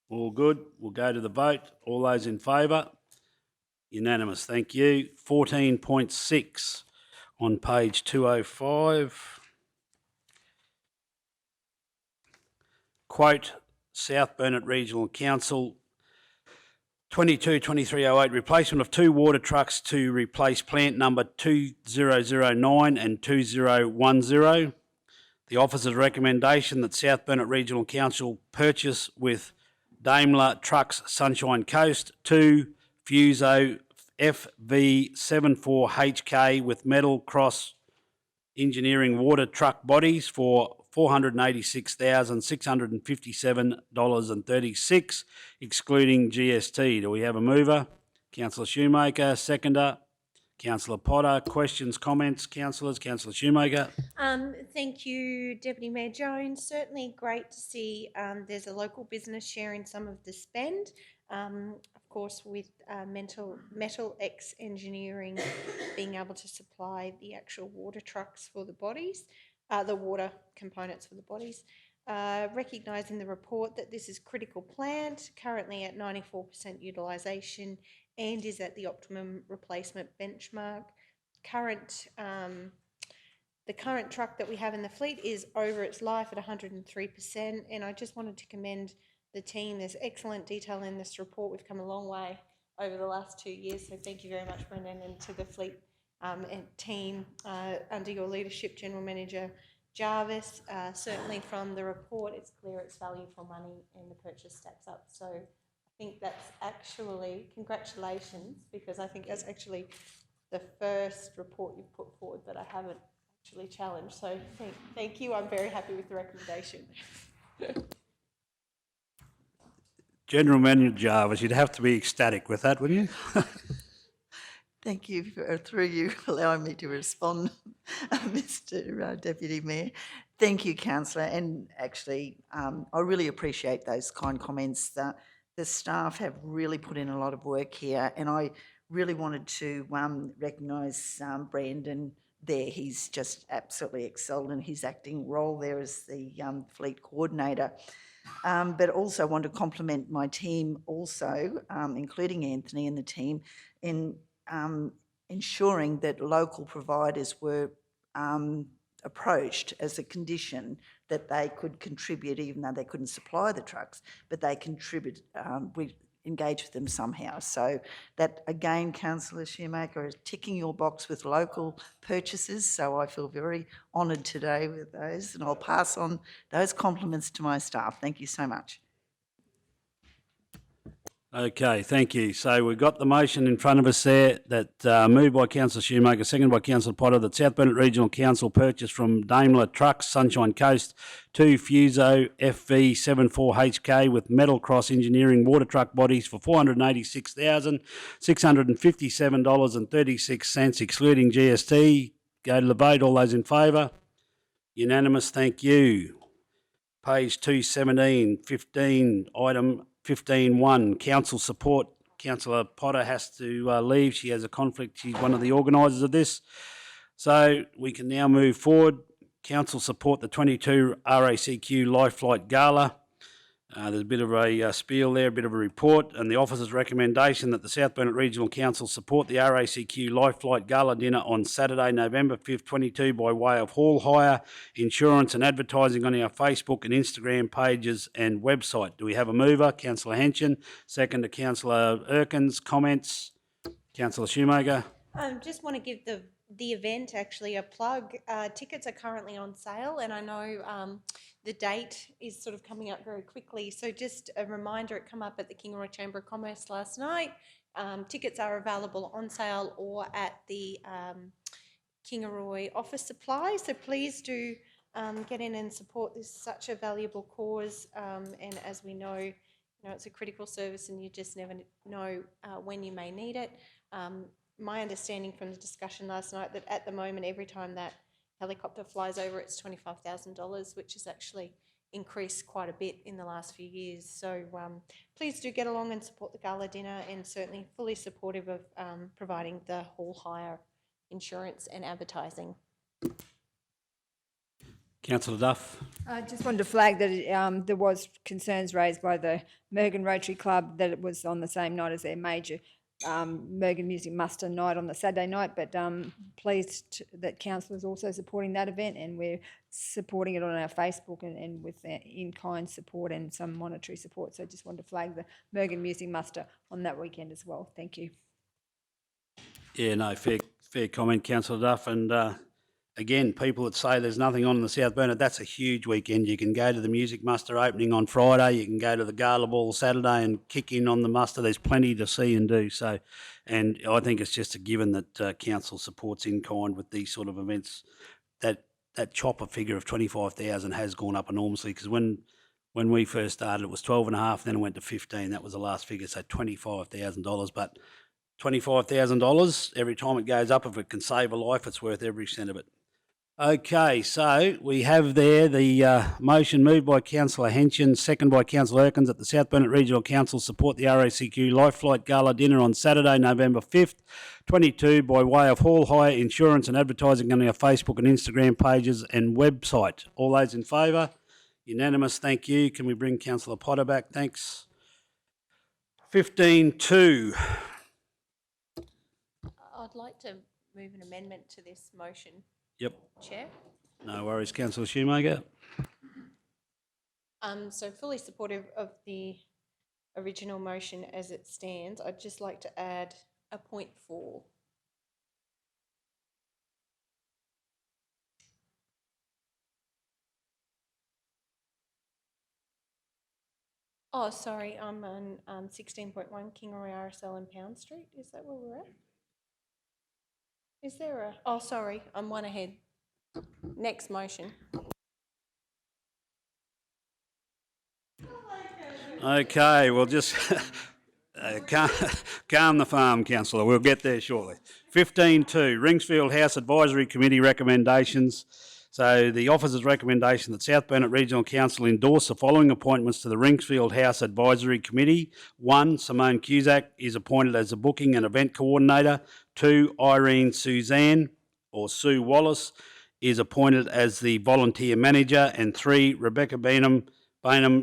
All good. We'll go to the vote. All those in favour? Unanimous, thank you. 14.6 on page 205. Quote, South Burnett Regional Council 22-2308, replacement of 2 water trucks to replace plant number 2009 and 2010. The officer's recommendation that South Burnett Regional Council purchase with Daimler Trucks Sunshine Coast 2 Fuso FV74HK with metal cross engineering water truck bodies for $486,657.36, excluding GST. Do we have a mover? Councillor Shoemaker, seconder. Councillor Potter, questions, comments, councillors? Councillor Shoemaker. Thank you, Deputy Mayor Jones. Certainly great to see there's a local business sharing some of the spend. Of course, with Metal X Engineering being able to supply the actual water trucks for the bodies, the water components for the bodies. Recognising the report that this is critical plant, currently at 94% utilisation and is at the optimum replacement benchmark. The current truck that we have in the fleet is over its life at 103%, and I just wanted to commend the team. There's excellent detail in this report. We've come a long way over the last 2 years, so thank you very much, Brendan, and to the fleet and team under your leadership, General Manager Jarvis. Certainly from the report, it's clear it's value for money and the purchase stacks up. So I think that's actually, congratulations, because I think that's actually the first report you've put forward that I haven't actually challenged. So thank you. I'm very happy with the recommendation. General Manager Jarvis, you'd have to be ecstatic with that, wouldn't you? Thank you through you allowing me to respond, Mr. Deputy Mayor. Thank you, Councillor. And actually, I really appreciate those kind comments. The staff have really put in a lot of work here, and I really wanted to recognise Brandon there. He's just absolutely excelled in his acting role there as the fleet coordinator. But also want to compliment my team also, including Anthony and the team, in ensuring that local providers were approached as a condition that they could contribute, even though they couldn't supply the trucks, but they contribute, we engage with them somehow. So that, again, Councillor Shoemaker, is ticking your box with local purchases, so I feel very honoured today with those, and I'll pass on those compliments to my staff. Thank you so much. Okay, thank you. So we've got the motion in front of us there that moved by Councillor Shoemaker, seconded by Councillor Potter, that South Burnett Regional Council purchase from Daimler Trucks, Sunshine Coast, 2 Fuso FV74HK with Metal Cross Engineering water truck bodies for $486,657.36, excluding GST. Go to the vote. All those in favour? Unanimous, thank you. Page 217, 15, item 15.1, council support. Councillor Potter has to leave. She has a conflict. She's one of the organisers of this. So we can now move forward. Council support the 22 RACQ Life Flight Gala. There's a bit of a spiel there, a bit of a report, and the officer's recommendation that the South Burnett Regional Council support the RACQ Life Flight Gala dinner on Saturday, November 5th, 22 by way of hall hire, insurance and advertising on our Facebook and Instagram pages and website. Do we have a mover? Councillor Henson. Second to Councillor Erkins. Comments? Councillor Shoemaker. Just want to give the event actually a plug. Tickets are currently on sale, and I know the date is sort of coming up very quickly. So just a reminder, it came up at the Kingaroy Chamber of Commerce last night. Tickets are available on sale or at the Kingaroy office supply. So please do get in and support this such a valuable cause. And as we know, it's a critical service, and you just never know when you may need it. My understanding from the discussion last night that at the moment, every time that helicopter flies over, it's $25,000, which has actually increased quite a bit in the last few years. So please do get along and support the gala dinner, and certainly fully supportive of providing the hall hire, insurance and advertising. Councillor Duff. I just wanted to flag that there was concerns raised by the Mergen Rotary Club that it was on the same night as their major Mergen Music Muster night on the Saturday night, but pleased that council is also supporting that event, and we're supporting it on our Facebook and with in-kind support and some monetary support. So just wanted to flag the Mergen Music Muster on that weekend as well. Thank you. Yeah, no, fair comment, Councillor Duff. And again, people that say there's nothing on in the South Burnett, that's a huge weekend. You can go to the Music Muster opening on Friday, you can go to the Gala Ball Saturday and kick in on the muster. There's plenty to see and do. So, and I think it's just a given that council supports in kind with these sort of events. That chopper figure of 25,000 has gone up enormously, because when we first started it was 12.5, then it went to 15. That was the last figure, so $25,000. But $25,000 every time it goes up, if it can save a life, it's worth every cent of it. Okay, so we have there the motion moved by Councillor Henson, second by Councillor Erkins, that the South Burnett Regional Council support the RACQ Life Flight Gala Dinner on Saturday, November 5th, 22, by way of hall hire, insurance and advertising on our Facebook and Instagram pages and website. All those in favour? Unanimous, thank you. Can we bring Councillor Potter back? Thanks. 15.2. I'd like to move an amendment to this motion, Yep, Chair. no worries, Councillor Shoemaker. So fully supportive of the original motion as it stands. I'd just like to add a point 4. Oh, sorry, I'm on 16.1 Kingaroy RSL and Pound Street. Is that where we're at? Is there a, oh, sorry, I'm one ahead. Next motion. Okay, we'll just calm the farm, Councillor. We'll get there shortly. 15.2, Ringsfield House Advisory Committee recommendations. So the officer's recommendation that South Burnett Regional Council endorse the following appointments to the Ringsfield House Advisory Committee. 1, Simone Cusack is appointed as the Booking and Event Coordinator. 2, Irene Suzanne or Sue Wallace is appointed as the Volunteer Manager. And 3, Rebecca Bainham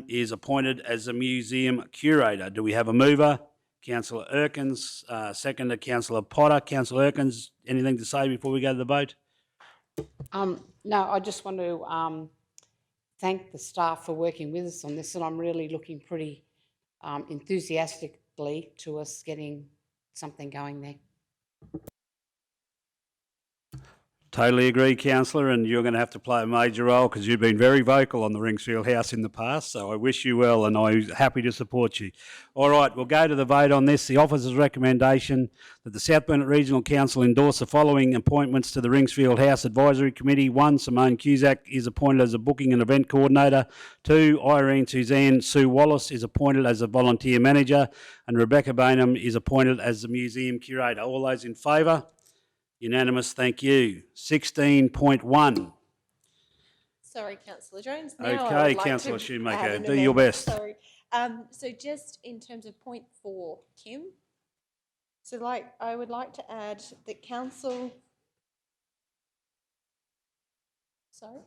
is appointed as the Museum Curator. Do we have a mover? Councillor Erkins, seconder Councillor Potter. Councillor Erkins, anything to say before we go to the vote? No, I just want to thank the staff for working with us on this, and I'm really looking pretty enthusiastically to us getting something going there. Totally agree, Councillor, and you're going to have to play a major role because you've been very vocal on the Ringsfield House in the past, so I wish you well and I'm happy to support you. All right, we'll go to the vote on this. The officer's recommendation that the South Burnett Regional Council endorse the following appointments to the Ringsfield House Advisory Committee. 1, Simone Cusack is appointed as a Booking and Event Coordinator. 2, Irene Suzanne Sue Wallace is appointed as a Volunteer Manager. And Rebecca Bainham is appointed as the Museum Curator. All those in favour? Unanimous, thank you. 16.1. Sorry, Councillor Jones. Now I Okay, would like Councillor to Shoemaker, add an do your amendment. best. Sorry. So just in terms of point 4, Kim. So I would like to add that council. Sorry.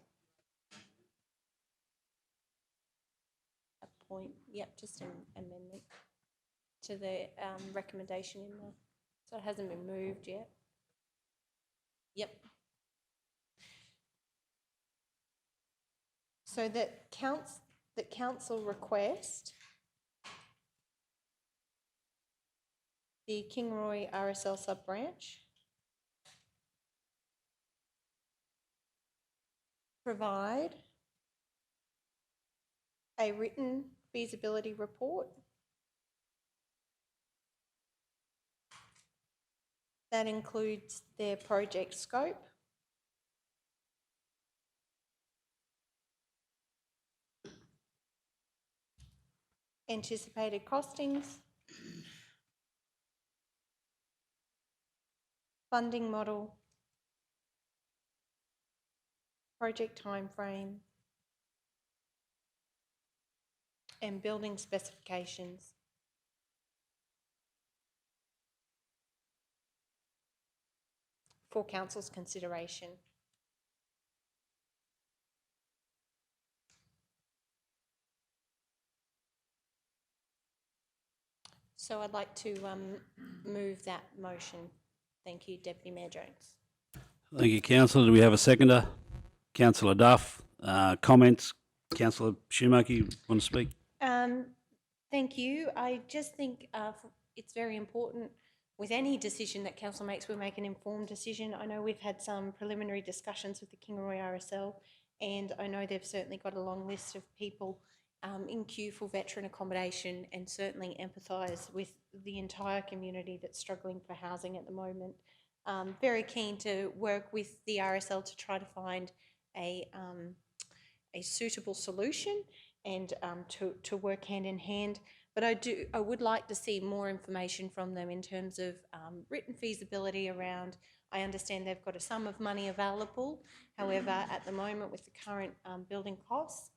A point. Yep, just an amendment to the recommendation in there. So it hasn't been moved yet. Yep. So that council request the Kingaroy RSL sub-branch provide a written feasibility report that includes their project scope, anticipated costings, funding model, project timeframe, and building specifications. For council's consideration. So I'd like to move that motion. Thank you, Deputy Mayor Jones. Thank you, Councillor. Do we have a seconder? Councillor Duff, comments? Councillor Shoemaker, you want to speak? Thank you. I just think it's very important with any decision that council makes, we make an informed decision. I know we've had some preliminary discussions with the Kingaroy RSL, and I know they've certainly got a long list of people in queue for veteran accommodation, and certainly empathise with the entire community that's struggling for housing at the moment. Very keen to work with the RSL to try to find a suitable solution and to work hand in hand. But I would like to see more information from them in terms of written feasibility around. I understand they've got a sum of money available. However, at the moment with the current building costs,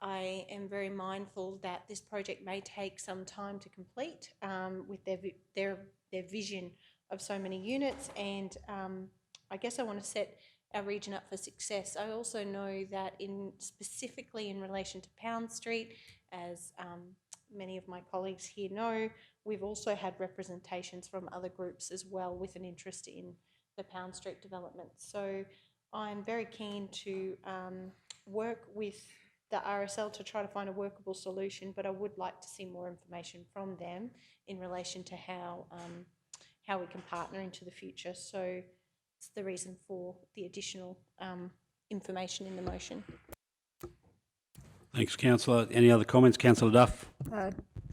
I am very mindful that this project may take some time to complete with their vision of so many units, and I guess I want to set our region up for success. I also know that specifically in relation to Pound Street, as many of my colleagues here know, we've also had representations from other groups as well with an interest in the Pound Street development. So I'm very keen to work with the RSL to try to find a workable solution, but I would like to see more information from them in relation to how we can partner into the future. So it's the reason for the additional information in the motion. Thanks, councillor. Any other comments? Councillor Duff.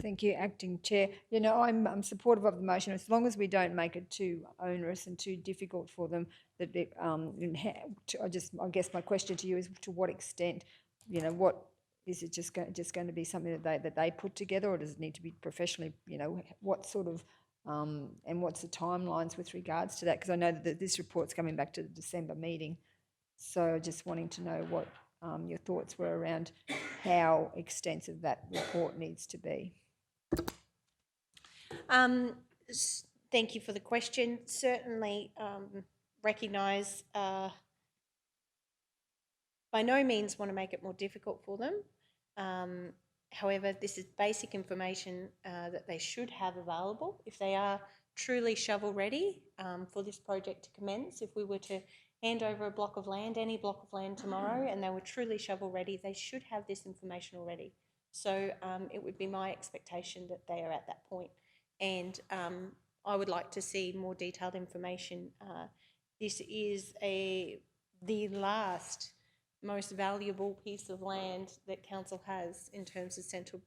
Thank you, Acting Chair. You know, I'm supportive of the motion as long as we don't make it too onerous and too difficult for them. That I guess my question to you is, to what extent, you know, what is it just going to be something that they put together, or does it need to be professionally? You know, what sort of and what's the timelines with regards to that? Because I know that this report's coming back to the December meeting, so just wanting to know what your thoughts were around how extensive that report needs to be. Thank you for the question. Certainly recognise by no means want to make it more difficult for them. However, this is basic information that they should have available if they are truly shovel ready for this project to commence. If we were to hand over a block of land, any block of land tomorrow, and they were truly shovel ready, they should have this information already. So it would be my expectation that they are at that point. And I would like to see more detailed information. This is the last most valuable piece of land that council has in terms of central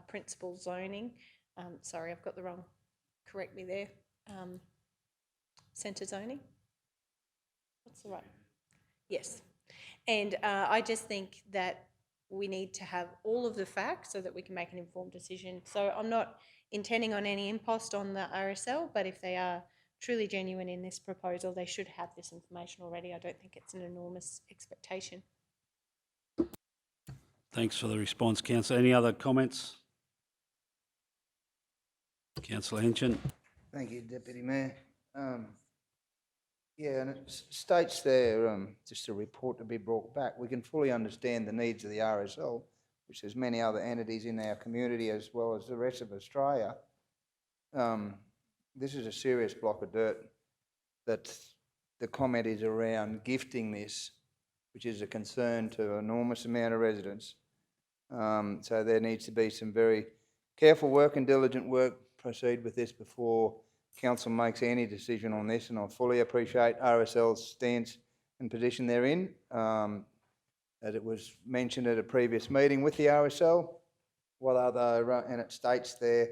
principal zoning. Sorry, I've got the wrong, correct me there. Centre zoning? What's the right? Yes. And I just think that we need to have all of the facts so that we can make an informed decision. So I'm not intending on any impost on the RSL, but if they are truly genuine in this proposal, they should have this information already. I don't think it's an enormous expectation. Thanks for the response, councillor. Any other comments? Councillor Hinchin. Thank you, Deputy Mayor. Yeah, and it states there, just a report to be brought back. We can fully understand the needs of the RSL, which there's many other entities in our community as well as the rest of Australia. This is a serious block of dirt that the comment is around gifting this, which is a concern to an enormous amount of residents. So there needs to be some very careful work and diligent work proceed with this before council makes any decision on this, and I fully appreciate RSL's stance and position therein. As it was mentioned at a previous meeting with the RSL, what other, and it states there,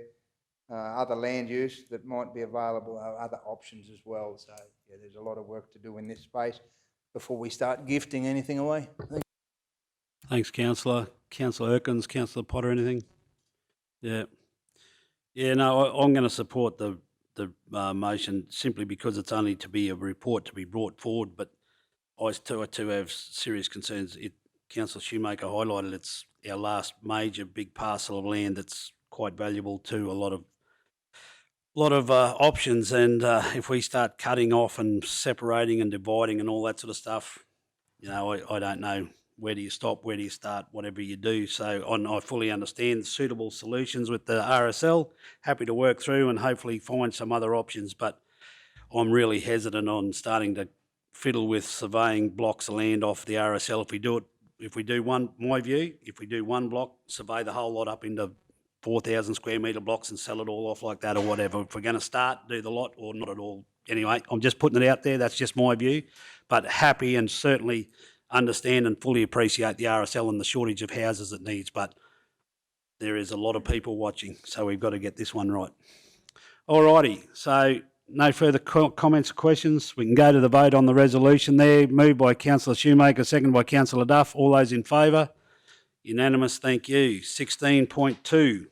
other land use that might be available, other options as well. So yeah, there's a lot of work to do in this space before we start gifting anything away. Thanks, councillor. Councillor Erkins, councillor Potter, anything? Yeah. Yeah, no, I'm going to support the motion simply because it's only to be a report to be brought forward, but I too have serious concerns. Councillor Shoemaker highlighted it's our last major big parcel of land that's quite valuable to a lot of options, and if we start cutting off and separating and dividing and all that sort of stuff, you know, I don't know, where do you stop, where do you start, whatever you do. So I fully understand suitable solutions with the RSL, happy to work through and hopefully find some other options, but I'm really hesitant on starting to fiddle with surveying blocks of land off the RSL. If we do one block, survey the whole lot up into 4,000 square metre blocks and sell it all off like that or whatever. If we're going to start, do the lot or not at all. Anyway, I'm just putting it out there. That's just my view, but happy and certainly understand and fully appreciate the RSL and the shortage of houses it needs, but there is a lot of people watching, so we've got to get this one right. All righty, so no further comments or questions. We can go to the vote on the resolution there. Moved by councillor Shoemaker, seconded by councillor Duff. All those in favour? Unanimous, thank you. 16.2,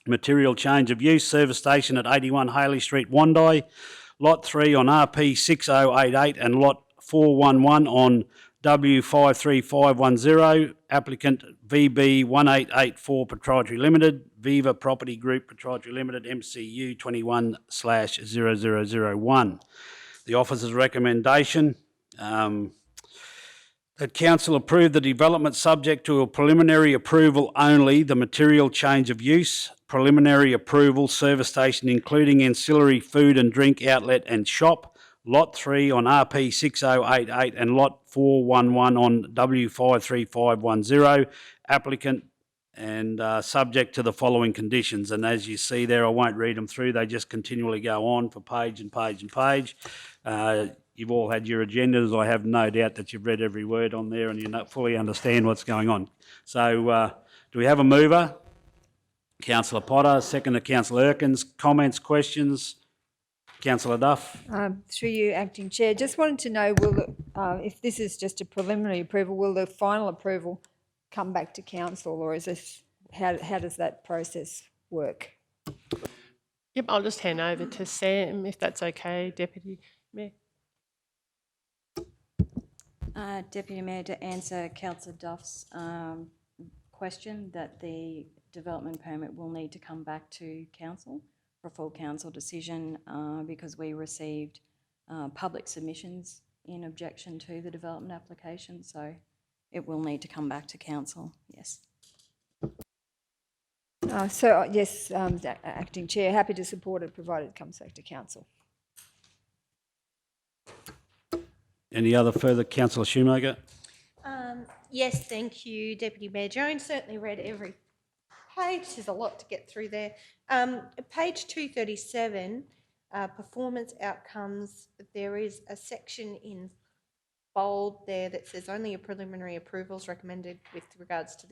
material change of use, service station at 81 Haley Street, Wandai, Lot 3 on RP 6088 and Lot 411 on W53510, applicant VB 1884 Proprietary Limited, Viva Property Group Proprietary Limited, MCU 21/0001. The officer's recommendation that council approve the development subject to a preliminary approval only, the material change of use, preliminary approval, service station including ancillary food and drink outlet and shop, Lot 3 on RP 6088 and Lot 411 on W53510, applicant and subject to the following conditions. And as you see there, I won't read them through, they just continually go on for page and page and page. You've all had your agendas. I have no doubt that you've read every word on there and you fully understand what's going on. So do we have a mover? Councillor Potter, second to Councillor Erkins. Comments, questions? Councillor Duff. Through you, Acting Chair, just wanted to know, if this is just a preliminary approval, will the final approval come back to council, or is this, how does that process work? Yep, I'll just hand over to Sam, if that's okay, Deputy Mayor. Deputy Mayor, to answer Councillor Duff's question, that the development permit will need to come back to council for a full council decision because we received public submissions in objection to the development application, so it will need to come back to council, yes. Yes, Acting Chair, happy to support it provided it comes back to council. Any other further? Councillor Shoemaker. Yes, thank you, Deputy Mayor Jones. Certainly read every page. There's a lot to get through there. Page 237, performance outcomes. There is a section in bold there that says only a preliminary approval is recommended with regards to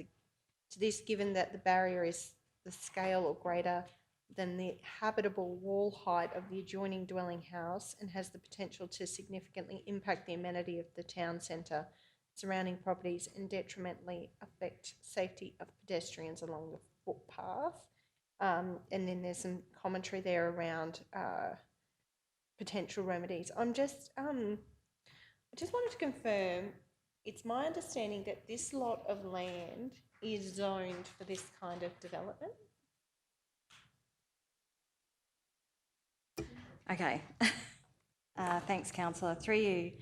this, given that the barrier is the scale or greater than the habitable wall height of the adjoining dwelling house and has the potential to significantly impact the amenity of the town centre, surrounding properties, and detrimentally affect safety of pedestrians along the footpath. And then there's some commentary there around potential remedies. I just wanted to confirm, it's my understanding that this lot of land is zoned for this kind of development. Okay. Thanks, Councillor. Through you,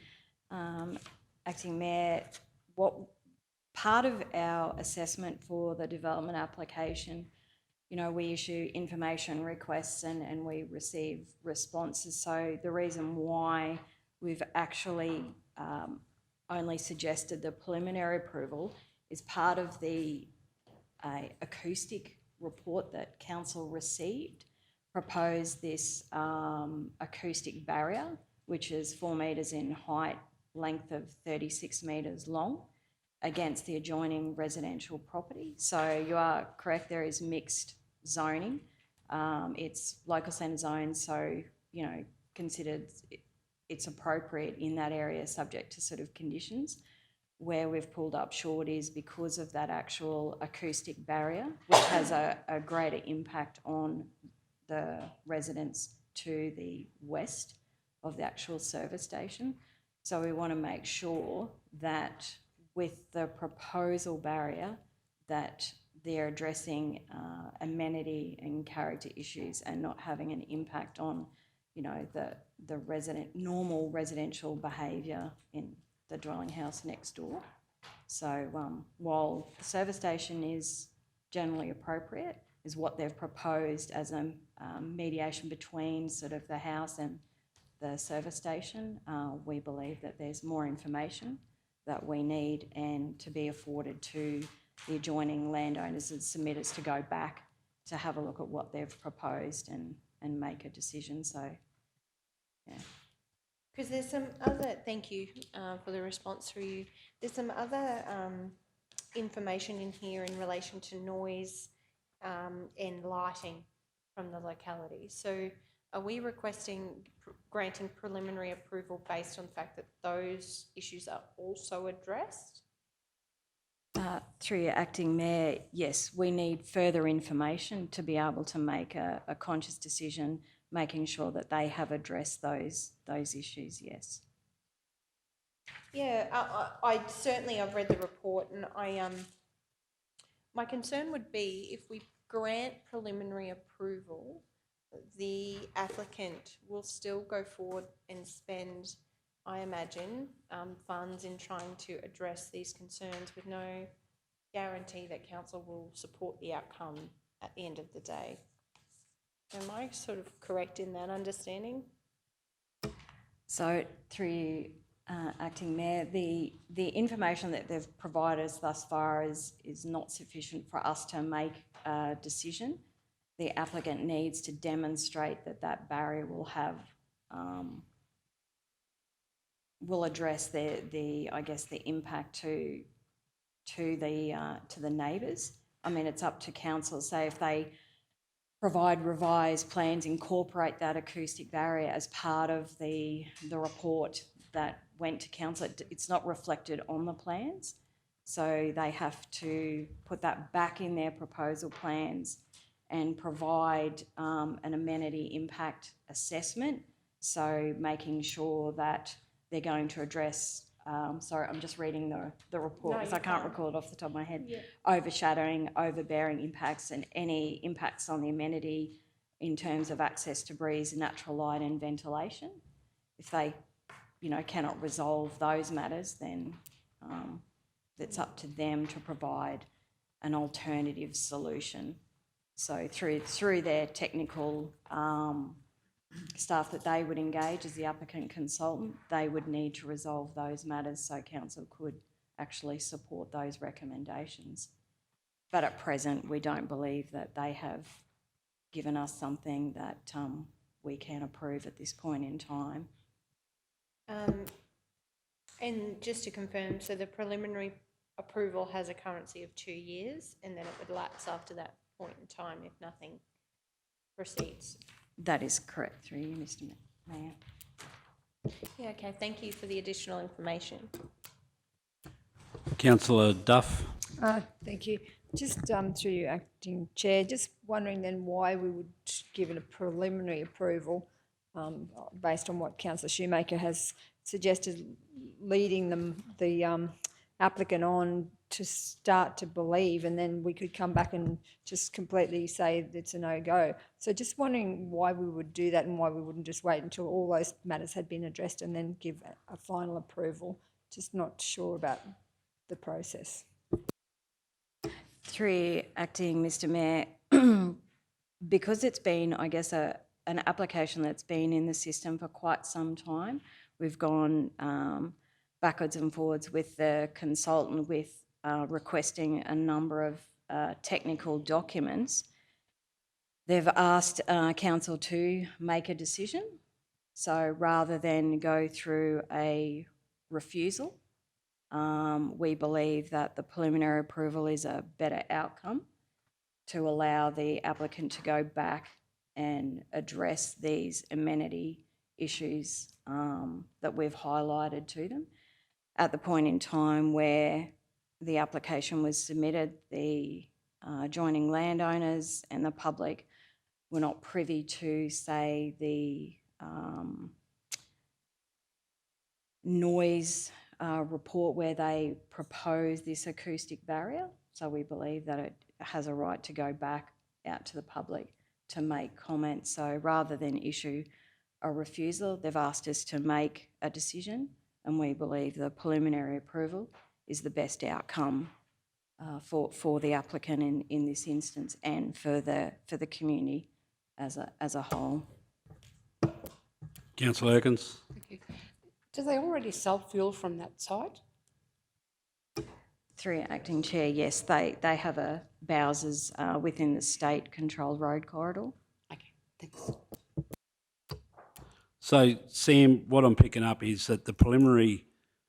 Acting Mayor, what part of our assessment for the development application, you know, we issue information requests and we receive responses. So the reason why we've actually only suggested the preliminary approval is part of the acoustic report that council received proposed this acoustic barrier, which is 4 metres in height, length of 36 metres long, against the adjoining residential property. So you are correct, there is mixed zoning. It's local centre zone, so, you know, considered it's appropriate in that area subject to sort of conditions. Where we've pulled up short is because of that actual acoustic barrier, which has a greater impact on the residents to the west of the actual service station. So we want to make sure that with the proposal barrier that they're addressing amenity and character issues and not having an impact on, you know, the normal residential behaviour in the dwelling house next door. So while the service station is generally appropriate, is what they've proposed as a mediation between sort of the house and the service station. We believe that there's more information that we need and to be afforded to the adjoining landowners and submitters to go back to have a look at what they've proposed and make a decision. So, yeah. Because there's some other, thank you for the response through you. There's some other information in here in relation to noise and lighting from the locality. So are we requesting granting preliminary approval based on the fact that those issues are also addressed? Through your acting mayor, yes, we need further information to be able to make a conscious decision, making sure that they have addressed those issues, yes. Yeah, I certainly, I've read the report, and my concern would be if we grant preliminary approval, the applicant will still go forward and spend, I imagine, funds in trying to address these concerns with no guarantee that council will support the outcome at the end of the day. Am I sort of correct in that understanding? So through you, acting mayor, the information that they've provided us thus far is not sufficient for us to make a decision. The applicant needs to demonstrate that that barrier will have will address the I guess the impact to the neighbours. I mean, it's up to council. Say if they provide revised plans, incorporate that acoustic barrier as part of the report that went to council. It's not reflected on the plans, so they have to put that back in their proposal plans and provide an amenity impact assessment. So making sure that they're going to address, sorry, I'm just reading the report because I can't recall it off the top of my head, overshadowing, overbearing impacts and any impacts on the amenity in terms of access to breeze, natural light and ventilation. If they, cannot resolve those matters, then it's up to them to provide an alternative solution. So through their technical staff that they would engage as the applicant consultant, they would need to resolve those matters so council could actually support those recommendations. But at present, we don't believe that they have given us something that we can approve at this point in time. And just to confirm, so the preliminary approval has a currency of 2 years, and then it would lapse after that point in time if nothing proceeds. That is correct, through you, Mr. Mayor. Yeah, okay, thank you for the additional information. Councillor Duff. Thank you. Just through you, acting chair, just wondering then why we would give it a preliminary approval based on what Councillor Shoemaker has suggested, leading the applicant on to start to believe, and then we could come back and just completely say it's a no-go. So just wondering why we would do that and why we wouldn't just wait until all those matters had been addressed and then give a final approval. Just not sure about the process. Through acting Mr. Mayor, because it's been, I guess, an application that's been in the system for quite some time, we've gone backwards and forwards with the consultant with requesting a number of technical documents. They've asked council to make a decision. So rather than go through a refusal, we believe that the preliminary approval is a better outcome to allow the applicant to go back and address these amenity issues that we've highlighted to them. At the point in time where the application was submitted, the adjoining landowners and the public were not privy to, say, the noise report where they proposed this acoustic barrier. So we believe that it has a right to go back out to the public to make comments. So rather than issue a refusal, they've asked us to make a decision, and we believe the preliminary approval is the best outcome for the applicant in this instance and for the community as a whole. Councillor Erkins. Thank you. Do they already sell fuel from that site? Through acting chair, yes, they have a Bowsers within the state-controlled road corridor. Okay, thanks. So, Sam, what I'm picking up is that the preliminary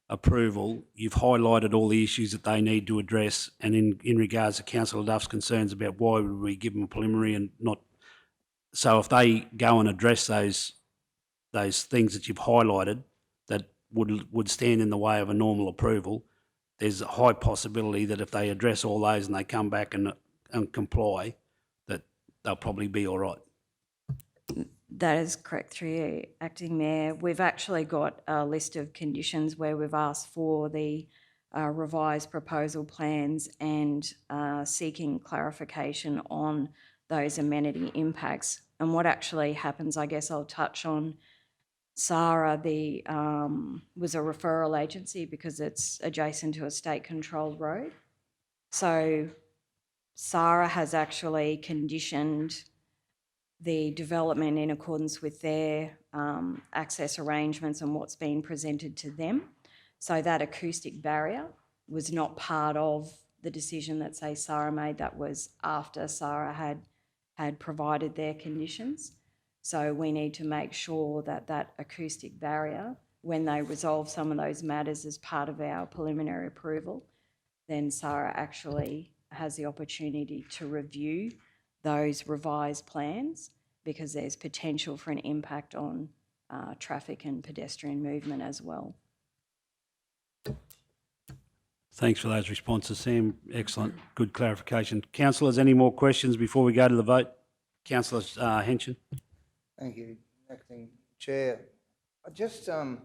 approval, you've highlighted all the issues that they need to address, and in regards to Councillor Duff's concerns about why would we give them a preliminary and not... So if they go and address those things that you've highlighted that would stand in the way of a normal approval, there's a high possibility that if they address all those and they come back and comply, that they'll probably be all right. That is correct, through you, Acting Mayor. We've actually got a list of conditions where we've asked for the revised proposal plans and seeking clarification on those amenity impacts. And what actually happens, I guess I'll touch on SARA, was a referral agency because it's adjacent to a state-controlled road. So SARA has actually conditioned the development in accordance with their access arrangements and what's been presented to them. So that acoustic barrier was not part of the decision that, say, SARA made. That was after SARA had provided their conditions. So we need to make sure that that acoustic barrier, when they resolve some of those matters as part of our preliminary approval, then SARA actually has the opportunity to review those revised plans, because there's potential for an impact on traffic and pedestrian movement as well. Thanks for those responses, Sam. Excellent. Good clarification. Councillors, any more questions before we go to the vote? Councillor Henson. Thank you, Acting Chair. I just, there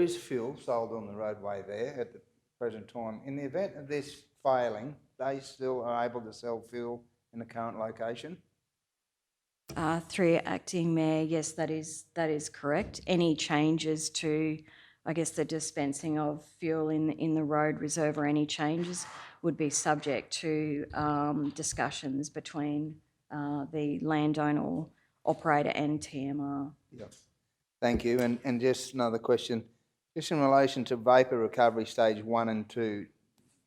is fuel sold on the roadway there at the present time. In the event of this failing, they still are able to sell fuel in the current location? Through Acting Mayor, yes, that is correct. Any changes to, I guess, the dispensing of fuel in the road reserve, or any changes, would be subject to discussions between the landowner, operator and TMR. Yep. Thank you. And just another question, just in relation to vapour recovery stage 1 and 2,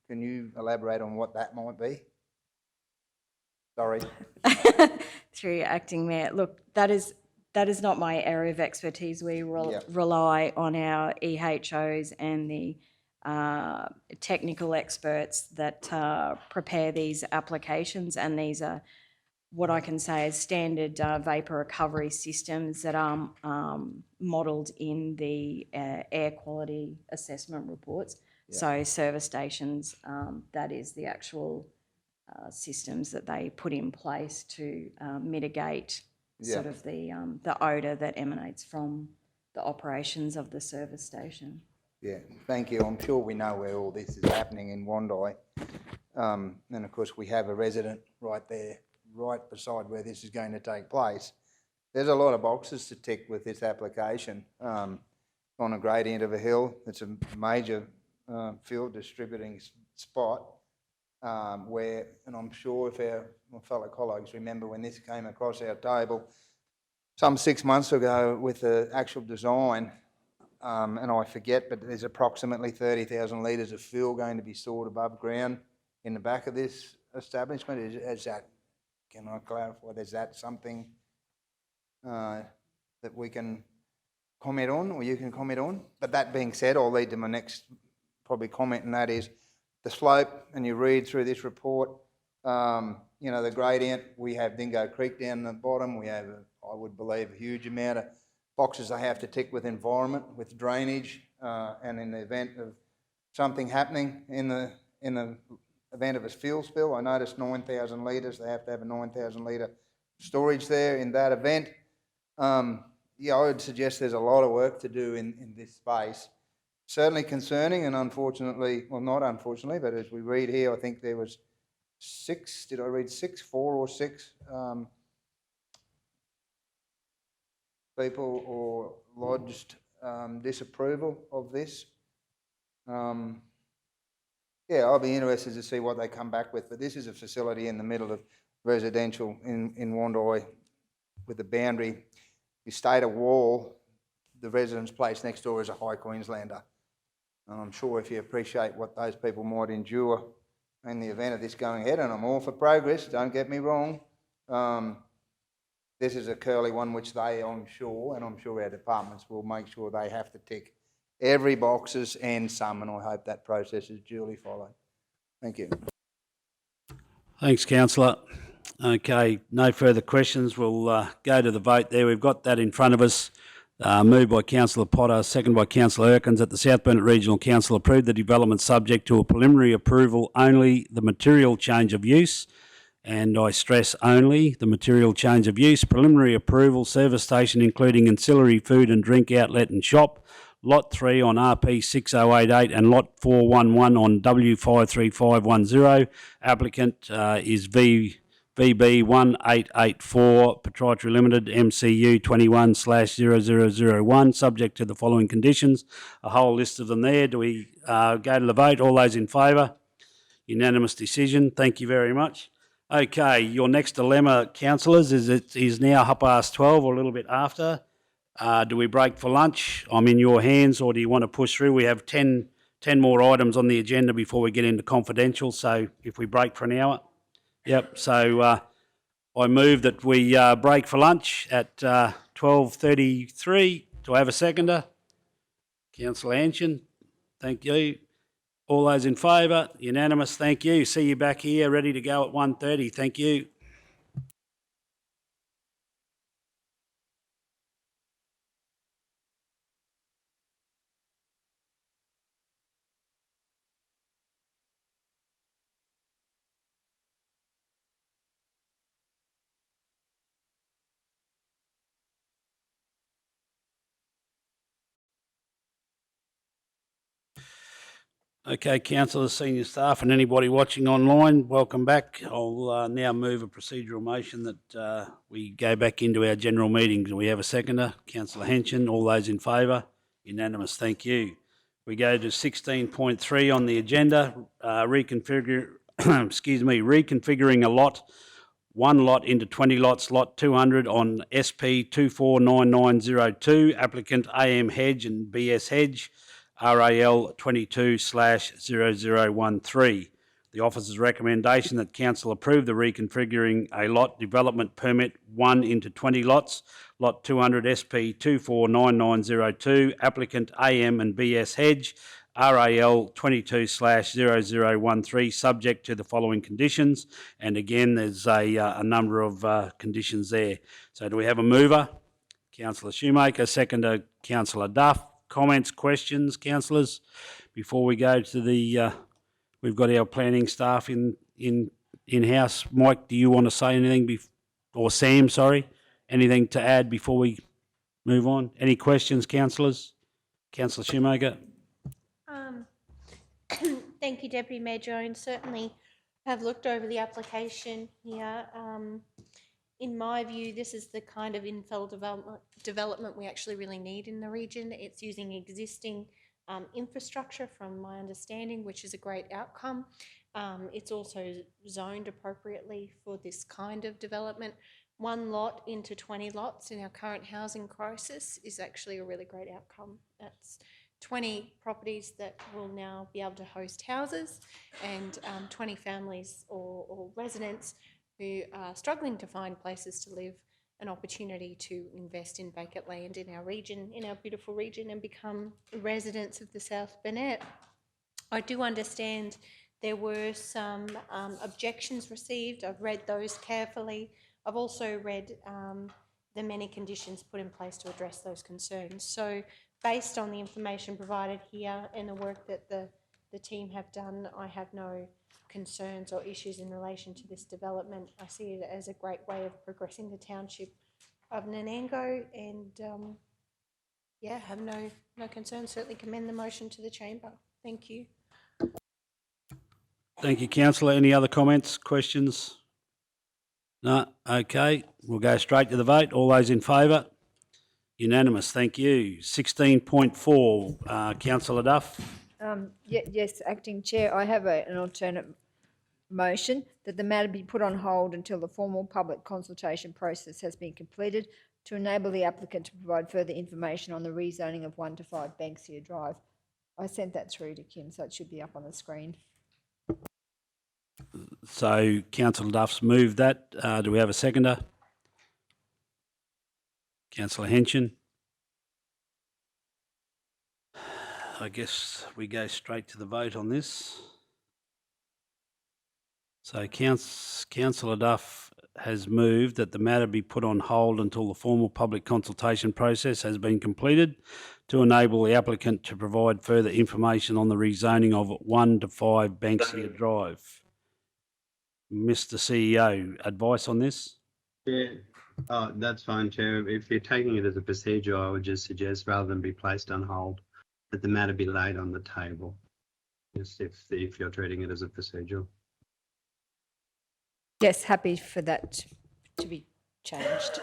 can you elaborate on what that might be? Sorry. Through Acting Mayor, look, that is not my area of expertise. We rely on our EHOs and the technical experts that prepare these applications, and these are what I can say is standard vapour recovery systems that are modelled in the air quality assessment reports. So service stations, that is the actual systems that they put in place to mitigate sort of the odour that emanates from the operations of the service station. Yeah, thank you. I'm sure we know where all this is happening in Wondai. And of course we have a resident right there, right beside where this is going to take place. There's a lot of boxes to tick with this application. On a gradient of a hill, it's a major fuel distributing spot where, and I'm sure if my fellow colleagues remember when this came across our table some 6 months ago with the actual design, and I forget, but there's approximately 30,000 litres of fuel going to be stored above ground in the back of this establishment. Is that, can I clarify, is that something that we can comment on, or you can comment on? But that being said, I'll lead to my next probably comment, and that is the slope, and you read through this report, you know, the gradient, we have Dingo Creek down the bottom, we have, I would believe, a huge amount of boxes they have to tick with environment, with drainage, and in the event of something happening in the event of a fuel spill, I noticed 9,000 litres, they have to have a 9,000 litre storage there in that event. Yeah, I would suggest there's a lot of work to do in this space. Certainly concerning, and unfortunately, well, not unfortunately, but as we read here, I think there was 6, did I read 6, 4 or 6 people or lodged disapproval of this. Yeah, I'll be interested to see what they come back with, but this is a facility in the middle of residential in Wondai with a boundary. You state a wall, the resident's place next door is a High Queenslander. And I'm sure if you appreciate what those people might endure in the event of this going ahead, and I'm all for progress, don't get me wrong, this is a curly one which they, I'm sure, and I'm sure our departments will make sure they have to tick every boxes and some, and I hope that process is duly followed. Thank you. Thanks, councillor. Okay, no further questions. We'll go to the vote there. We've got that in front of us. Moved by Councillor Potter, second by Councillor Erkins, that the South Burnett Regional Council approve the development subject to a preliminary approval only, the material change of use, and I stress only, the material change of use, preliminary approval, service station including ancillary food and drink outlet and shop, Lot 3 on RP 6088 and Lot 411 on W53510. Applicant is VB1884 Proprietary Limited, MCU 21/0001, subject to the following conditions. A whole list of them there. Do we go to the vote? All those in favour? Unanimous decision. Thank you very much. Okay, your next dilemma, councillors, is it is now 12:30 or a little bit after. Do we break for lunch? I'm in your hands, or do you want to push through? We have 10 more items on the agenda before we get into confidential, so if we break for an hour. Yep, so I move that we break for lunch at 12:33. Do I have a seconder? Councillor Hanshin, thank you. All those in favour? Unanimous, thank you. See you back here, ready to go at 1:30. Thank you. Okay, councillors, senior staff and anybody watching online, welcome back. I'll now move a procedural motion that we go back into our general meeting. Do we have a seconder? Councillor Hanshin, all those in favour? Unanimous, thank you. We go to 16.3 on the agenda, reconfiguring a one lot into 20 lots, lot 200 on SP 249902, applicant AM Hedge and BS Hedge, RAL 22/0013. The officer's recommendation that council approve the reconfiguring a lot development permit 1 into 20 lots, lot 200 SP 249902, applicant AM and BS Hedge, RAL 22/0013, subject to the following conditions. And again, there's a number of conditions there. So do we have a mover? Councillor Shoemaker, seconder Councillor Duff. Comments, questions, councillors? Before we go to the, we've got our planning staff in-house. Mike, do you want to say anything, or Sam, sorry, anything to add before we move on? Any questions, councillors? Councillor Shoemaker? Thank you, Deputy Mayor Jones. Certainly have looked over the application here. In my view, this is the kind of infill development we actually really need in the region. It's using existing infrastructure, from my understanding, which is a great outcome. It's also zoned appropriately for this kind of development. 1 lot into 20 lots in our current housing crisis is actually a really great outcome. That's 20 properties that will now be able to host houses, and 20 families or residents who are struggling to find places to live, an opportunity to invest in vacant land in our region, in our beautiful region, and become residents of the South Burnett. I do understand there were some objections received. I've read those carefully. I've also read the many conditions put in place to address those concerns. So based on the information provided here and the work that the team have done, I have no concerns or issues in relation to this development. I see it as a great way of progressing the township of Nanango, and have no concerns. Certainly commend the motion to the chamber. Thank you. Thank you, councillor. Any other comments, questions? No? Okay, we'll go straight to the vote. All those in favour? Unanimous, thank you. 16.4, councillor Duff. Yes, Acting Chair, I have an alternate motion that the matter be put on hold until the formal public consultation process has been completed to enable the applicant to provide further information on the rezoning of 1 to 5 Banksia Drive. I sent that through to Kim, so it should be up on the screen. So councillor Duff's moved that. Do we have a seconder? Councillor Hanshin. I guess we go straight to the vote on this. So Councillor Duff has moved that the matter be put on hold until the formal public consultation process has been completed to enable the applicant to provide further information on the rezoning of 1 to 5 Banksia Drive. Mr. CEO, advice on this? Yeah, oh, that's fine, Chair. If you're taking it as a procedure, I would just suggest rather than be placed on hold, that the matter be laid on the table. Just if you're treating it as a procedure. Yes, happy for that to be changed.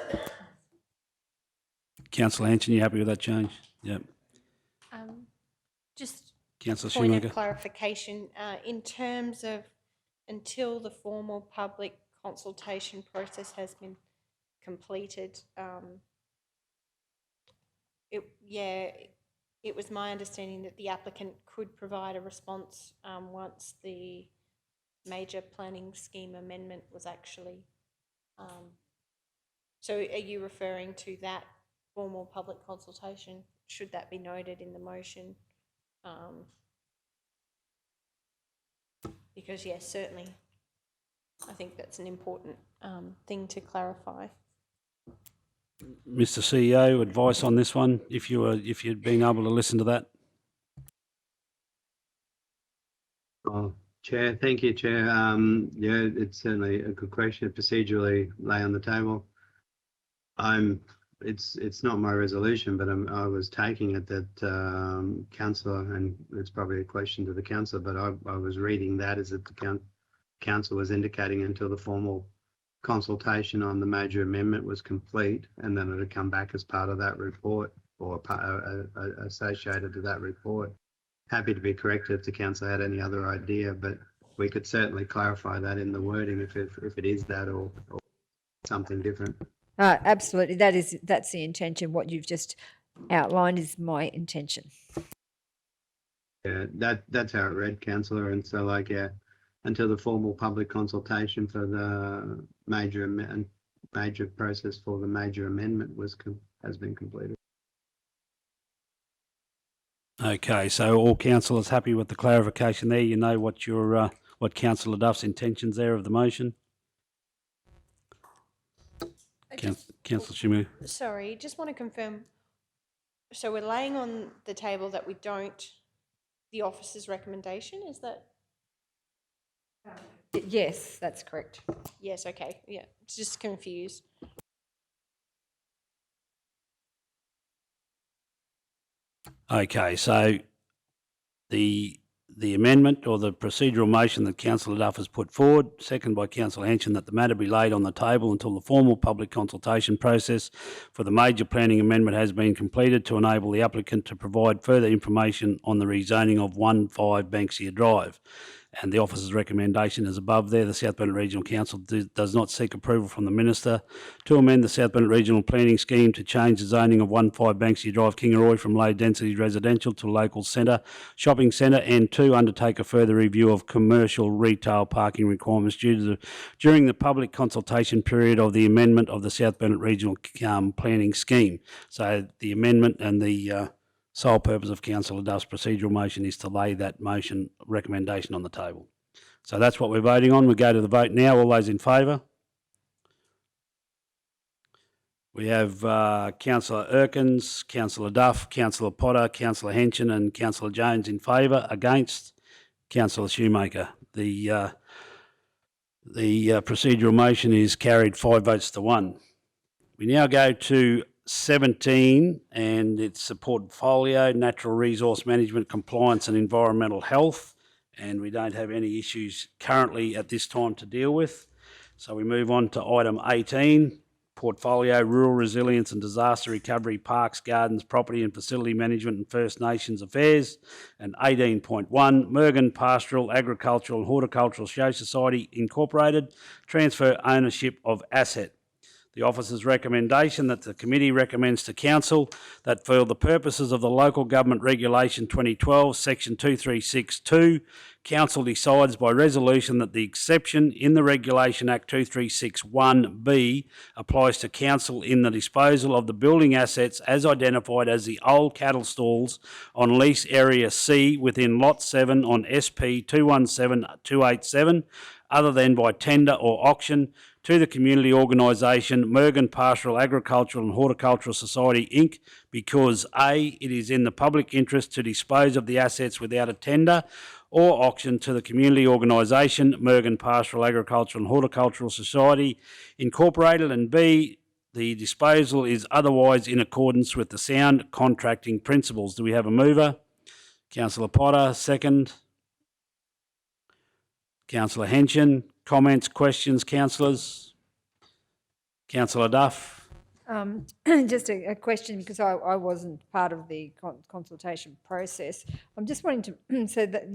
Councillor Hanson, you happy with that change? Yep. Just Councillor point Shoemaker. of clarification, in terms of until the formal public consultation process has been completed, it was my understanding that the applicant could provide a response once the major planning scheme amendment was actually. So are you referring to that formal public consultation? Should that be noted in the motion? Because yes, certainly, I think that's an important thing to clarify. Mr. CEO, advice on this one, if you'd been able to listen to that. Oh, Chair, thank you, Chair. Yeah, it's certainly a good question. Procedurally lay on the table. It's not my resolution, but I was taking it that councillor, and it's probably a question to the councillor, but I was reading that as that the council was indicating until the formal consultation on the major amendment was complete, and then it would come back as part of that report or associated to that report. Happy to be corrected if the council had any other idea, but we could certainly clarify that in the wording if it is that or something different. Absolutely, that's the intention. What you've just outlined is my intention. Yeah, that's how it read, councillor, and so until the formal public consultation for the major process for the major amendment has been completed. Okay, so all councillors happy with the clarification there? You know what your what Councillor Duff's intentions there of the motion? Councillor Shimu. Sorry, just want to confirm. So we're laying on the table that we don't, the officer's recommendation, is that? Yes, that's correct. Yes, okay, yeah, just confused. Okay, so the amendment or the procedural motion that Councillor Duff has put forward, second by Councillor Henson, that the matter be laid on the table until the formal public consultation process for the major planning amendment has been completed to enable the applicant to provide further information on the rezoning of 1-5 Banksia Drive. And the officer's recommendation is above there. The South Bennett Regional Council does not seek approval from the Minister to amend the South Bennett Regional Planning Scheme to change the zoning of 1-5 Banksia Drive, Kingaroy from low density residential to local centre, shopping centre, and to undertake a further review of commercial retail parking requirements during the public consultation period of the amendment of the South Bennett Regional Planning Scheme. So the amendment and the sole purpose of Councillor Duff's procedural motion is to lay that motion recommendation on the table. So that's what we're voting on. We go to the vote now. All those in favour? We have Councillor Erkins, Councillor Duff, Councillor Potter, Councillor Henson and Councillor Jones in favour. Against? Councillor Shoemaker. The procedural motion is carried 5 votes to 1. We now go to 17, and it's a portfolio, natural resource management, compliance and environmental health, and we don't have any issues currently at this time to deal with. So we move on to item 18, portfolio, rural resilience and disaster recovery, parks, gardens, property and facility management and First Nations affairs, and 18.1, Mergen Pastoral, Agricultural and Horticultural Show Society Incorporated, transfer ownership of asset. The officer's recommendation that the committee recommends to council that for the purposes of the Local Government Regulation 2012, Section 2362, council decides by resolution that the exception in the Regulation Act 2361B applies to council in the disposal of the building assets as identified as the old cattle stalls on lease area C within Lot 7 on SP 217287, other than by tender or auction, to the community organisation Mergen Pastoral Agricultural and Horticultural Society Inc. because A, it is in the public interest to dispose of the assets without a tender or auction to the community organisation Mergen Pastoral Agricultural and Horticultural Society Incorporated, and B, the disposal is otherwise in accordance with the sound contracting principles. Do we have a mover? Councillor Potter, second. Councillor Henson, comments, questions, councillors? Councillor Duff. Just a question, because I wasn't part of the consultation process. I'm just wanting to, so that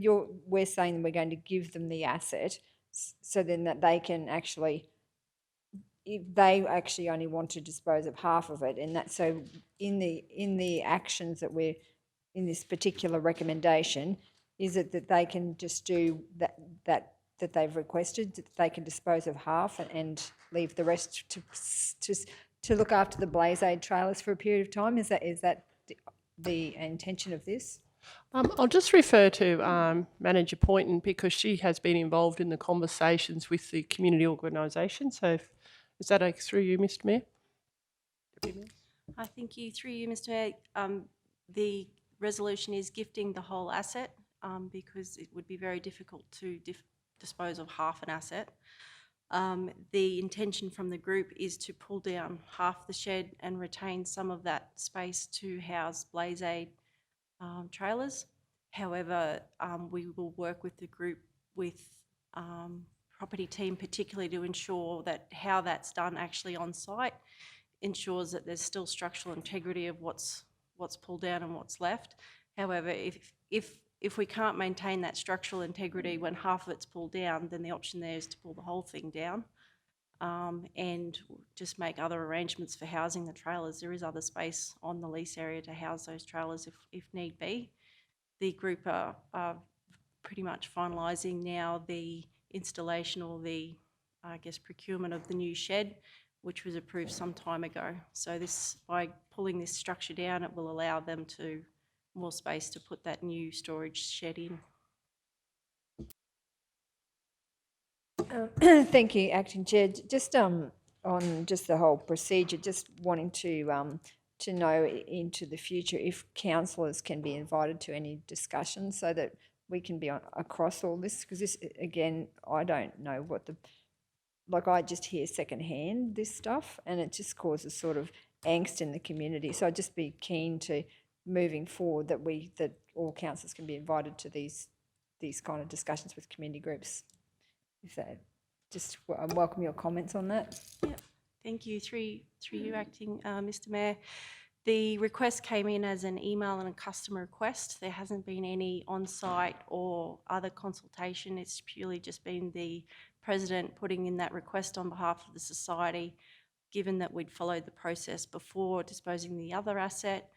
we're saying we're going to give them the asset, so then that they can actually, if they actually only want to dispose of half of it, and that, so in the actions that we're, in this particular recommendation, is it that they can just do that they've requested, that they can dispose of half and leave the rest to look after the Blaze Aid trailers for a period of time? Is that the intention of this? I'll just refer to Manager Poynton, because she has been involved in the conversations with the community organisation. So is that through you, Mr Mayor? I thank you. Through you, Mr Mayor. The resolution is gifting the whole asset because it would be very difficult to dispose of half an asset. The intention from the group is to pull down half the shed and retain some of that space to house Blaze Aid trailers. However, we will work with the group, with property team particularly, to ensure that how that's done actually on site ensures that there's still structural integrity of what's pulled down and what's left. However, if we can't maintain that structural integrity when half of it's pulled down, then the option there is to pull the whole thing down and just make other arrangements for housing the trailers. There is other space on the lease area to house those trailers if need be. The group are pretty much finalising now the installation or the, I guess, procurement of the new shed, which was approved some time ago. So this, by pulling this structure down, it will allow them to more space to put that new storage shed in. Thank you, Acting Chair. Just on just the whole procedure, just wanting to know into the future if councillors can be invited to any discussions so that we can be across all this, because this, again, I don't know what I just hear secondhand this stuff, and it just causes sort of angst in the community. So I'd just be keen to, moving forward, that all councillors can be invited to these kind of discussions with community groups. If that, just I welcome your comments on that. Yeah, thank you. Through you, Acting Mr Mayor. The request came in as an email and a customer request. There hasn't been any on-site or other consultation. It's purely just been the President putting in that request on behalf of the society. Given that we'd followed the process before disposing the other asset,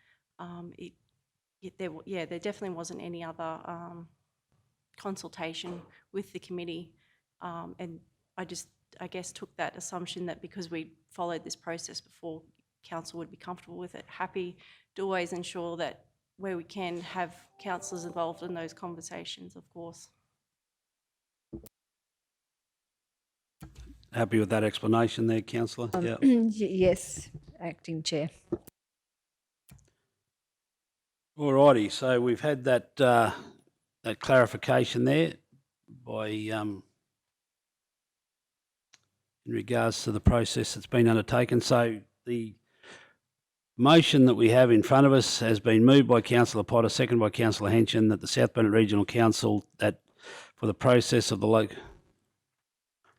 there definitely wasn't any other consultation with the committee, and I guess took that assumption that because we followed this process before, council would be comfortable with it. Happy to always ensure that where we can have councillors involved in those conversations, of course. Happy with that explanation there, councillor? Yeah. Yes, Acting Chair. All righty, so we've had that that clarification there by in regards to the process that's been undertaken. So the motion that we have in front of us has been moved by Councillor Potter, seconded by Councillor Henson, that the South Bennett Regional Council, that for the process of the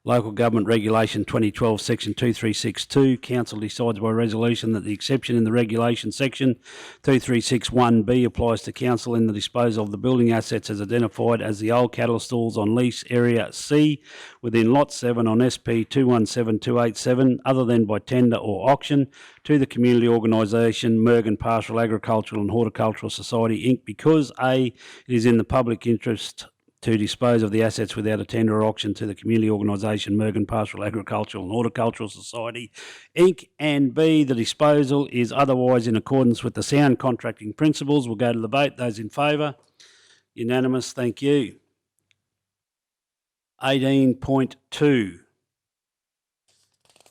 Local Government Regulation 2012 Section 2362, Council decides by resolution that the exception in the regulation section 2361B applies to Council in the disposal of the building assets as identified as the old cattle stalls on lease area C within Lot 7 on SP 217287, other than by tender or auction, to the community organisation Mergen Pastoral Agricultural and Horticultural Society Inc. because A, it is in the public interest to dispose of the assets without a tender or auction to the community organisation Mergen Pastoral Agricultural and Horticultural Society Inc. and B, the disposal is otherwise in accordance with the sound contracting principles. We'll go to the vote. Those in favour? Unanimous. Thank you. 18.2.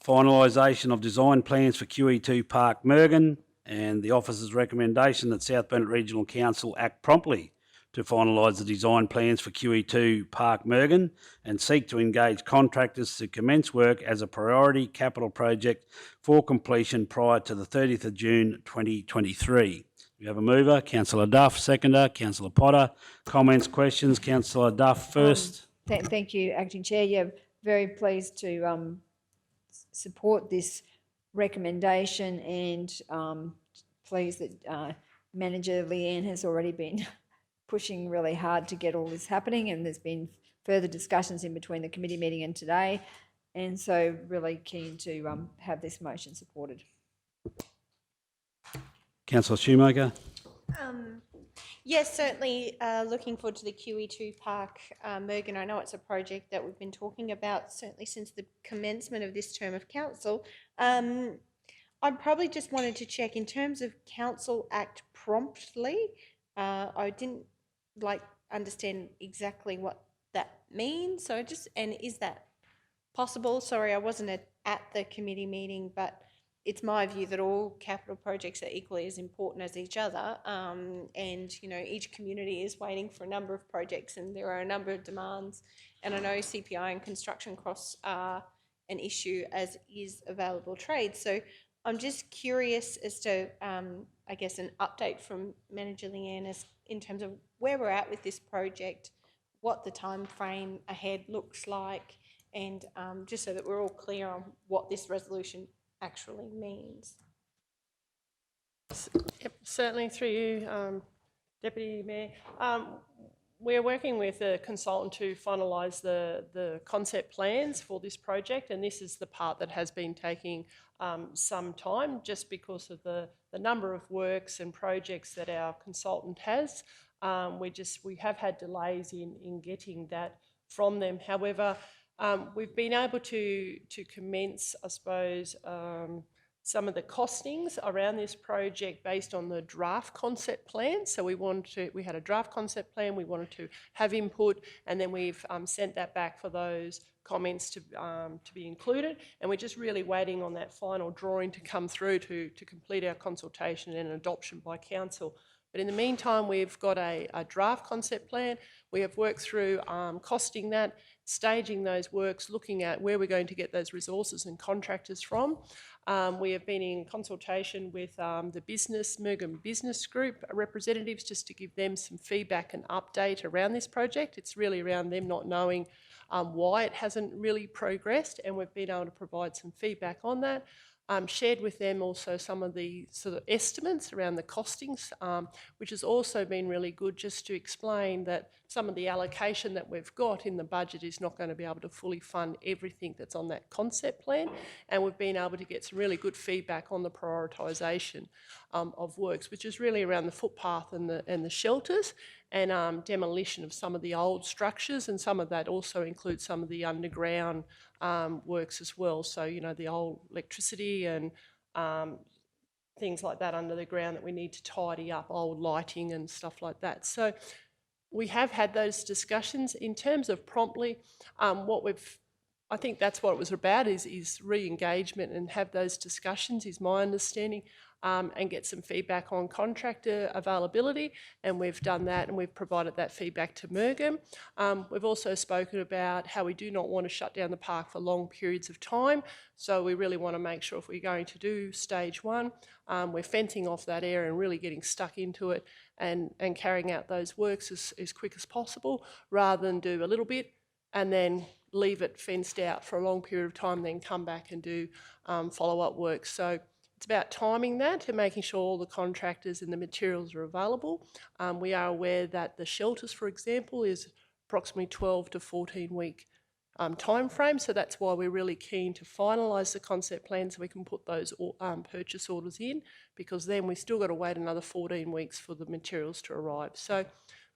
finalisation of design plans for QE2 Park Mergen, and the officer's recommendation that South Bennett Regional Council act promptly to finalise the design plans for QE2 Park Mergen and seek to engage contractors to commence work as a priority capital project for completion prior to the 30th of June 2023. We have a mover, Councillor Duff, seconder, Councillor Potter. Comments, questions? Councillor Duff first. Thank you, Acting Chair. Yeah, very pleased to support this recommendation, and pleased that Manager Leanne has already been pushing really hard to get all this happening, and there's been further discussions in between the committee meeting and today, and so really keen to have this motion supported. Councillor Shoemaker. Yes, certainly looking forward to the QE2 Park Mergen. I know it's a project that we've been talking about certainly since the commencement of this term of council. I probably just wanted to check in terms of council act promptly. I didn't understand exactly what that means. So and is that possible? Sorry, I wasn't at the committee meeting, but it's my view that all capital projects are equally as important as each other. And, you know, each community is waiting for a number of projects and there are a number of demands. And I know CPI and construction costs are an issue, as is available trade. So I'm just curious as to, I guess, an update from Manager Leanne in terms of where we're at with this project, what the time frame ahead looks like, and just so that we're all clear on what this resolution actually means. Yep, certainly through you, Deputy Mayor. We're working with a consultant to finalise the concept plans for this project, and this is the part that has been taking some time just because of the number of works and projects that our consultant has. We have had delays in getting that from them. However, we've been able to commence, I suppose, some of the costings around this project based on the draft concept plan. So we had a draft concept plan, we wanted to have input, and then we've sent that back for those comments to be included. And we're just really waiting on that final drawing to come through to complete our consultation and adoption by council. But in the meantime, we've got a draft concept plan. We have worked through costing that, staging those works, looking at where we're going to get those resources and contractors from. We have been in consultation with the Mergen Business Group representatives just to give them some feedback and update around this project. It's really around them not knowing why it hasn't really progressed, and we've been able to provide some feedback on that. Shared with them also some of the sort of estimates around the costings, which has also been really good just to explain that some of the allocation that we've got in the budget is not going to be able to fully fund everything that's on that concept plan. And we've been able to get some really good feedback on the prioritisation of works, which is really around the footpath and the shelters and demolition of some of the old structures, and some of that also includes some of the underground works as well. So, you know, the old electricity and things like that under the ground that we need to tidy up, old lighting and stuff like that. So we have had those discussions. In terms of promptly, I think that's what it was about, is re-engagement and have those discussions, is my understanding, and get some feedback on contractor availability, and we've done that and we've provided that feedback to Mergen. We've also spoken about how we do not want to shut down the park for long periods of time, so we really want to make sure if we're going to do stage one, we're fencing off that area and really getting stuck into it and carrying out those works as quick as possible, rather than do a little bit and then leave it fenced out for a long period of time, then come back and do follow-up work. So it's about timing that and making sure all the contractors and the materials are available. We are aware that the shelters, for example, is approximately 12 to 14 week time frame. So that's why we're really keen to finalise the concept plan so we can put those purchase orders in, because then we've still got to wait another 14 weeks for the materials to arrive. So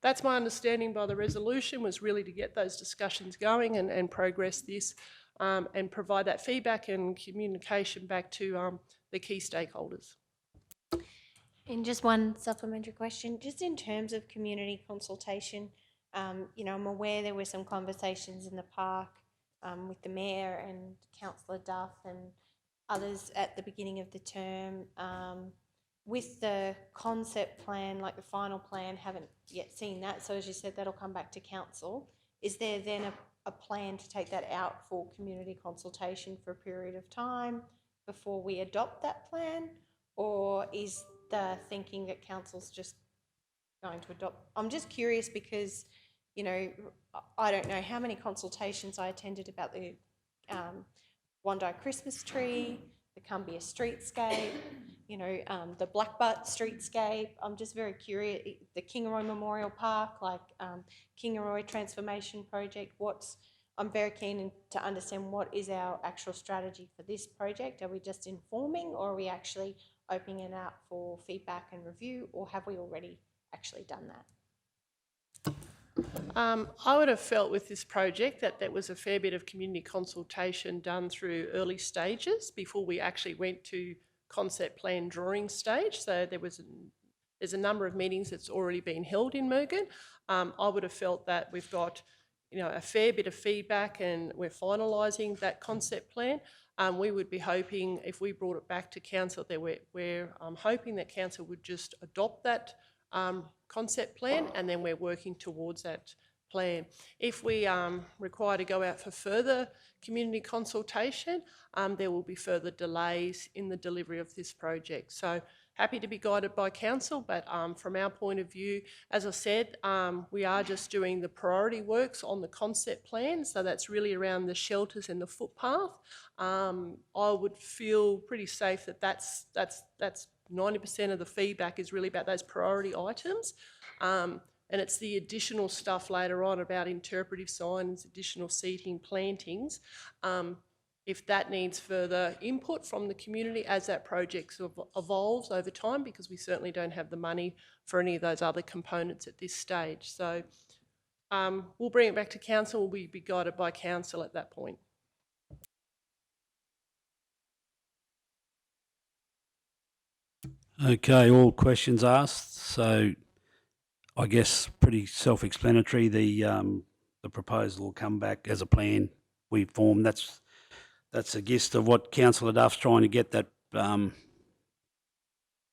that's my understanding by the resolution, was really to get those discussions going and progress this and provide that feedback and communication back to the key stakeholders. And just one supplementary question, just in terms of community consultation, you know, I'm aware there were some conversations in the park with the Mayor and Councillor Duff and others at the beginning of the term. With the concept plan, like the final plan, haven't yet seen that. So as you said, that'll come back to council. Is there then a plan to take that out for community consultation for a period of time before we adopt that plan? Or is the thinking that council's just going to adopt? I'm just curious because, you know, I don't know how many consultations I attended about the Wandai Christmas tree, the Cumbia streetscape, you know, the Blackbutt streetscape. I'm just very curious, the Kingaroy Memorial Park, like Kingaroy Transformation Project. I'm very keen to understand what is our actual strategy for this project. Are we just informing, or are we actually opening it out for feedback and review, or have we already actually done that? I would have felt with this project that there was a fair bit of community consultation done through early stages before we actually went to concept plan drawing stage. So there's a number of meetings that's already been held in Mergen. I would have felt that we've got, you know, a fair bit of feedback and we're finalising that concept plan. We would be hoping, if we brought it back to council, that we're hoping that council would just adopt that concept plan, and then we're working towards that plan. If we require to go out for further community consultation, there will be further delays in the delivery of this project. So happy to be guided by council, but from our point of view, as I said, we are just doing the priority works on the concept plan, so that's really around the shelters and the footpath. I would feel pretty safe that that's 90% of the feedback is really about those priority items. And it's the additional stuff later on about interpretive signs, additional seating, plantings. If that needs further input from the community as that project sort of evolves over time, because we certainly don't have the money for any of those other components at this stage. So we'll bring it back to council. We'll be guided by council at that point. Okay, all questions asked. So I guess pretty self-explanatory. The proposal will come back as a plan we form. That's the gist of what Councillor Duff's trying to get, that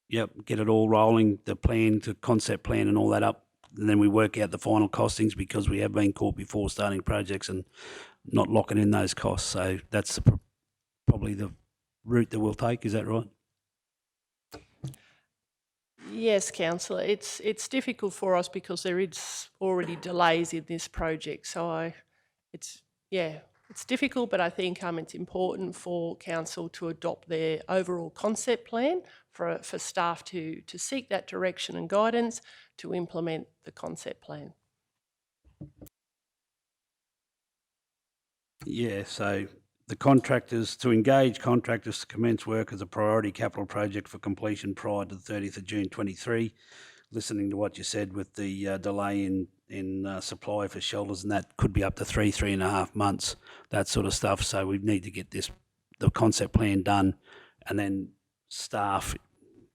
get it all rolling, the plan, the concept plan and all that up. And then we work out the final costings, because we have been caught before starting projects and not locking in those costs. So that's probably the route that we'll take. Is that right? Yes, councillor. It's difficult for us because there is already delays in this project. So it's difficult, but I think it's important for council to adopt their overall concept plan for staff to seek that direction and guidance to implement the concept plan. Yeah, so the contractors, to engage contractors to commence work as a priority capital project for completion prior to the 30th of June 23. Listening to what you said with the delay in supply for shelters, and that could be up to 3.5 months, that sort of stuff. So we need to get the concept plan done, and then staff,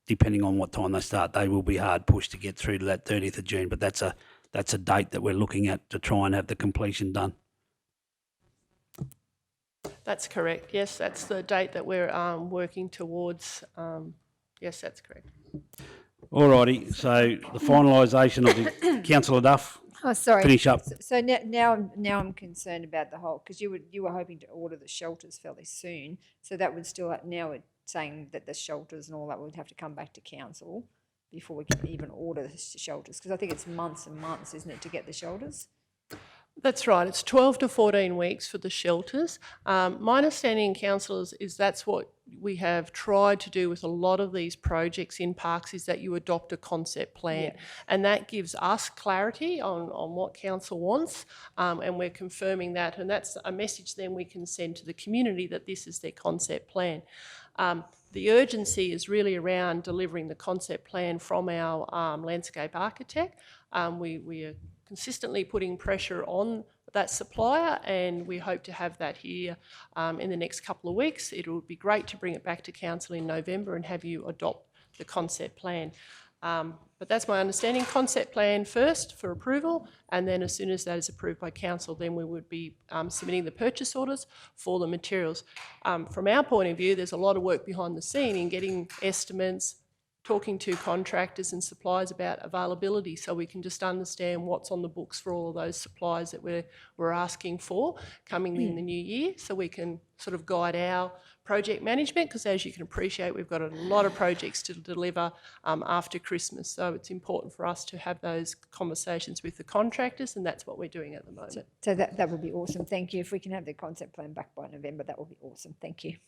depending on what time they start, they will be hard pushed to get through to that 30th of June. But that's a date that we're looking at to try and have the completion done. That's correct. Yes, that's the date that we're working towards. Yes, that's correct. Alrighty, so the finalisation of the Councillor Duff. Oh, sorry. Finish up. So now I'm concerned about the whole, because you were hoping to order the shelters fairly soon. So that would still, now it's saying that the shelters and all that would have to come back to council before we can even order the shelters, because I think it's months and months, isn't it, to get the shelters? That's right. It's 12 to 14 weeks for the shelters. My understanding, councillors, is that's what we have tried to do with a lot of these projects in parks, is that you adopt a concept plan. Yeah. And that gives us clarity on what council wants, and we're confirming that. And that's a message then we can send to the community that this is their concept plan. The urgency is really around delivering the concept plan from our landscape architect. We are consistently putting pressure on that supplier, and we hope to have that here in the next couple of weeks. It would be great to bring it back to council in November and have you adopt the concept plan. But that's my understanding. Concept plan first for approval, and then as soon as that is approved by council, then we would be submitting the purchase orders for the materials. From our point of view, there's a lot of work behind the scene in getting estimates, talking to contractors and suppliers about availability, so we can just understand what's on the books for all of those suppliers that we're asking for coming in the new year, so we can sort of guide our project management, because as you can appreciate, we've got a lot of projects to deliver after Christmas, so it's important for us to have those conversations with the contractors, and that's what we're doing at the moment. So that would be awesome. Thank you. If we can have the concept plan back by November, that would be awesome. Thank you.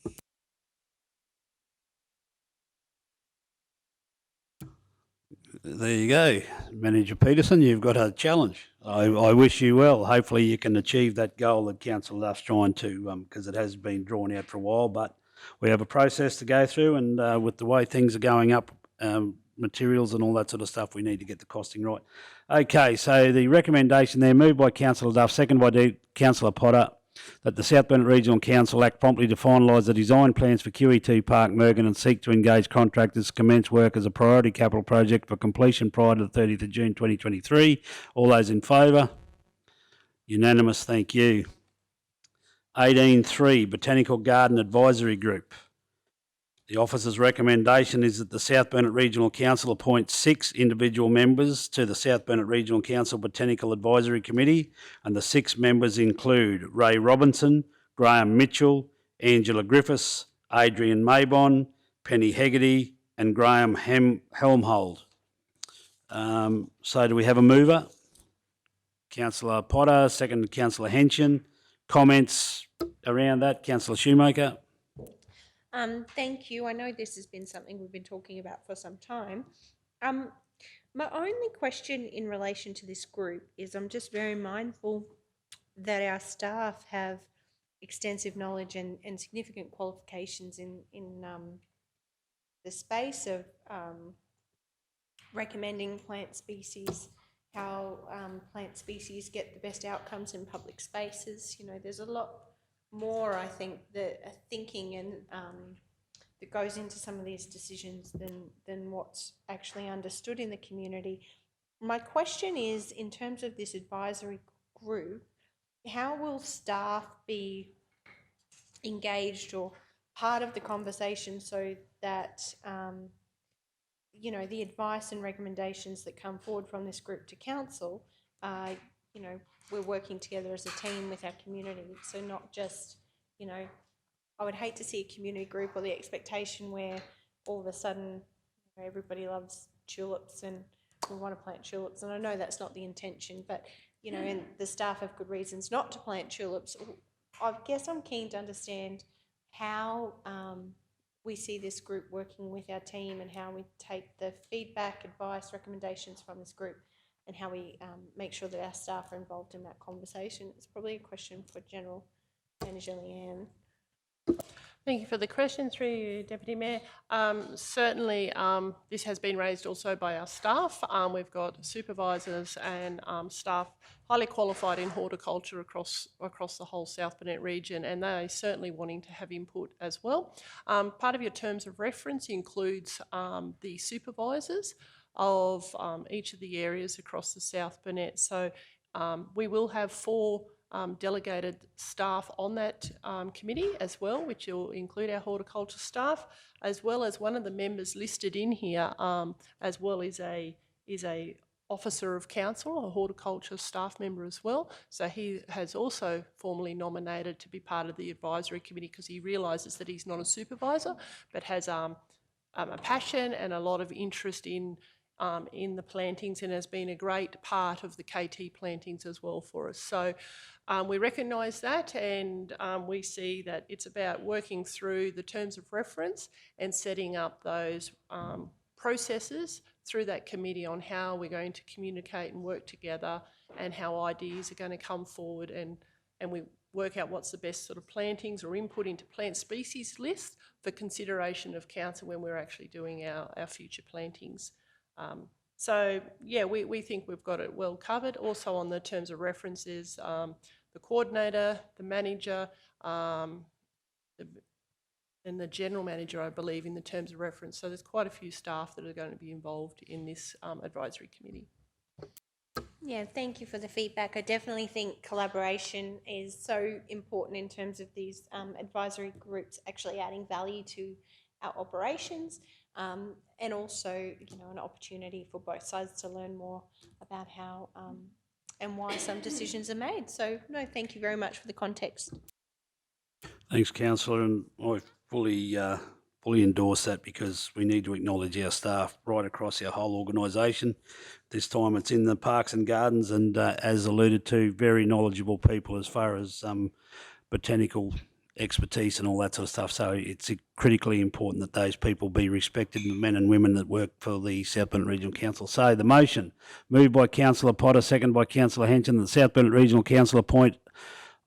There you go. Manager Peterson, you've got a challenge. I wish you well. Hopefully you can achieve that goal that Council Duff's trying to, because it has been drawn out for a while, but we have a process to go through, and with the way things are going up, materials and all that sort of stuff, we need to get the costing right. Okay, so the recommendation there, moved by Councillor Duff, seconded by Councillor Potter, that the South Burnett Regional Council act promptly to finalise the design plans for QE2 Park Mergen and seek to engage contractors to commence work as a priority capital project for completion prior to the 30th of June 2023. All those in favour? Unanimous, thank you. 18.3, Botanical Garden Advisory Group. The officer's recommendation is that the South Burnett Regional Council appoint 6 individual members to the South Burnett Regional Council Botanical Advisory Committee, and the 6 members include Ray Robinson, Graham Mitchell, Angela Griffiths, Adrian Maybon, Penny Hegarty and Graham Helmhold. So do we have a mover? Councillor Potter, second Councillor Henson. Comments around that? Councillor Shoemaker. Thank you. I know this has been something we've been talking about for some time. My only question in relation to this group is I'm just very mindful that our staff have extensive knowledge and significant qualifications in the space of recommending plant species, how plant species get the best outcomes in public spaces. You know, there's a lot more, I think, that thinking and that goes into some of these decisions than what's actually understood in the community. My question is, in terms of this advisory group, how will staff be engaged or part of the conversation so that you know, the advice and recommendations that come forward from this group to council, you know, we're working together as a team with our community. So not just, you know, I would hate to see a community group or the expectation where all of a sudden, you know, everybody loves tulips and we want to plant tulips. And I know that's not the intention, but, you know, and the staff have good reasons not to plant tulips. I guess I'm keen to understand how we see this group working with our team and how we take the feedback, advice, recommendations from this group and how we make sure that our staff are involved in that conversation. It's probably a question for General Manager Leanne. Thank you for the question, through you, Deputy Mayor. Certainly, this has been raised also by our staff. We've got supervisors and staff highly qualified in horticulture across the whole South Burnett region, and they are certainly wanting to have input as well. Part of your terms of reference includes the supervisors of each of the areas across the South Burnett. So we will have 4 delegated staff on that committee as well, which will include our horticulture staff, as well as one of the members listed in here, as well is a officer of council, a horticulture staff member as well. So he has also formally nominated to be part of the advisory committee because he realises that he's not a supervisor, but has a passion and a lot of interest in the plantings and has been a great part of the KT plantings as well for us. So we recognise that, and we see that it's about working through the terms of reference and setting up those processes through that committee on how we're going to communicate and work together and how ideas are going to come forward, and we work out what's the best sort of plantings or input into plant species list for consideration of council when we're actually doing our future plantings. So yeah, we think we've got it well covered. Also on the terms of references, the coordinator, the manager, the and the general manager, I believe, in the terms of reference. So there's quite a few staff that are going to be involved in this advisory committee. Yeah, thank you for the feedback. I definitely think collaboration is so important in terms of these advisory groups actually adding value to our operations, and also, an opportunity for both sides to learn more about how and why some decisions are made. So, no, thank you very much for the context. Thanks, councillor, and I fully endorse that because we need to acknowledge our staff right across our whole organisation. This time it's in the parks and gardens, and as alluded to, very knowledgeable people as far as botanical expertise and all that sort of stuff. So it's critically important that those people be respected, the men and women that work for the South Bennett Regional Council. So the motion, moved by councillor Potter, second by councillor Henson, the South Bennett Regional Council appoint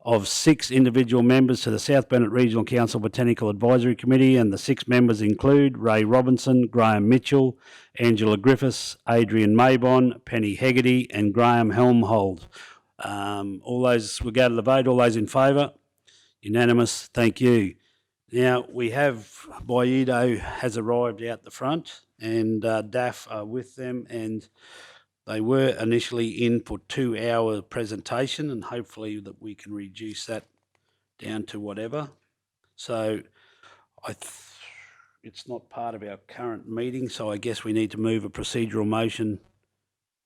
of 6 individual members to the South Bennett Regional Council Botanical Advisory Committee, and the 6 members include Ray Robinson, Graham Mitchell, Angela Griffiths, Adrian Maybon, Penny Hegarty and Graham Helmhold. All those, we'll go to the vote. All those in favour? Unanimous. Thank you. Now, we have Baido has arrived out the front, and DAF are with them, and they were initially in for 2-hour presentation, and hopefully that we can reduce that down to whatever. So it's not part of our current meeting, so I guess we need to move a procedural motion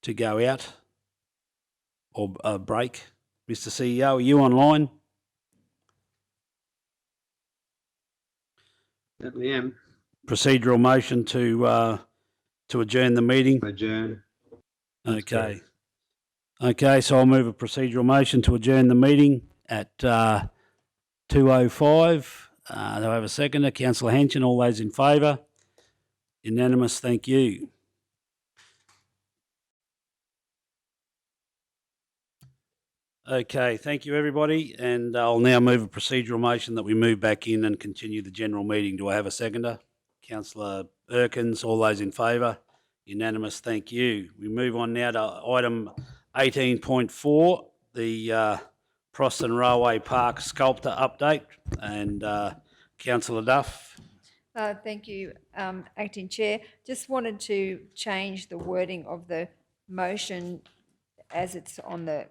to go out or a break. Mr. CEO, are you online? Certainly am. Procedural motion to adjourn the meeting. Adjourn. Okay. Okay, so I'll move a procedural motion to adjourn the meeting at 2:05. Do I have a seconder? Councillor Henson, all those in favour? Unanimous, thank you. Okay, thank you everybody, and I'll now move a procedural motion that we move back in and continue the general meeting. Do I have a seconder? Councillor Erkins, all those in favour? Unanimous, thank you. We move on now to item 18.4, the Proston Railway Park sculptor update, and Councillor Duff. Thank you, Acting Chair. Just wanted to change the wording of the motion as it's on the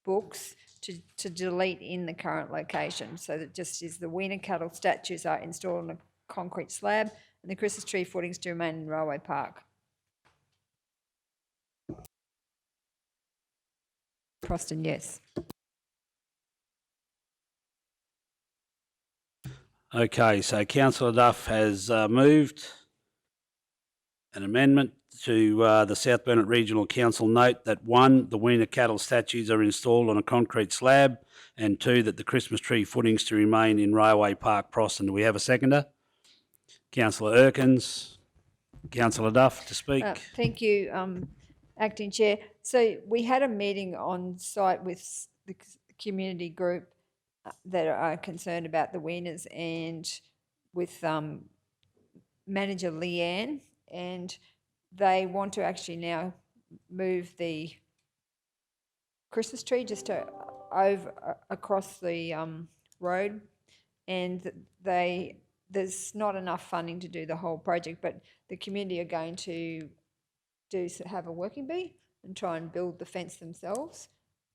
books to delete in the current location. So that just is the Weena cattle statues are installed on a concrete slab and the Christmas tree footings to remain in Railway Park. Proston, yes. Okay, so Councillor Duff has moved an amendment to the South Bennett Regional Council note that 1, the Weena cattle statues are installed on a concrete slab, and 2, that the Christmas tree footings to remain in Railway Park, Proston. Do we have a seconder? Councillor Erkins. Councillor Duff to speak. Thank you, Acting Chair. So we had a meeting on site with the community group that are concerned about the Weenas and with Manager Leanne, and they want to actually now move the Christmas tree just to across the road, and there's not enough funding to do the whole project, but the community are going to have a working bee and try and build the fence themselves.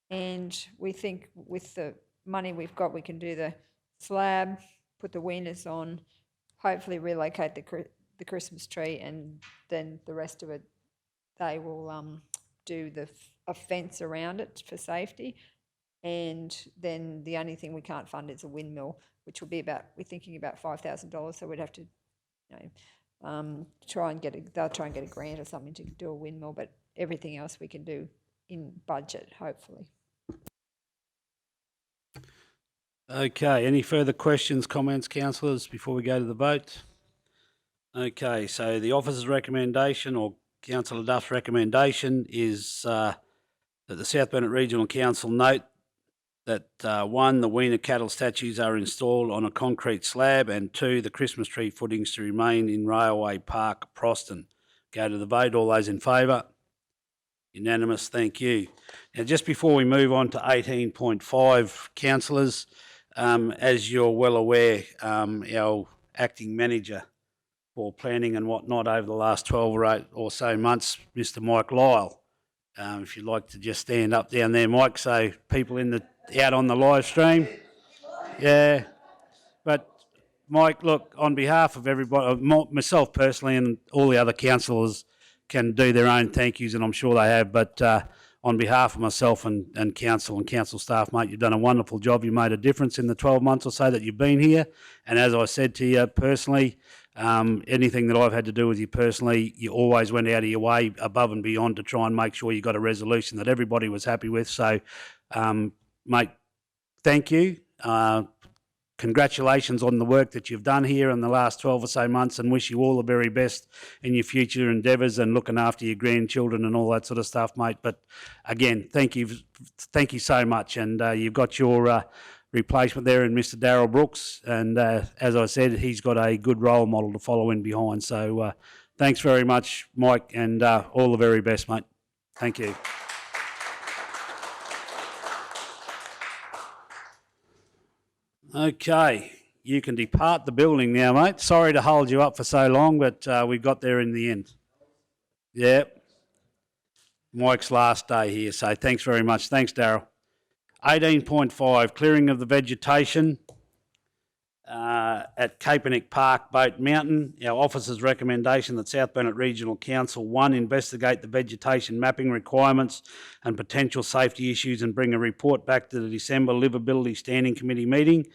And we think with the money we've got, we can do the slab, put the Weenas on, hopefully relocate the Christmas tree, and then the rest of it, they will do a fence around it for safety. And then the only thing we can't fund is a windmill, which will be we're thinking about $5,000. So we'd have to, try and get a grant or something to do a windmill, but everything else we can do in budget, hopefully. Okay, any further questions, comments, councillors, before we go to the vote? Okay, so the officer's recommendation, or Councillor Duff's recommendation, is that the South Bennett Regional Council note that 1, the Weena cattle statues are installed on a concrete slab, and 2, the Christmas tree footings to remain in Railway Park, Proston. Go to the vote. All those in favour? Unanimous, thank you. Now, just before we move on to 18.5, councillors, as you're well aware, our acting manager for planning and whatnot over the last 12 or so months, Mr. Mike Lyle. If you'd like to just stand up down there, Mike, so people out on the live stream. Yeah, but Mike, look, on behalf of everybody, myself personally and all the other councillors can do their own thank yous, and I'm sure they have, but on behalf of myself and council staff, mate, you've done a wonderful job. You made a difference in the 12 months or so that you've been here, and as I said to you personally, anything that I've had to do with you personally, you always went out of your way above and beyond to try and make sure you got a resolution that everybody was happy with. So, mate, thank you. Congratulations on the work that you've done here in the last 12 or so months, and wish you all the very best in your future endeavours and looking after your grandchildren and all that sort of stuff, mate. But again, thank you so much. And you've got your replacement there in Mr. Darryl Brooks, and as I said, he's got a good role model to follow in behind. So thanks very much, Mike, and all the very best, mate. Thank you. Okay, you can depart the building now, mate. Sorry to hold you up for so long, but we got there in the end. Yep. Mike's last day here, so thanks very much. Thanks, Darryl. 18.5, clearing of the vegetation at Capenic Park, Boat Mountain. Our officer's recommendation that South Burnett Regional Council, 1, investigate the vegetation mapping requirements and potential safety issues and bring a report back to the December Livability Standing Committee meeting.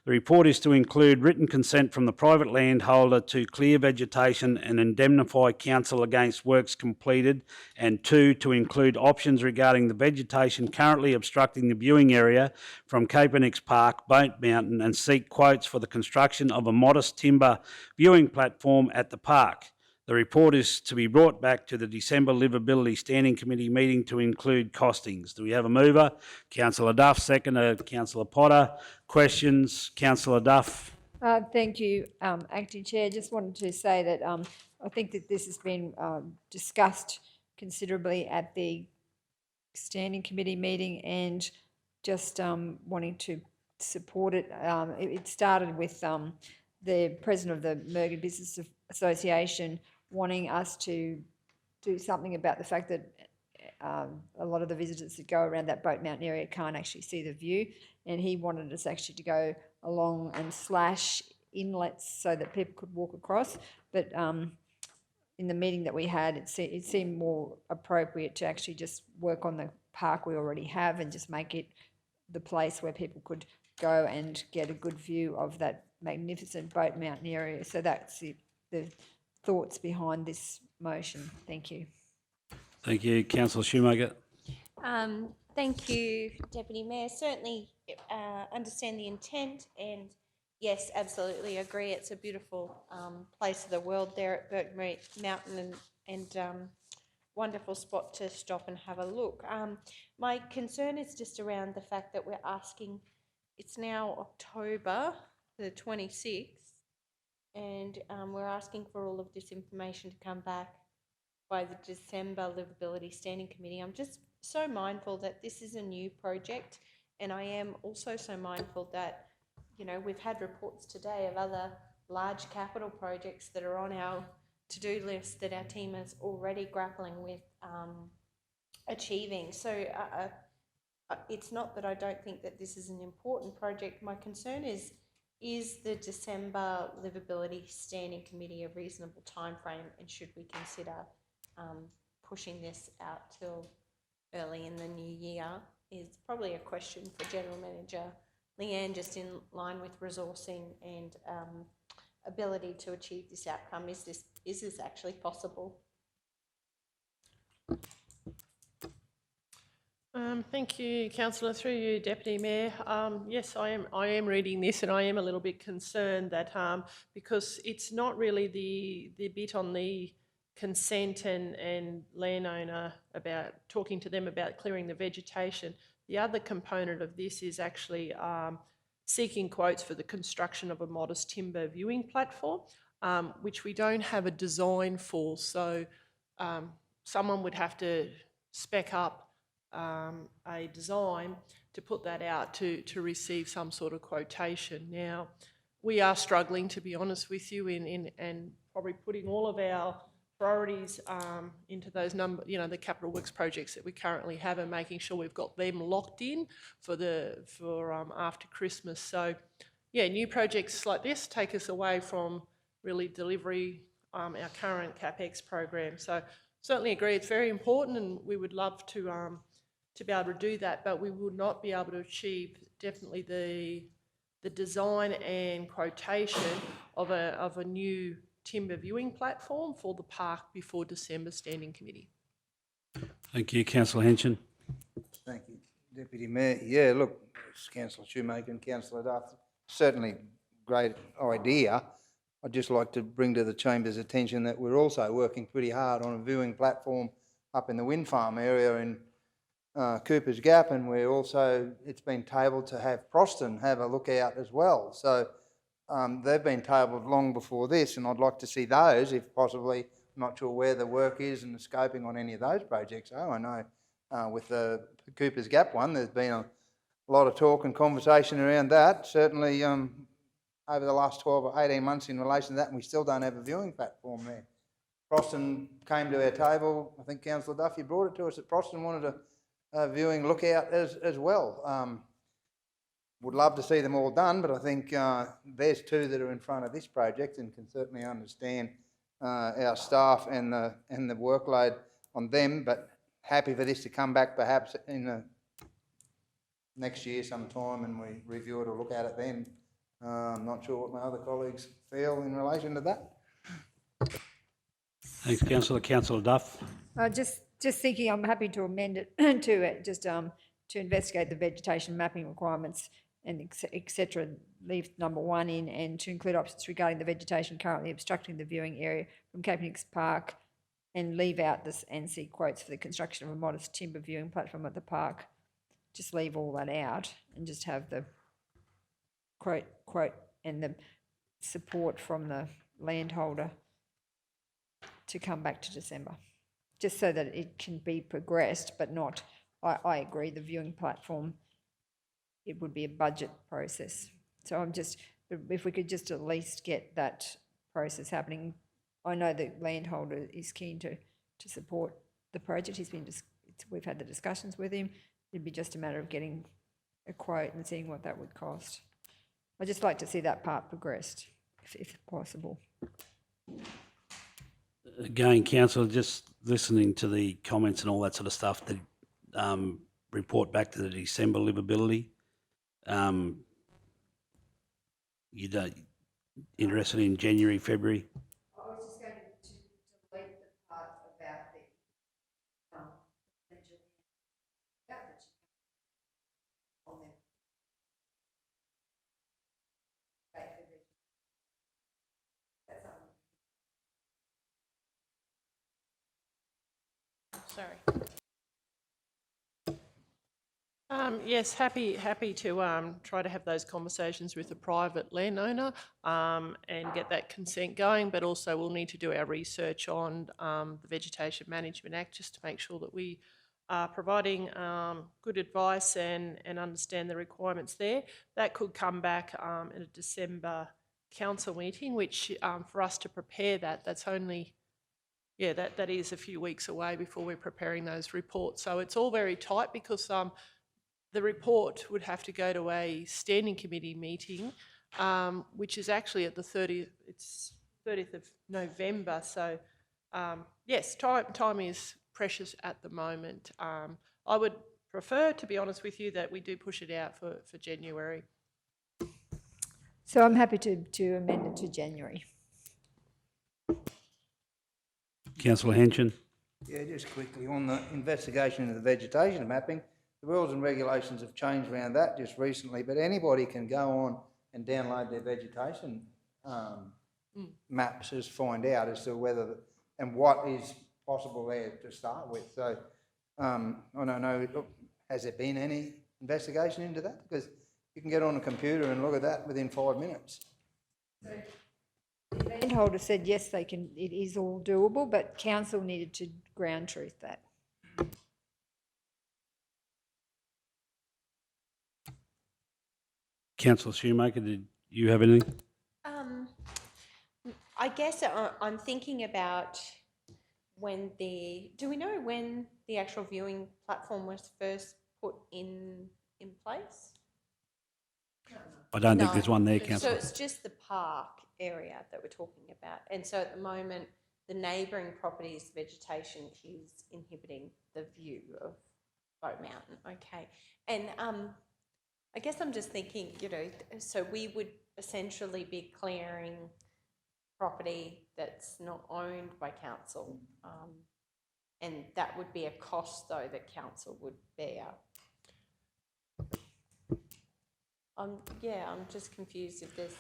The report is to include written consent from the private landholder to clear vegetation and indemnify council against works completed, and 2, to include options regarding the vegetation currently obstructing the viewing area from Capenic Park, Boat Mountain, and seek quotes for the construction of a modest timber viewing platform at the park. The report is to be brought back to the December Livability Standing Committee meeting to include costings. Do we have a mover? Councillor Duff, seconder, Councillor Potter. Questions? Councillor Duff. Thank you, Acting Chair. Just wanted to say that I think that this has been discussed considerably at the Standing Committee meeting, and just wanting to support it. It started with the President of the Murgon Business Association wanting us to do something about the fact that a lot of the visitors that go around that Boat Mountain area can't actually see the view, and he wanted us actually to go along and slash inlets so that people could walk across. But in the meeting that we had, it seemed more appropriate to actually just work on the park we already have and just make it the place where people could go and get a good view of that magnificent Boat Mountain area. So that's the thoughts behind this motion. Thank you. Thank you. Councillor Shoemaker. Thank you, Deputy Mayor. Certainly understand the intent, and yes, absolutely agree. It's a beautiful place of the world there at Boat Mountain, and wonderful spot to stop and have a look. My concern is just around the fact that we're asking, it's now October the 26th, and we're asking for all of this information to come back by the December Livability Standing Committee. I'm just so mindful that this is a new project, and I am also so mindful that, you know, we've had reports today of other large capital projects that are on our to-do list that our team is already grappling with achieving. So it's not that I don't think that this is an important project. My concern is the December Livability Standing Committee a reasonable timeframe, and should we consider pushing this out till early in the new year? Is probably a question for General Manager Leanne, just in line with resourcing and ability to achieve this outcome. Is this actually possible? Thank you, Councillor. Through you, Deputy Mayor. Yes, I am reading this, and I am a little bit concerned that because it's not really the bit on the consent and landowner about talking to them about clearing the vegetation. The other component of this is actually seeking quotes for the construction of a modest timber viewing platform, which we don't have a design for. So someone would have to spec up a design to put that out to receive some sort of quotation. Now, we are struggling, to be honest with you, and probably putting all of our priorities into those the capital works projects that we currently have, and making sure we've got them locked in for after Christmas. So, yeah, new projects like this take us away from really delivery our current CapEx program. So, certainly agree it's very important, and we would love to be able to do that, but we would not be able to achieve definitely the design and quotation of a new timber viewing platform for the park before December Standing Committee. Thank you, Councillor Henson. Thank you, Deputy Mayor. Yeah, look, Councillor Shoemaker and Councillor Duff, certainly great idea. I'd just like to bring to the Chamber's attention that we're also working pretty hard on a viewing platform up in the wind farm area in Cooper's Gap, and it's been tabled to have Proston have a look out as well. So they've been tabled long before this, and I'd like to see those, if possibly. I'm not sure where the work is and the scoping on any of those projects. I know with the Cooper's Gap one, there's been a lot of talk and conversation around that, certainly over the last 12 or 18 months in relation to that, and we still don't have a viewing platform there. Proston came to our table. I think Councillor Duffy brought it to us that Proston wanted a viewing lookout as well. Would love to see them all done, but I think there's two that are in front of this project, and can certainly understand our staff and the workload on them, but happy for this to come back perhaps in the next year sometime, and we review it or look at it then. I'm not sure what my other colleagues feel in relation to that. Thanks, Councillor. Councillor Duff. Just thinking, I'm happy to amend it to investigate the vegetation mapping requirements and etc. Leave number 1 in, and to include options regarding the vegetation currently obstructing the viewing area from Capenix Park, and leave out this and see quotes for the construction of a modest timber viewing platform at the park. Just leave all that out and just have the quote and the support from the landholder to come back to December, just so that it can be progressed, but not, I agree, the viewing platform, it would be a budget process. So if we could just at least get that process happening. I know the landholder is keen to support the project. We've had the discussions with him. It'd be just a matter of getting a quote and seeing what that would cost. I'd just like to see that part progressed, if possible. Again, Councillor, just listening to the comments and all that sort of stuff, the report back to the December livability. You don't interested in January, February? I was just going to delete the part about the on there. Sorry. Yes, happy to try to have those conversations with the private landowner and get that consent going, but also we'll need to do our research on the Vegetation Management Act just to make sure that we are providing good advice and understand the requirements there. That could come back at a December council meeting, which for us to prepare that's only, that is a few weeks away before we're preparing those reports. So it's all very tight because the report would have to go to a standing committee meeting, which is actually at the 30th of November. So yes, time is precious at the moment. I would prefer, to be honest with you, that we do push it out for January. So I'm happy to amend it to January. Councillor Henson. Yeah, just quickly on the investigation of the vegetation mapping. The rules and regulations have changed around that just recently, but anybody can go on and download their vegetation maps to find out as to whether and what is possible there to start with. So I don't know, has there been any investigation into that? Because you can get on a computer and look at that within 5 minutes. So the landholder said yes, they can. It is all doable, but council needed to ground truth that. Councillor Shoemaker, did you have anything? I guess I'm thinking about do we know when the actual viewing platform was first put in place? I don't think No. there's one there, So councillor. it's just the park area that we're talking about. And so at the moment, the neighbouring properties, vegetation is inhibiting the view of Boat Mountain. Okay. And I guess I'm just thinking, so we would essentially be clearing property that's not owned by council. And that would be a cost, though, that council would bear. I'm just confused if there's...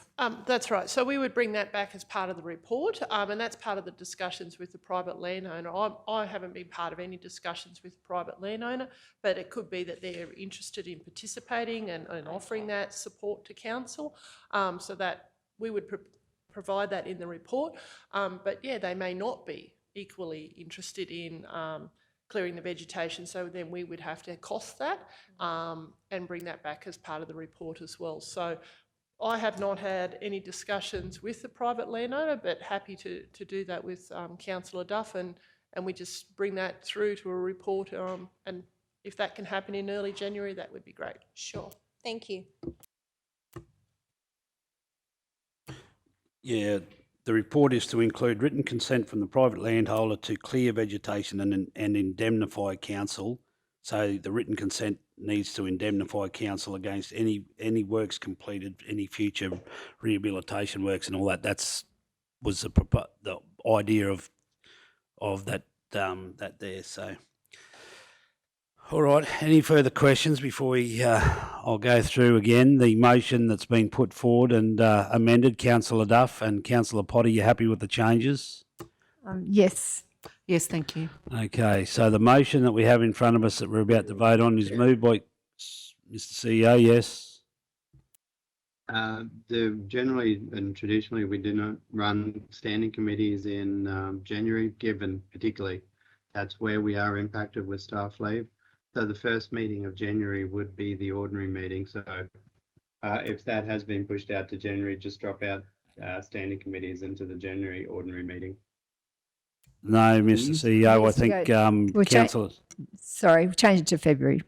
That's right. So we would bring that back as part of the report, and that's part of the discussions with the private landowner. I haven't been part of any discussions with the private landowner, but it could be that they're interested in participating and offering that support to council, so that we would provide that in the report. But yeah, they may not be equally interested in clearing the vegetation, so then we would have to cost that and bring that back as part of the report as well. So I have not had any discussions with the private landowner, but happy to do that with Councillor Duff, and we just bring that through to a report, and if that can happen in early January, that would be great. Sure. Thank you. Yeah, the report is to include written consent from the private landholder to clear vegetation and indemnify council. So the written consent needs to indemnify council against any works completed, any future rehabilitation works and all that. Was the idea of that there. So, all right. Any further questions before we? I'll go through again the motion that's been put forward and amended. Councillor Duff and Councillor Potter, you happy with the changes? Yes. Yes, thank you. Okay, so the motion that we have in front of us that we're about to vote on is moved by Mr. CEO, yes? Generally and traditionally, we do not run standing committees in January, given particularly that's where we are impacted with staff leave. So the first meeting of January would be the ordinary meeting. So if that has been pushed out to January, just drop out standing committees into the January ordinary meeting. No, Mr. CEO, I think councillor... Sorry, we changed it to February.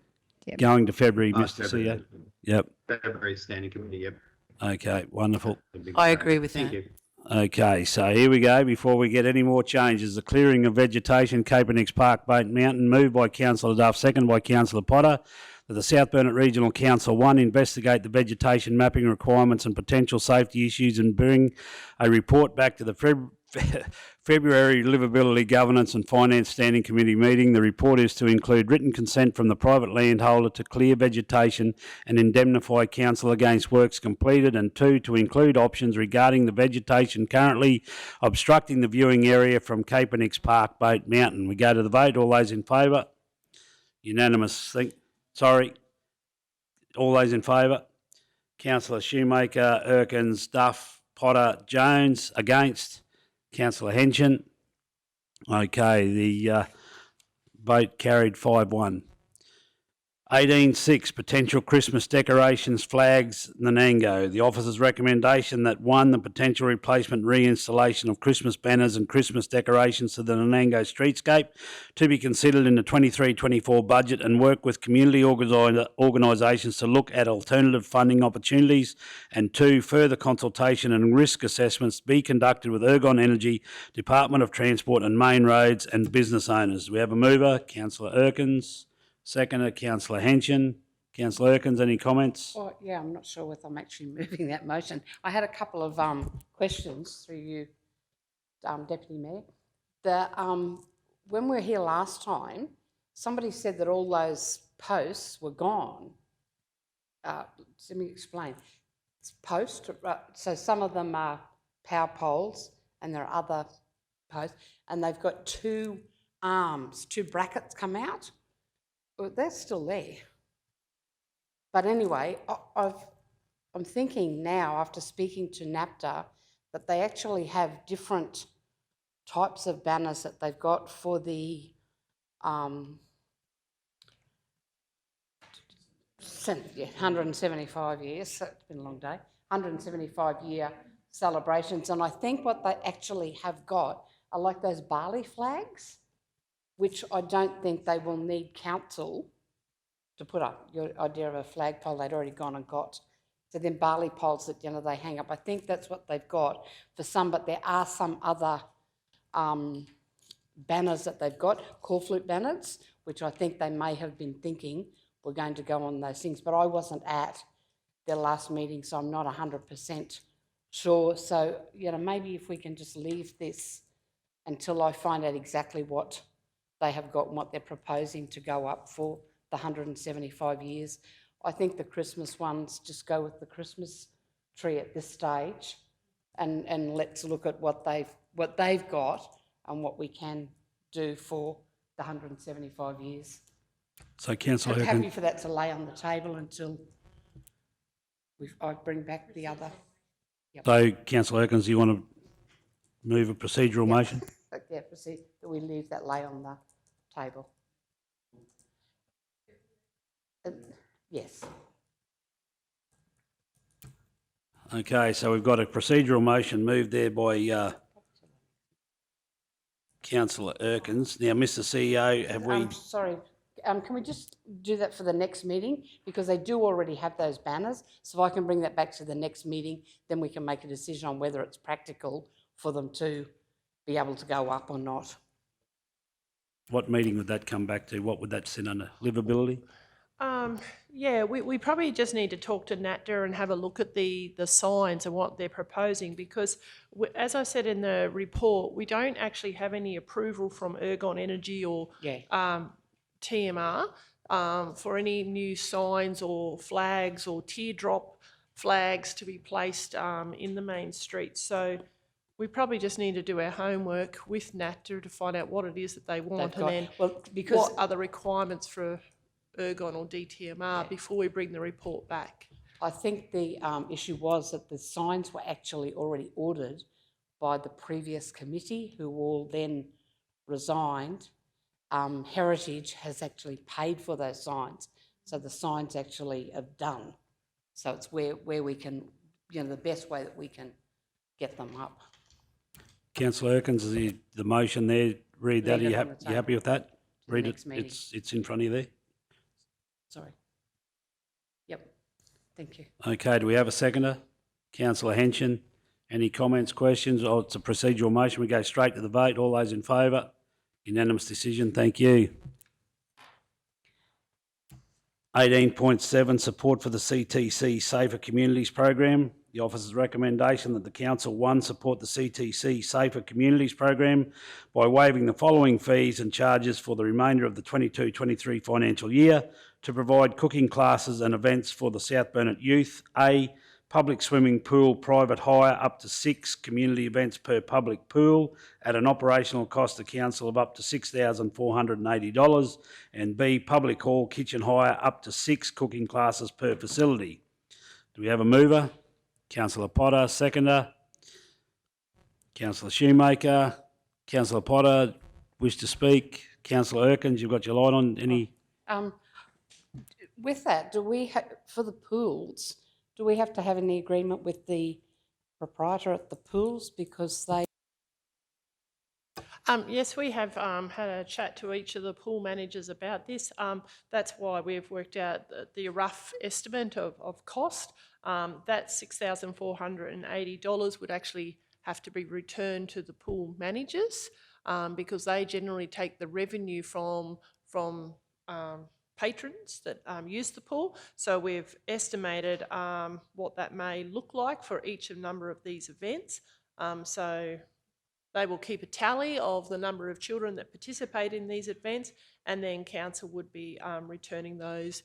Yep. Going to February, Mr. CEO. Yep. February standing committee, yep. Okay, wonderful. I agree with that. Thank you. Okay, so here we go. Before we get any more changes, the clearing of vegetation, Capenix Park, Boat Mountain, moved by Councillor Duff, second by Councillor Potter, that the South Burnett Regional Council, 1, investigate the vegetation mapping requirements and potential safety issues and bring a report back to the February Livability, Governance and Finance Standing Committee meeting. The report is to include written consent from the private landholder to clear vegetation and indemnify council against works completed, and 2, to include options regarding the vegetation currently obstructing the viewing area from Capenix Park, Boat Mountain. We go to the vote. All those in favour? Unanimous. All those in favour? Councillor Shoemaker, Erkins, Duff, Potter, Jones. Against? Councillor Henson. Okay, the vote carried 5-1. 18.6, potential Christmas decorations, flags, Nanango. The officer's recommendation that 1, the potential replacement reinstallation of Christmas banners and Christmas decorations to the Nanango streetscape to be considered in the 23-24 budget, and work with community organisations to look at alternative funding opportunities, and 2, further consultation and risk assessments be conducted with Ergon Energy, Department of Transport and Main Roads and business owners. We have a mover, Councillor Erkins. Seconder, Councillor Henson. Councillor Erkins, any comments? Oh, yeah, I'm not sure whether I'm actually moving that motion. I had a couple of questions through you, Deputy Mayor. When we were here last time, somebody said that all those posts were gone. Let me explain. It's posts, so some of them are power poles and there are other posts, and they've got 2 arms, 2 brackets come out. Well, they're still there. But anyway, I'm thinking now, after speaking to NAPTA, that they actually have different types of banners that they've got for the 175 years, so it's been a long day, 175-year celebrations. And I think what they actually have got are like those barley flags, which I don't think they will need council to put up. Your idea of a flagpole, they'd already gone and got. So then barley poles that, they hang up. I think that's what they've got for some, but there are some other banners that they've got, call flute banners, which I think they may have been thinking were going to go on those things, but I wasn't at their last meeting, so I'm not 100% sure. So, maybe if we can just leave this until I find out exactly what they have got and what they're proposing to go up for the 175 years. I think the Christmas ones, just go with the Christmas tree at this stage, and let's look at what they've got and what we can do for the 175 years. So, Councillor I'm Erkin, happy for that to lay on the table until I bring back the other. Yep. so Councillor Erkins, you want to move a procedural motion? Yeah, proceed, that we leave that lay on the table. Yes. Okay, so we've got a procedural motion moved there by Councillor Erkins. Now, Mr CEO, have we... Sorry, can we just do that for the next meeting? Because they do already have those banners. So if I can bring that back to the next meeting, then we can make a decision on whether it's practical for them to be able to go up or not. What meeting would that come back to? What would that sit under? Livability? Yeah, we probably just need to talk to NATDA and have a look at the signs and what they're proposing, because as I said in the report, we don't actually have any approval from Ergon Energy or TMR for any new signs or flags or teardrop flags to be placed in the main street. So we probably just need to do our homework with NATDA to find out what it is that they want, and then what are the requirements for Ergon or DTMR before we bring the report back. I think the issue was that the signs were actually already ordered by the previous committee, who all then resigned. Heritage has actually paid for those signs, so the signs actually are done. So it's where we can, the best way that we can get them up. Councillor Erkins, is the motion there? Read that. Are you happy with that? Read it. Meeting. It's in front of you there. Sorry. Yep. Thank you. Okay, do we have a seconder? Councillor Henson, any comments, questions? Oh, it's a procedural motion. We go straight to the vote. All those in favour? Unanimous decision. Thank you. 18.7, support for the CTC Safer Communities Program. The officer's recommendation that the council, 1, support the CTC Safer Communities Program by waiving the following fees and charges for the remainder of the 22-23 financial year to provide cooking classes and events for the South Burnett youth. A, public swimming pool private hire up to 6 community events per public pool at an operational cost to council of up to $6,480. And B, public hall kitchen hire up to 6 cooking classes per facility. Do we have a mover? Councillor Potter, seconder. Councillor Shoemaker. Councillor Potter, wish to speak? Councillor Erkins, you've got your light on. Any? With that, do we for the pools, do we have to have any agreement with the proprietor at the pools, because they... Yes, we have had a chat to each of the pool managers about this. That's why we've worked out the rough estimate of cost. That $6,480 would actually have to be returned to the pool managers, because they generally take the revenue from patrons that use the pool. So we've estimated what that may look like for each number of these events. So they will keep a tally of the number of children that participate in these events, and then council would be returning those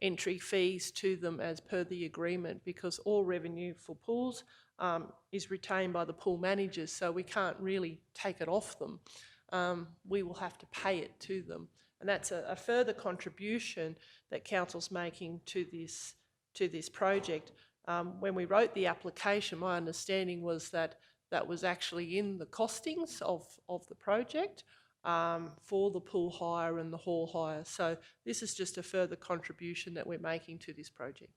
entry fees to them as per the agreement, because all revenue for pools is retained by the pool managers, so we can't really take it off them. We will have to pay it to them, and that's a further contribution that council's making to this project. When we wrote the application, my understanding was that was actually in the costings of the project for the pool hire and the hall hire. So this is just a further contribution that we're making to this project.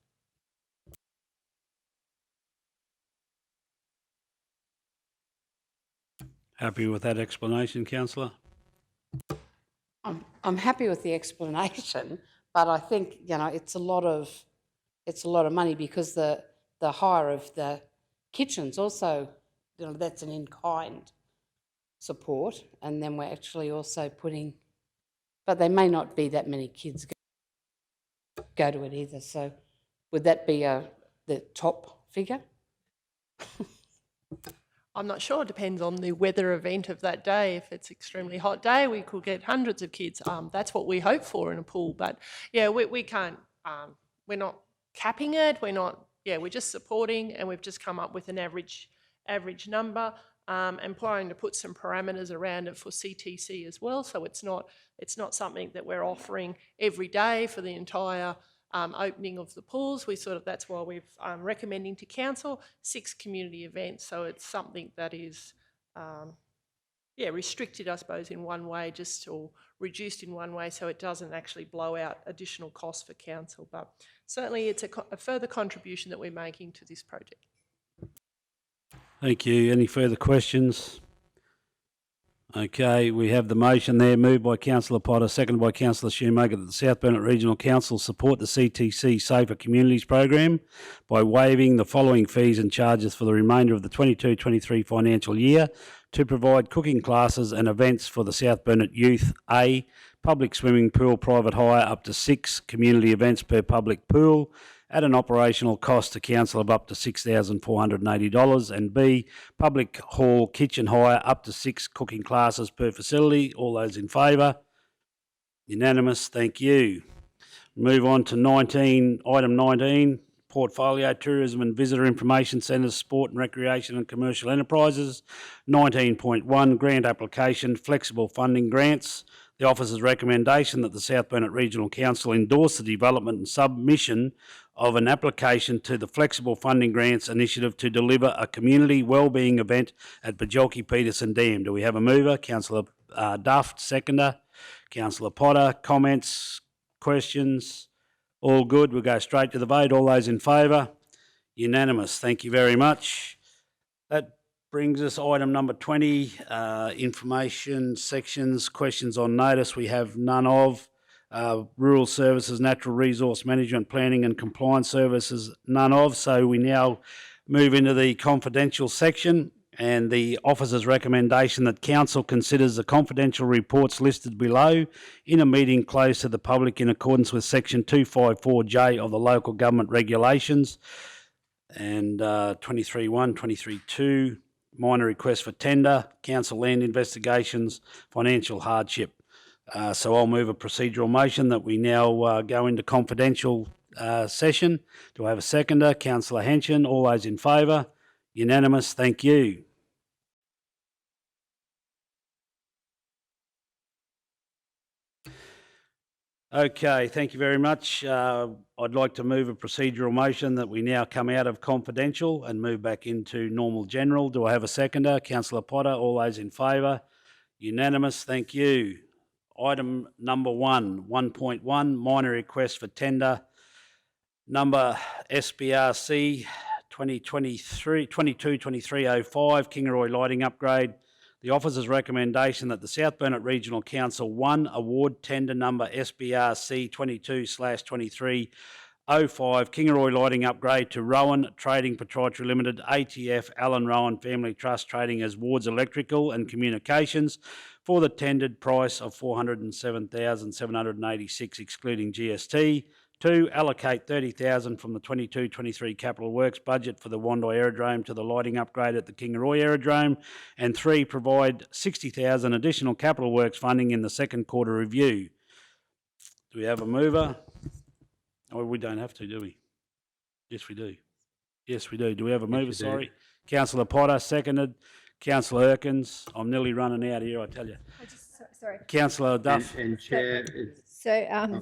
Happy with that explanation, councillor? I'm happy with the explanation, but I think, you know, it's a lot of money because the hire of the kitchens also, you know, that's an in-kind support, and then we're actually also putting, but there may not be that many kids go to it either. So would that be the top figure? I'm not sure. It depends on the weather event of that day. If it's extremely hot day, we could get hundreds of kids. That's what we hope for in a pool. But yeah, we can't. We're not capping it. We're not. Yeah, we're just supporting, and we've just come up with an average number, and planning to put some parameters around it for CTC as well. So it's not something that we're offering every day for the entire opening of the pools. That's why we're recommending to council 6 community events. So it's something that is, restricted, I suppose, in one way, or reduced in one way, so it doesn't actually blow out additional costs for council. But certainly it's a further contribution that we're making to this project. Thank you. Any further questions? Okay, we have the motion there, moved by Councillor Potter, seconded by Councillor Shoemaker, that the South Burnett Regional Council support the CTC Safer Communities program by waiving the following fees and charges for the remainder of the 22-23 financial year to provide cooking classes and events for the South Burnett youth. A, public swimming pool private hire up to 6 community events per public pool at an operational cost to council of up to $6,480, and B, public hall kitchen hire up to 6 cooking classes per facility. All those in favour? Unanimous, thank you. Move on to item 19, Portfolio, Tourism and Visitor Information Centres, Sport and Recreation and Commercial Enterprises. 19.1, Grant Application, Flexible Funding Grants. The officer's recommendation that the South Burnett Regional Council endorse the development and submission of an application to the Flexible Funding Grants Initiative to deliver a community wellbeing event at Bajelki Peterson Dam. Do we have a mover? Councillor Duff, seconder. Councillor Potter, comments, questions? All good. We'll go straight to the vote. All those in favour? Unanimous. Thank you very much. That brings us item number 20, information sections, questions on notice. We have none of. Rural Services, Natural Resource Management, Planning and Compliance Services, none of. So we now move into the confidential section, and the officer's recommendation that council considers the confidential reports listed below in a meeting closed to the public in accordance with section 254J of the local government regulations, and 23.1, 23.2, minor request for tender, council land investigations, financial hardship. So I'll move a procedural motion that we now go into confidential session. Do I have a seconder? Councillor Henshin. All those in favour? Unanimous. Thank you. Okay, thank you very much. I'd like to move a procedural motion that we now come out of confidential and move back into normal general. Do I have a seconder? Councillor Potter. All those in favour? Unanimous. Thank you. Item number 1.1, minor request for tender, number SBRC 22-2305, Kingaroy lighting upgrade. The officer's recommendation that the South Burnett Regional Council 1 award tender number SBRC 22/2305 Kingaroy lighting upgrade to Rowan Trading Proprietary Limited, ATF Alan Rowan Family Trust trading as Wards Electrical and Communications for the tendered price of $407,786 excluding GST. 2, allocate $30,000 from the 22-23 capital works budget for the Wandai Aerodrome to the lighting upgrade at the Kingaroy Aerodrome. And 3, provide $60,000 additional capital works funding in the second quarter review. Do we have a mover? Oh, we don't have to, do we? Yes, we do. Yes, we do. Do we have a mover? Sorry. Councillor Potter, seconded. Councillor Erkins. I'm nearly running out here, I tell you. Sorry. Councillor Duff. And Chair, So,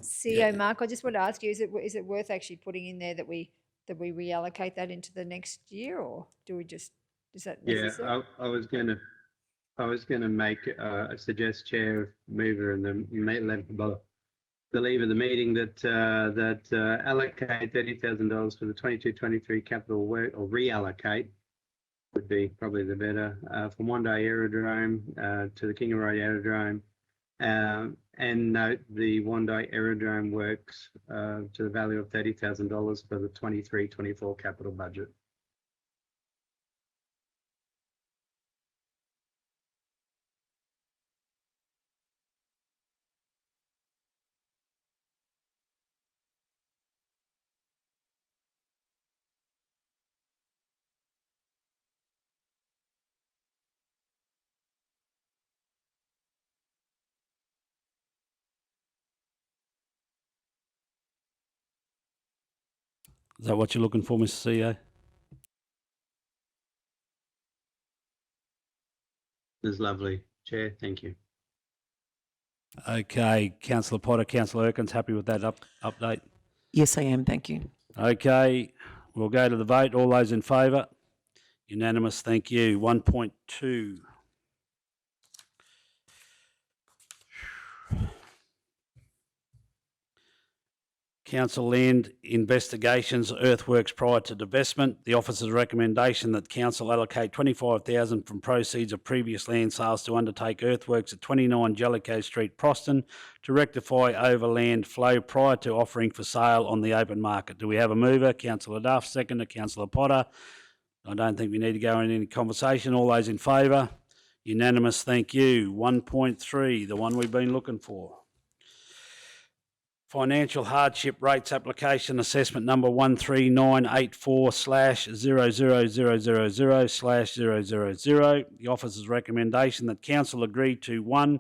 CEO Mark, I just want to ask you: is it worth actually putting in there that we reallocate that into the next year, or do we just is that necessary? Yeah, I was going to make suggest Chair Mover and the leave of the meeting that allocate $30,000 for the 22-23 capital work, or reallocate would be probably the better, from One Day Aerodrome to the King of Road Aerodrome. And note the One Day Aerodrome works to the value of $30,000 for the 23-24 capital budget. Is that what you're looking for, Mr. CEO? This is lovely. Chair, thank you. Okay, Councillor Potter, Councillor Erkins, happy with that update? Yes, I am. Thank you. Okay, we'll go to the vote. All those in favour? Unanimous, thank you. 1.2. Council Land Investigations Earthworks prior to divestment. The officer's recommendation that Council allocate $25,000 from proceeds of previous land sales to undertake earthworks at 29 Jellicoe Street, Proston, to rectify overland flow prior to offering for sale on the open market. Do we have a mover? Councillor Duff, seconder, Councillor Potter. I don't think we need to go into any conversation. All those in favour? Unanimous, thank you. 1.3, the one we've been looking for. Financial hardship rates application assessment number 13984/00000/000. The officer's recommendation that council agree to 1.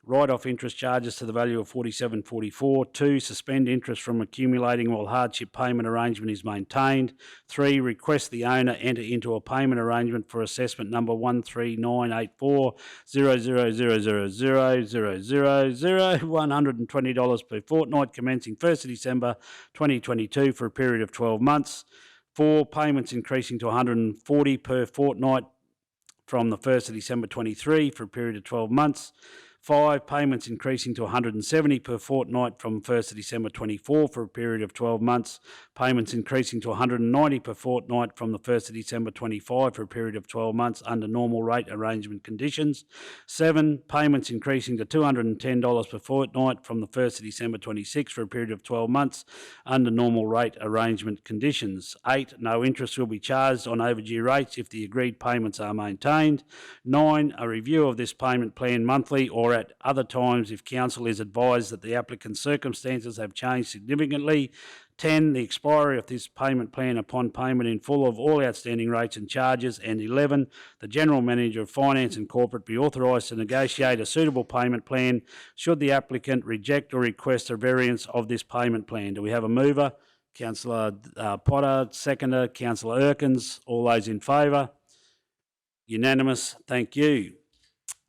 Write-off interest charges to the value of $47.44. 2. Suspend interest from accumulating while hardship payment arrangement is maintained. 3. Request the owner enter into a payment arrangement for assessment number 13984/0000000, $120 per fortnight, commencing 1st of December 2022 for a period of 12 months. 4. Payments increasing to $140 per fortnight from the 1st of December 23 for a period of 12 months. 5. Payments increasing to $170 per fortnight from 1st of December 24 for a period of 12 months. Payments increasing to $190 per fortnight from the 1st of December 25 for a period of 12 months under normal rate arrangement conditions. 7. Payments increasing to $210 per fortnight from the 1st of December 26 for a period of 12 months under normal rate arrangement conditions. 8. No interest will be charged on overdue rates if the agreed payments are maintained. 9. A review of this payment plan monthly or at other times if council is advised that the applicant's circumstances have changed significantly. 10. The expiry of this payment plan upon payment in full of all outstanding rates and charges. And 11. The General Manager of Finance and Corporate be authorised to negotiate a suitable payment plan should the applicant reject or request a variance of this payment plan. Do we have a mover? Councillor Potter, seconder, Councillor Erkins. All those in favour? Unanimous. Thank you.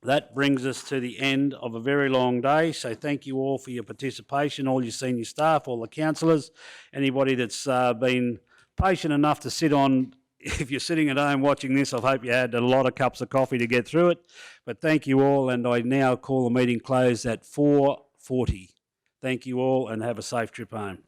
That brings us to the end of a very long day, so thank you all for your participation, all your senior staff, all the councillors, anybody that's been patient enough to sit on. If you're sitting at home watching this, I hope you had a lot of cups of coffee to get through it, but thank you all, and I now call the meeting closed at 4:40. Thank you all and have a safe trip home.